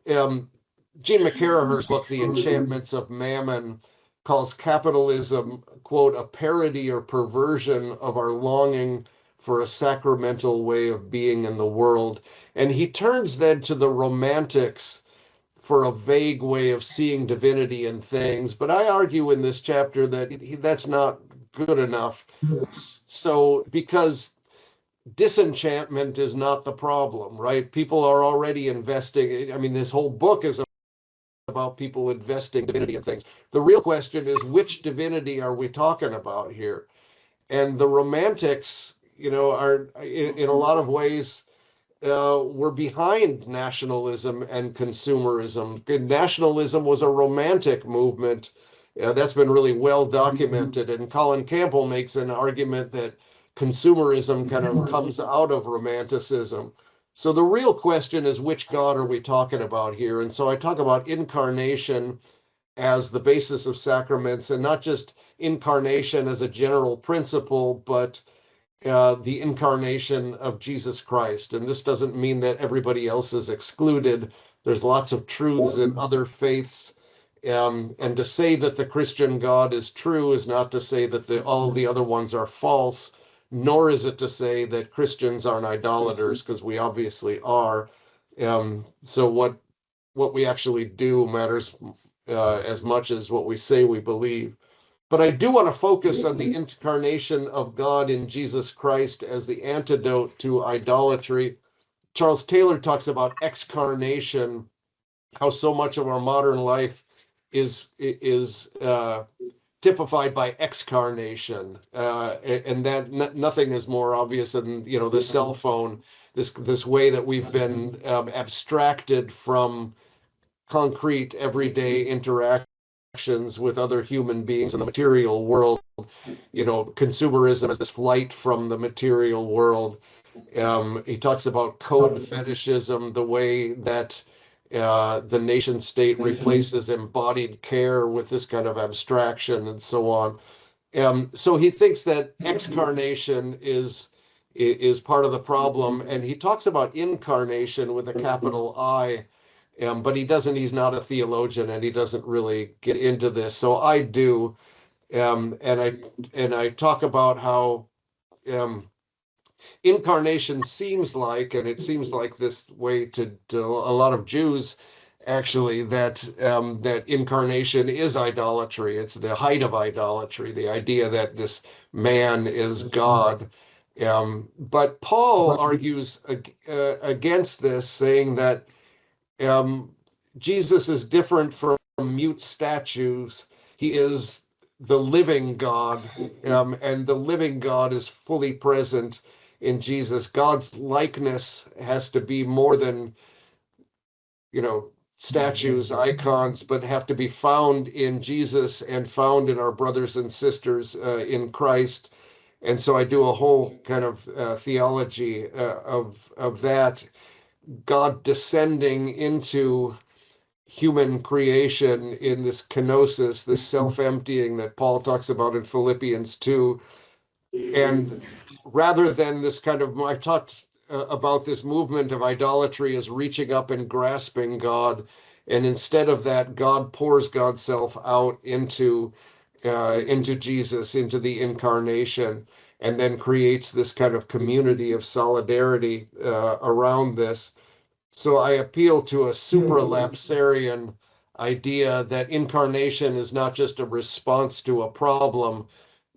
Jean McCarraher's book, The Enchantments of Mammon, calls capitalism, quote, a parody or perversion of our longing for a sacramental way of being in the world. And he turns then to the Romantics for a vague way of seeing divinity in things. But I argue in this chapter that that's not good enough. So, because disenchantment is not the problem, right? People are already investing. I mean, this whole book is about people investing divinity in things. The real question is, which divinity are we talking about here? And the Romantics, are in a lot of ways, were behind nationalism and consumerism. Nationalism was a romantic movement. That's been really well documented. And Colin Campbell makes an argument that consumerism kind of comes out of romanticism. So the real question is, which God are we talking about here? And so I talk about incarnation as the basis of sacraments, and not just incarnation as a general principle, but the incarnation of Jesus Christ. And this doesn't mean that everybody else is excluded. There's lots of truths in other faiths. And to say that the Christian God is true is not to say that all the other ones are false, nor is it to say that Christians aren't idolaters, because we obviously are. So what we actually do matters as much as what we say we believe. But I do want to focus on the incarnation of God in Jesus Christ as the antidote to idolatry. Charles Taylor talks about excarnation, how so much of our modern life is typified by excarnation, and that nothing is more obvious than the cell phone, this way that we've been abstracted from concrete everyday interactions with other human beings in the material world. Consumerism is this flight from the material world. He talks about code fetishism, the way that the nation state replaces embodied care with this kind of abstraction and so on. So he thinks that excarnation is part of the problem, and he talks about incarnation with a capital I. But he's not a theologian, and he doesn't really get into this. So I do, and I talk about how incarnation seems like this way to a lot of Jews, actually, that incarnation is idolatry. It's the height of idolatry, the idea that this man is God. But Paul argues against this, saying that Jesus is different from mute statues. He is the living God, and the living God is fully present in Jesus. God's likeness has to be more than, statues, icons, but have to be found in Jesus and found in our brothers and sisters in Christ. And so I do a whole kind of theology of that. God descending into human creation in this kenosis, this self-emptying that Paul talks about in Philippians 2. And rather than this kind of, I talked about this movement of idolatry as reaching up and grasping God. And instead of that, God pours God's self out into Jesus, into the incarnation, and then creates this kind of community of solidarity around this. So I appeal to a supralapsarian idea that incarnation is not just a response to a problem,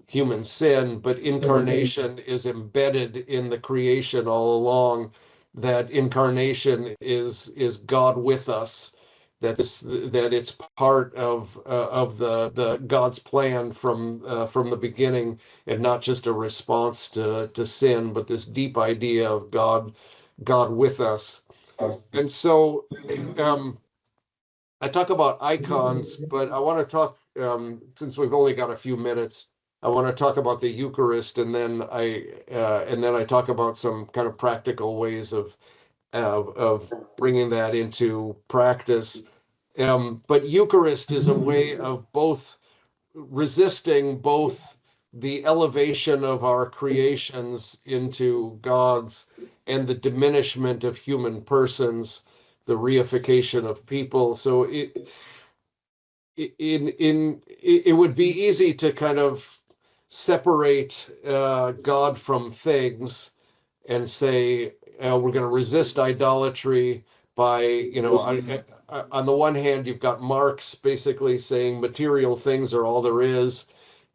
human sin, but incarnation is embedded in the creation all along, that incarnation is God with us. that it's part of the God's plan from the beginning, and not just a response to sin, but this deep idea of God with us. And so I talk about icons, but I want to talk, since we've only got a few minutes, I want to talk about the Eucharist, and then I talk about some kind of practical ways of bringing that into practice. But Eucharist is a way of both resisting both the elevation of our creations into God's and the diminishment of human persons, the reification of people. So it would be easy to kind of separate God from things and say we're going to resist idolatry by, on the one hand, you've got Marx basically saying material things are all there is.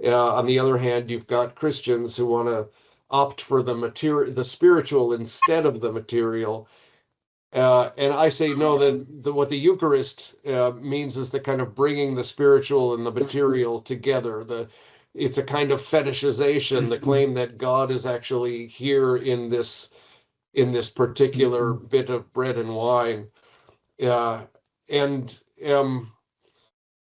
On the other hand, you've got Christians who want to opt for the spiritual instead of the material. And I say no, that what the Eucharist means is the kind of bringing the spiritual and the material together. It's a kind of fetishization, the claim that God is actually here in this particular bit of bread and wine. And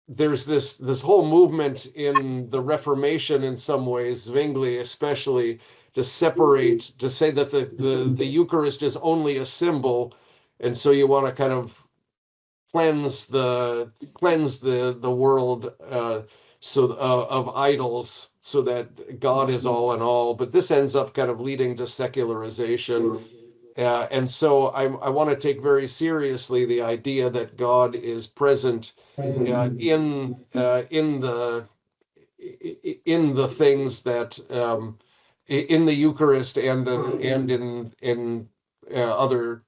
there's this whole movement in the Reformation, in some ways, Zwingli especially, to say that the Eucharist is only a symbol, and so you want to kind of cleanse the world of idols, so that God is all in all. But this ends up kind of leading to secularization. And so I want to take very seriously the idea that God is present in the things that in the Eucharist and in other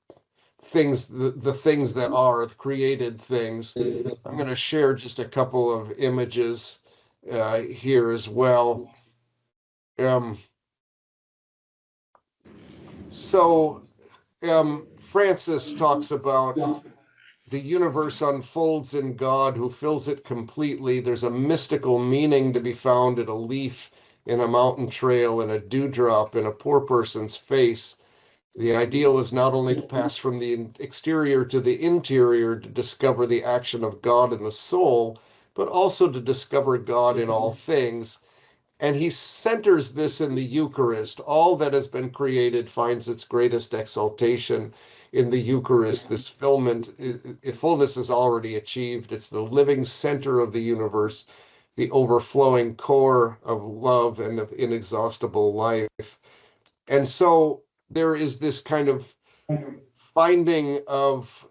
things, the things that are created things. I'm going to share just a couple of images here as well. Francis talks about the universe unfolds in God who fills it completely. There's a mystical meaning to be found in a leaf, in a mountain trail, in a dewdrop, in a poor person's face. The ideal is not only to pass from the exterior to the interior to discover the action of God in the soul, but also to discover God in all things. And he centers this in the Eucharist. All that has been created finds its greatest exaltation in the Eucharist. This fullness is already achieved. It's the living center of the universe, the overflowing core of love and of inexhaustible life. And so there is this kind of finding of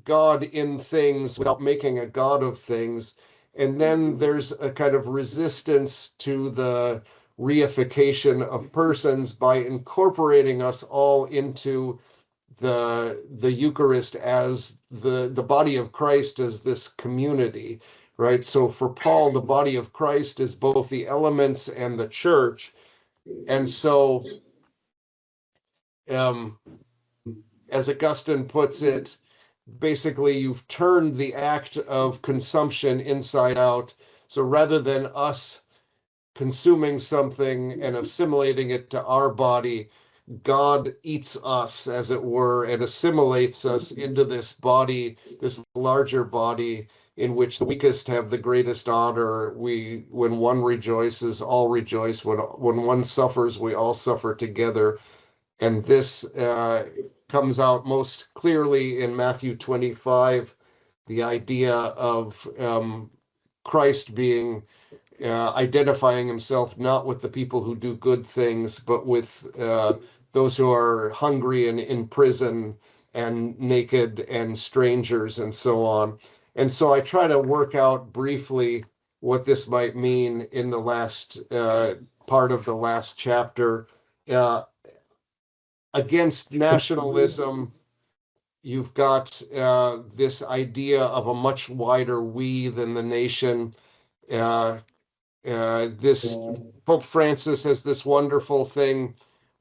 God in things without making a God of things. And then there's a kind of resistance to the reification of persons by incorporating us all into the Eucharist as the body of Christ as this community, right? So for Paul, the body of Christ is both the elements and the church. And so, as Augustine puts it, basically you've turned the act of consumption inside out. So rather than us consuming something and assimilating it to our body, God eats us, as it were, and assimilates us into this body, this larger body, in which the weakest have the greatest honor. When one rejoices, all rejoice. When one suffers, we all suffer together. And this comes out most clearly in Matthew 25, the idea of Christ being identifying himself not with the people who do good things, but with those who are hungry and in prison and naked and strangers and so on. And so I try to work out briefly what this might mean in the last part of the last chapter. Against nationalism, you've got this idea of a much wider we than the nation. This Pope Francis has this wonderful thing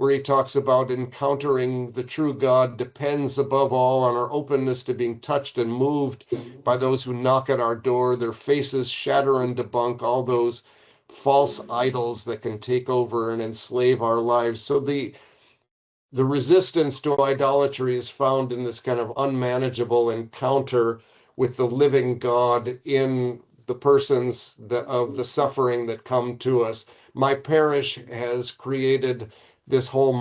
where he talks about encountering the true God depends above all on our openness to being touched and moved by those who knock at our door. Their faces shatter and debunk all those false idols that can take over and enslave our lives. So the resistance to idolatry is found in this kind of unmanageable encounter with the living God in the persons of the suffering that come to us. My parish has created this whole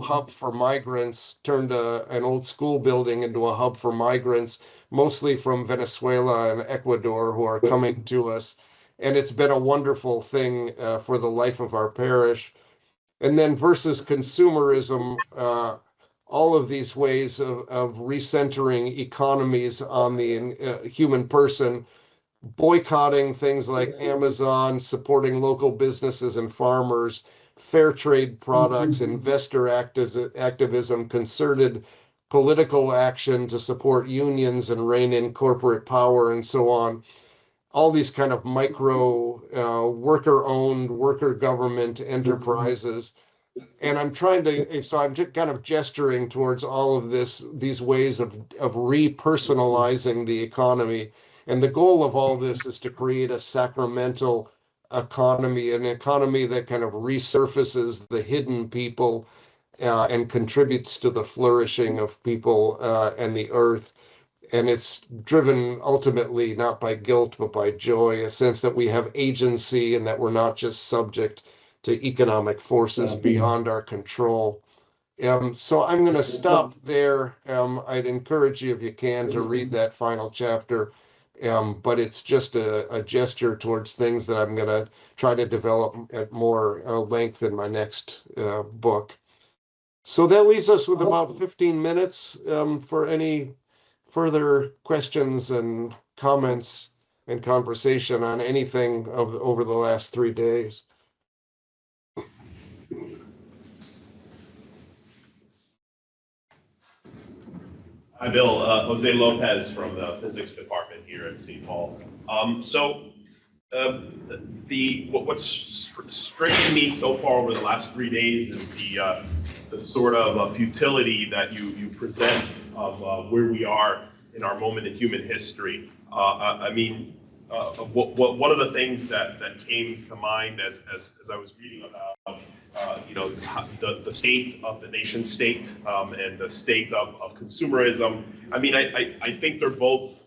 hub for migrants, turned an old school building into a hub for migrants, mostly from Venezuela and Ecuador, who are coming to us. And it's been a wonderful thing for the life of our parish. And then versus consumerism, all of these ways of recentering economies on the human person, boycotting things like Amazon, supporting local businesses and farmers, fair trade products, investor activism, concerted political action to support unions and rein in corporate power and so on. All these kind of micro worker-owned, worker government enterprises. And I'm trying to, so I'm just kind of gesturing towards all of these ways of repersonalizing the economy. And the goal of all this is to create a sacramental economy, an economy that kind of resurfaces the hidden people and contributes to the flourishing of people and the earth. And it's driven ultimately not by guilt, but by joy, a sense that we have agency and that we're not just subject to economic forces beyond our control. So I'm going to stop there. I'd encourage you, if you can, to read that final chapter. But it's just a gesture towards things that I'm going to try to develop at more length in my next book. So that leaves us with about 15 minutes for any further questions and comments and conversation on anything over the last 3 days. Hi, Bill. Jose Lopez from the physics department here at Seton Hall. What's striking me so far over the last 3 days is the sort of futility that you present of where we are in our moment in human history. One of the things that came to mind as I was reading about the state of the nation state and the state of consumerism. I think they're both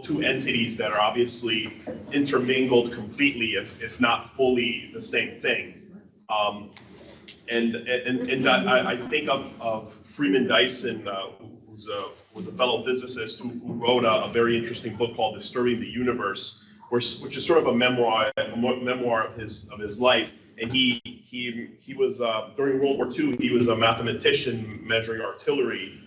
two entities that are obviously intermingled completely, if not fully the same thing. I think of Freeman Dyson, who was a fellow physicist who wrote a very interesting book called Disturbing the Universe, which is sort of a memoir of his life. And he was during World War II, he was a mathematician measuring artillery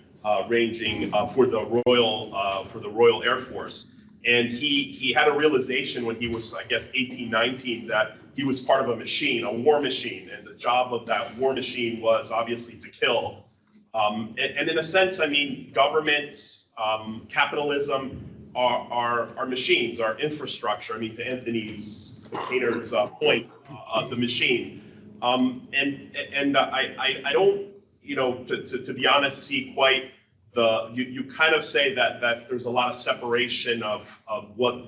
ranging for the Royal Air Force. And he had a realization when he was, I guess, 18, 19, that he was part of a machine, a war machine, and the job of that war machine was obviously to kill. And in a sense, governments, capitalism are machines, are infrastructure. To Anthony's Painter's point, the machine. I don't, to be honest, see quite you kind of say that there's a lot of separation of what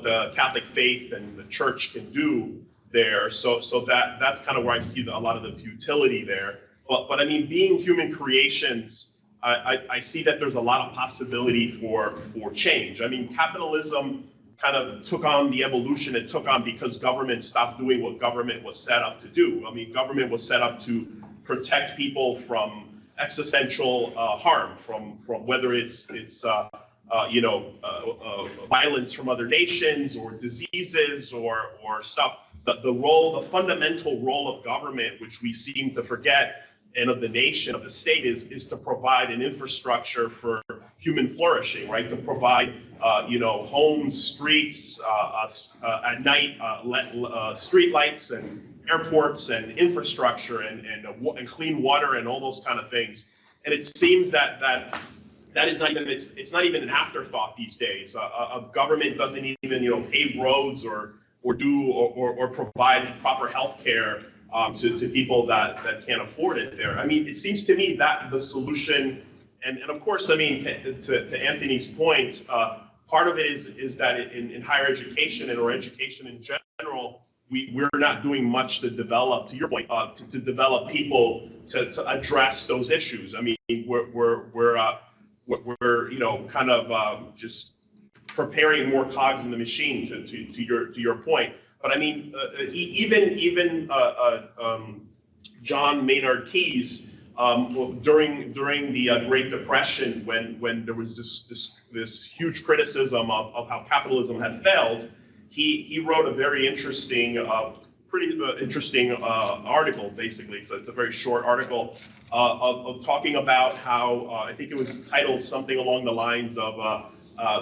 the Catholic faith and the church can do there. So that's kind of where I see a lot of the futility there. But being human creations, I see that there's a lot of possibility for change. Capitalism kind of took on the evolution it took on because government stopped doing what government was set up to do. Government was set up to protect people from existential harm, from whether it's violence from other nations or diseases or stuff. The fundamental role of government, which we seem to forget, and of the nation, of the state, is to provide an infrastructure for human flourishing, right? To provide, homes, streets, at night, street lights and airports and infrastructure and clean water and all those kind of things. And it seems that is not even, it's not even an afterthought these days. A government doesn't even, pave roads or provide proper health care to people that can't afford it there. I mean, it seems to me that the solution, and of course, I mean, to Anthony's point, part of it is that in higher education or education in general, we're not doing much to develop, to your point, to develop people to address those issues. I mean, we're you know, kind of just preparing more cogs in the machine to your point. But I mean, even John Maynard Keyes, during the Great Depression, when there was this huge criticism of how capitalism had failed, he wrote a very interesting, pretty interesting article. Basically, it's a very short article of talking about how I think it was titled something along the lines of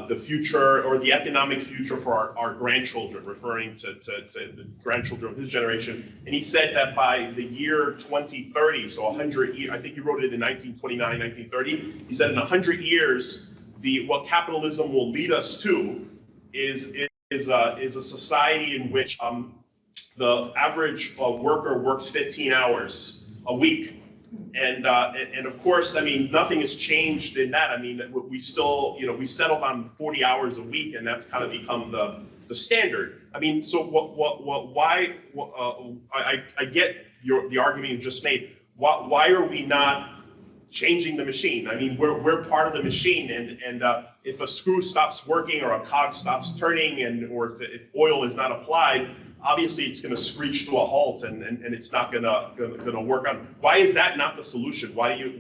the future or the economic future for our grandchildren, referring to the grandchildren of his generation. And he said that by the year 2030, so 100 years, I think he wrote it in 1929, 1930. He said in 100 years, what capitalism will lead us to is a society in which the average worker works 15 hours a week. And of course, I mean, nothing has changed in that. I mean, we still, you know, we settled on 40 hours a week, and that's kind of become the standard. I mean, so why, I get the argument you just made. Why are we not changing the machine? I mean, we're part of the machine, and if a screw stops working or a cog stops turning, or if oil is not applied, obviously it's going to screech to a halt, and it's not going to work on. Why is that not the solution? Why do you?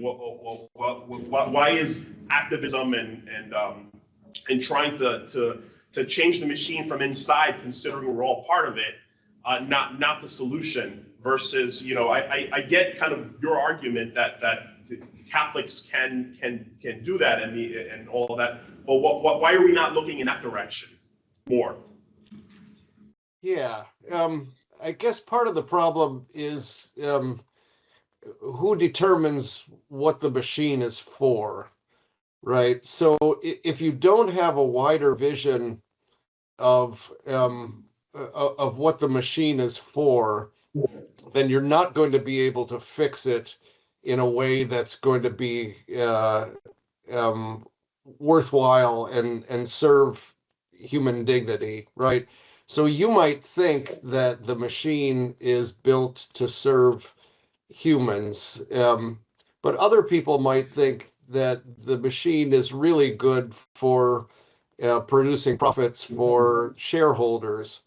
Why is activism and trying to change the machine from inside, considering we're all part of it, not the solution? Versus, you know, I get kind of your argument that Catholics can do that and all of that, but why are we not looking in that direction more? Yeah, I guess part of the problem is who determines what the machine is for, right? So if you don't have a wider vision of what the machine is for, then you're not going to be able to fix it in a way that's going to be worthwhile and serve human dignity, right? So you might think that the machine is built to serve humans, but other people might think that the machine is really good for producing profits for shareholders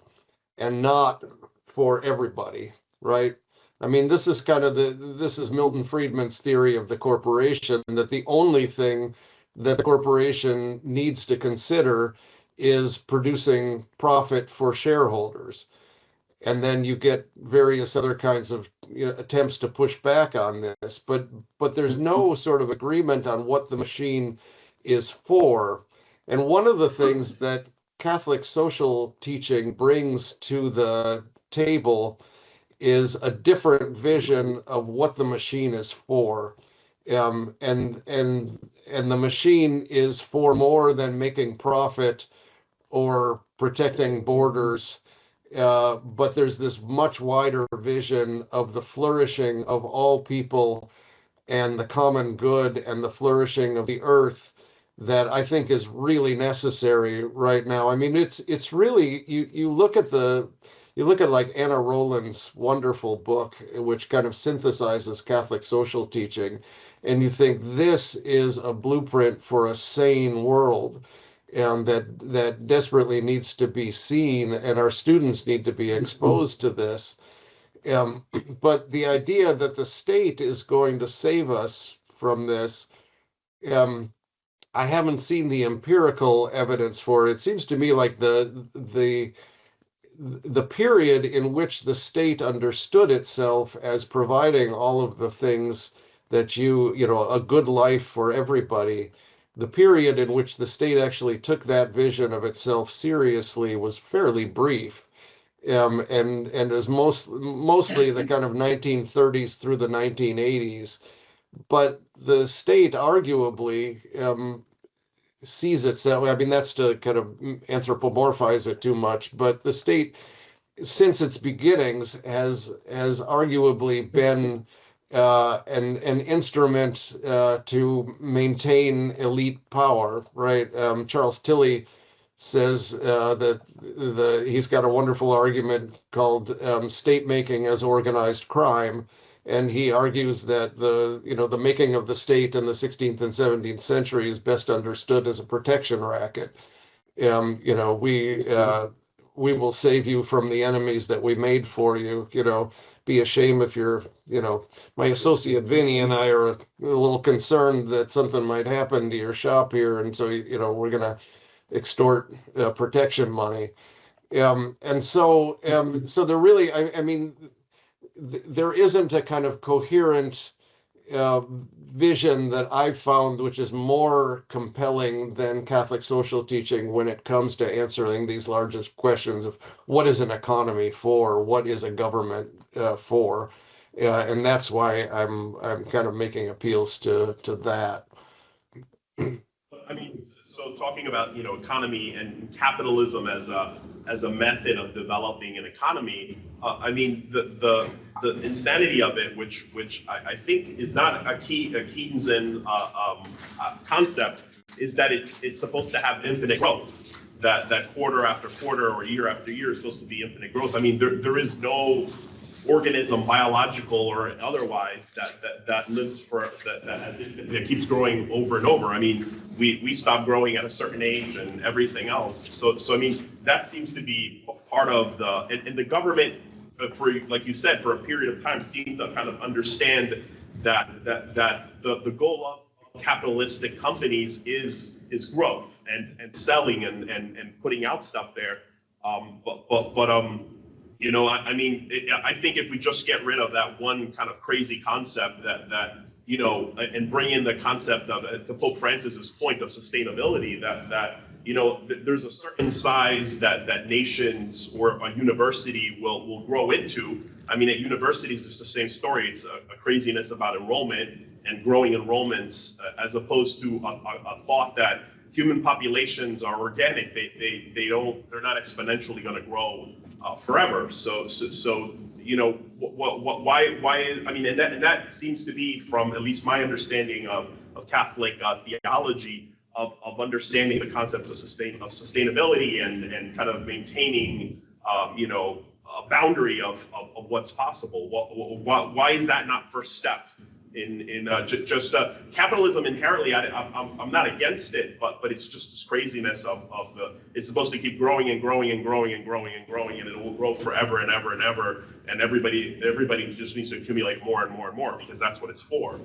and not for everybody, right? I mean, this is kind of this is Milton Friedman's theory of the corporation, that the only thing that the corporation needs to consider is producing profit for shareholders. And then you get various other kinds of, you know, attempts to push back on this, but there's no sort of agreement on what the machine is for. And one of the things that Catholic social teaching brings to the table is a different vision of what the machine is for. And the machine is for more than making profit or protecting borders, but there's this much wider vision of the flourishing of all people and the common good and the flourishing of the earth that I think is really necessary right now. I mean, it's really, you look at like Anna Rowland's wonderful book, which kind of synthesizes Catholic social teaching, and you think this is a blueprint for a sane world. That desperately needs to be seen, and our students need to be exposed to this. But the idea that the state is going to save us from this, I haven't seen the empirical evidence for it. It seems to me like the period in which the state understood itself as providing all of the things that you know, a good life for everybody, the period in which the state actually took that vision of itself seriously was fairly brief, and is mostly the kind of 1930s through the 1980s. But the state arguably sees itself, I mean, that's to kind of anthropomorphize it too much, but the state since its beginnings has arguably been an instrument to maintain elite power, right? Charles Tilley says that he's got a wonderful argument called state making as organized crime. And he argues that the making of the state in the 16th and 17th century is best understood as a protection racket. We will save you from the enemies that we made for you. Be a shame if my associate Vinny and I are a little concerned that something might happen to your shop here, and so we're gonna extort protection money. So there really, I mean, there isn't a kind of coherent vision that I've found which is more compelling than Catholic social teaching when it comes to answering these largest questions of what is an economy for, what is a government for, and that's why I'm kind of making appeals to that. I mean, so talking about, economy and capitalism as a method of developing an economy, I mean, the insanity of it, which I think is not a Keynesian concept, is that it's supposed to have infinite growth. That quarter after quarter or year after year is supposed to be infinite growth. I mean, there is no organism, biological or otherwise, that lives that keeps growing over and over. I mean, we stop growing at a certain age and everything else. So I mean, that seems to be part of and the government, for like you said, for a period of time, seemed to kind of understand that the goal of capitalistic companies is growth and selling and putting out stuff there. I mean, I think if we just get rid of that one kind of crazy concept and bring in the concept of, to Pope Francis's point of sustainability, that there's a certain size that nations or a university will grow into. I mean, at universities, it's the same story. It's a craziness about enrollment and growing enrollments, as opposed to a thought that human populations are organic. They're not exponentially going to grow forever. So why is, I mean, and that seems to be, from at least my understanding of Catholic theology, of understanding the concept of sustainability and kind of maintaining a boundary of what's possible. Why is that not first step in just capitalism inherently? I'm not against it, but it's just this craziness of it's supposed to keep growing and growing and growing and growing and growing, and it will grow forever and ever and ever, and everybody just needs to accumulate more and more and more, because that's what it's for.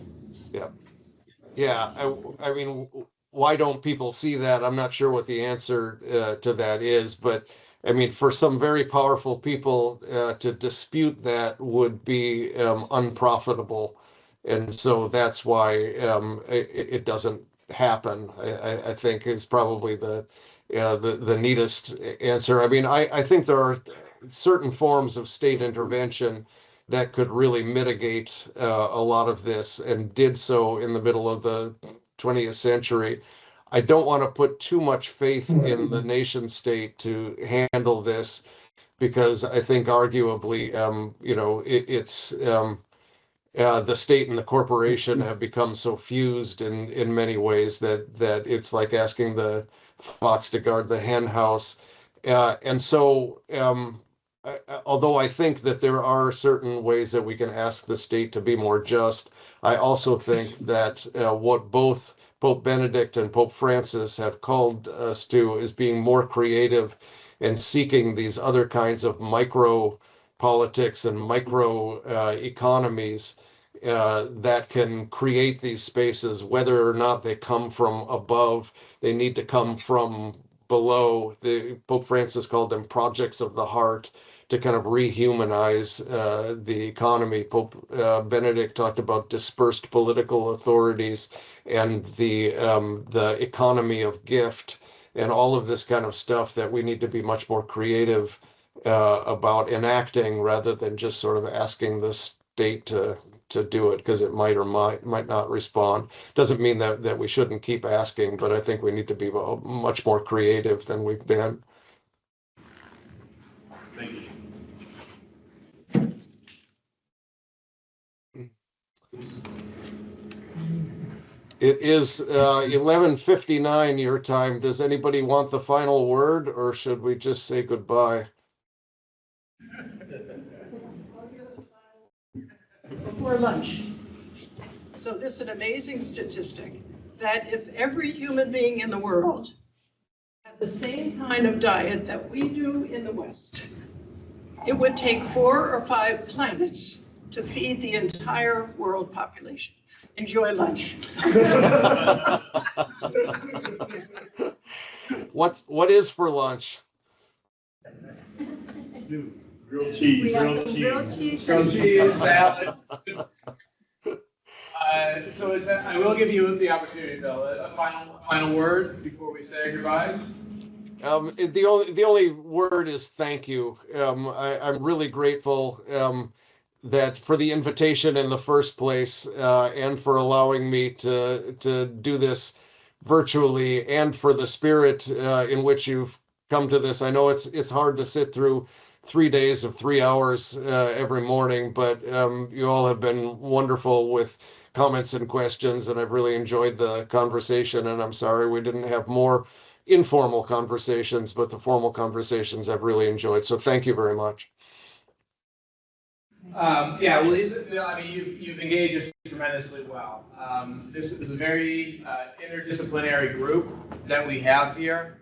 Yeah. I mean, why don't people see that? I'm not sure what the answer to that is, but I mean, for some very powerful people to dispute that would be unprofitable. And so that's why it doesn't happen, I think, is probably the neatest answer. I mean, I think there are certain forms of state intervention that could really mitigate a lot of this, and did so in the middle of the 20th century. I don't want to put too much faith in the nation state to handle this, because I think arguably, it's the state and the corporation have become so fused in many ways that it's like asking the fox to guard the hen house. Although I think that there are certain ways that we can ask the state to be more just, I also think that what both Pope Benedict and Pope Francis have called us to is being more creative and seeking these other kinds of micro politics and micro economies that can create these spaces. Whether or not they come from above, they need to come from below. Pope Francis called them projects of the heart, to kind of rehumanize the economy. Pope Benedict talked about dispersed political authorities and the economy of gift, and all of this kind of stuff that we need to be much more creative about enacting, rather than just sort of asking the state to do it because it might or might not respond. Doesn't mean that we shouldn't keep asking, but I think we need to be much more creative than we've been. Thank you. It is 11:59 your time. Does anybody want the final word, or should we just say goodbye? Before lunch. So this is an amazing statistic that if every human being in the world had the same kind of diet that we do in the West, it would take 4 or 5 planets to feed the entire world population. Enjoy lunch. What is for lunch? Grilled cheese. We got some grilled cheese. Grilled cheese, salad. So I will give you the opportunity, Bill, a final word before we say our goodbyes. The only word is thank you. I'm really grateful that for the invitation in the first place, and for allowing me to do this virtually, and for the spirit in which you've come to this. I know it's hard to sit through 3 days of 3 hours every morning, but you all have been wonderful with comments and questions, and I've really enjoyed the conversation. And I'm sorry we didn't have more informal conversations, but the formal conversations I've really enjoyed. So thank you very much. Yeah, well, I mean, you've engaged us tremendously well. This is a very interdisciplinary group that we have here,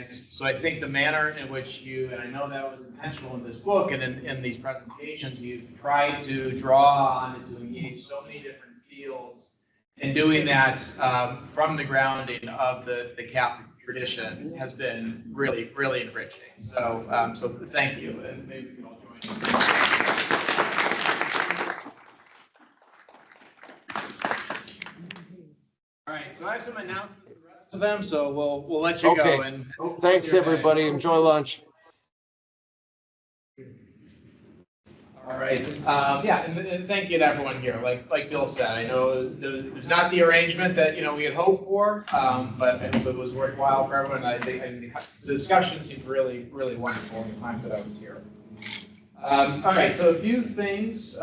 so I think the manner in which you, and I know that was intentional in this book and in these presentations, you've tried to draw on and to engage so many different fields, and doing that from the grounding of the Catholic tradition has been really, really enriching. So, so thank you, and maybe we can all join. All right, so I have some announcements for the rest of them, so we'll let you go. And Thanks, everybody. Enjoy lunch. All right. Yeah, and thank you to everyone here. Like Bill said, I know it was not the arrangement that we had hoped for, but I hope it was worthwhile for everyone. I think the discussion seemed really, really wonderful in the time that I was here. All right, so a few things.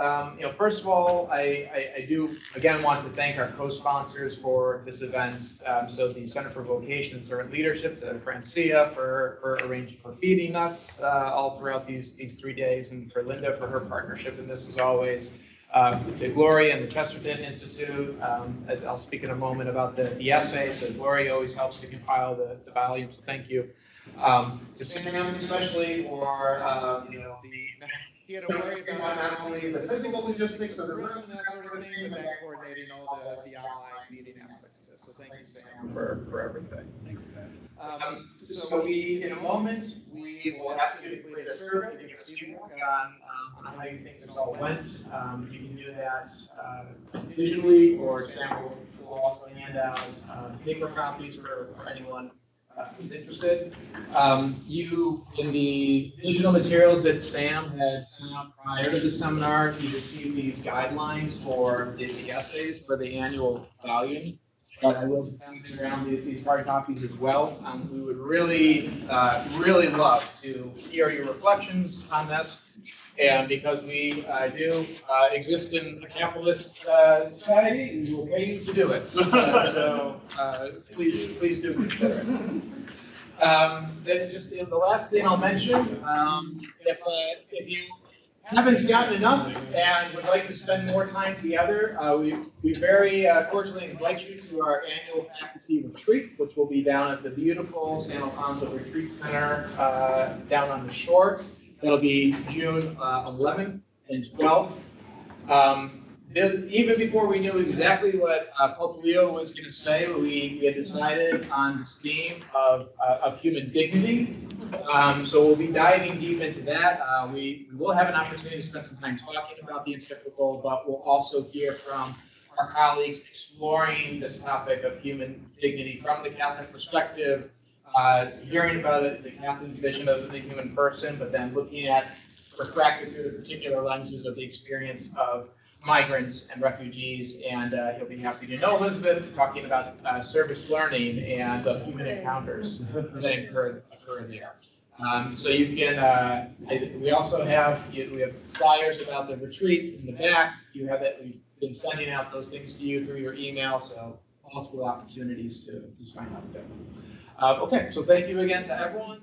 First of all, I do again want to thank our co-sponsors for this event. So the Center for Vocation and Servant Leadership, to Francia for arranging for feeding us all throughout these 3 days, and for Linda for her partnership in this as always. To Gloria and the Chesterton Institute. I'll speak in a moment about the essay. So Gloria always helps to compile the volume. So thank you. To Sam especially for he had to worry about not only the physical logistics of the room and that sort of thing, but then coordinating all the online meeting aspects of it. So thank you, Sam, for everything. Thanks, man. So in a moment, we will ask you to complete a survey to give us feedback on how you think this all went. You can do that digitally, or Sam will also hand out paper copies for anyone who's interested. In the digital materials that Sam had sent out prior to the seminar, you received these guidelines for the essays for the annual volume. But I will send around these hard copies as well. We would really, really love to hear your reflections on this. And because we do exist in a capitalist society, we will pay you to do it. So please do consider it. Then just the last thing I'll mention, if you haven't gotten enough and would like to spend more time together, we very cordially invite you to our annual faculty retreat, which will be down at the beautiful San Alfonso Retreat Center down on the shore. That'll be June 11th and 12th. Even before we knew exactly what Pope Leo was going to say, we had decided on this theme of human dignity. So we'll be diving deep into that. We will have an opportunity to spend some time talking about the encyclical, but we'll also hear from our colleagues exploring this topic of human dignity from the Catholic perspective, hearing about it, the Catholic vision of the human person, but then looking at, refracted through the particular lenses of the experience of migrants and refugees. And you'll be happy to know Elizabeth talking about service learning and human encounters that occur there. So you can, we also have, we have flyers about the retreat in the back. You have that, we've been sending out those things to you through your email, so multiple opportunities to sign up there. Okay, so thank you again to everyone.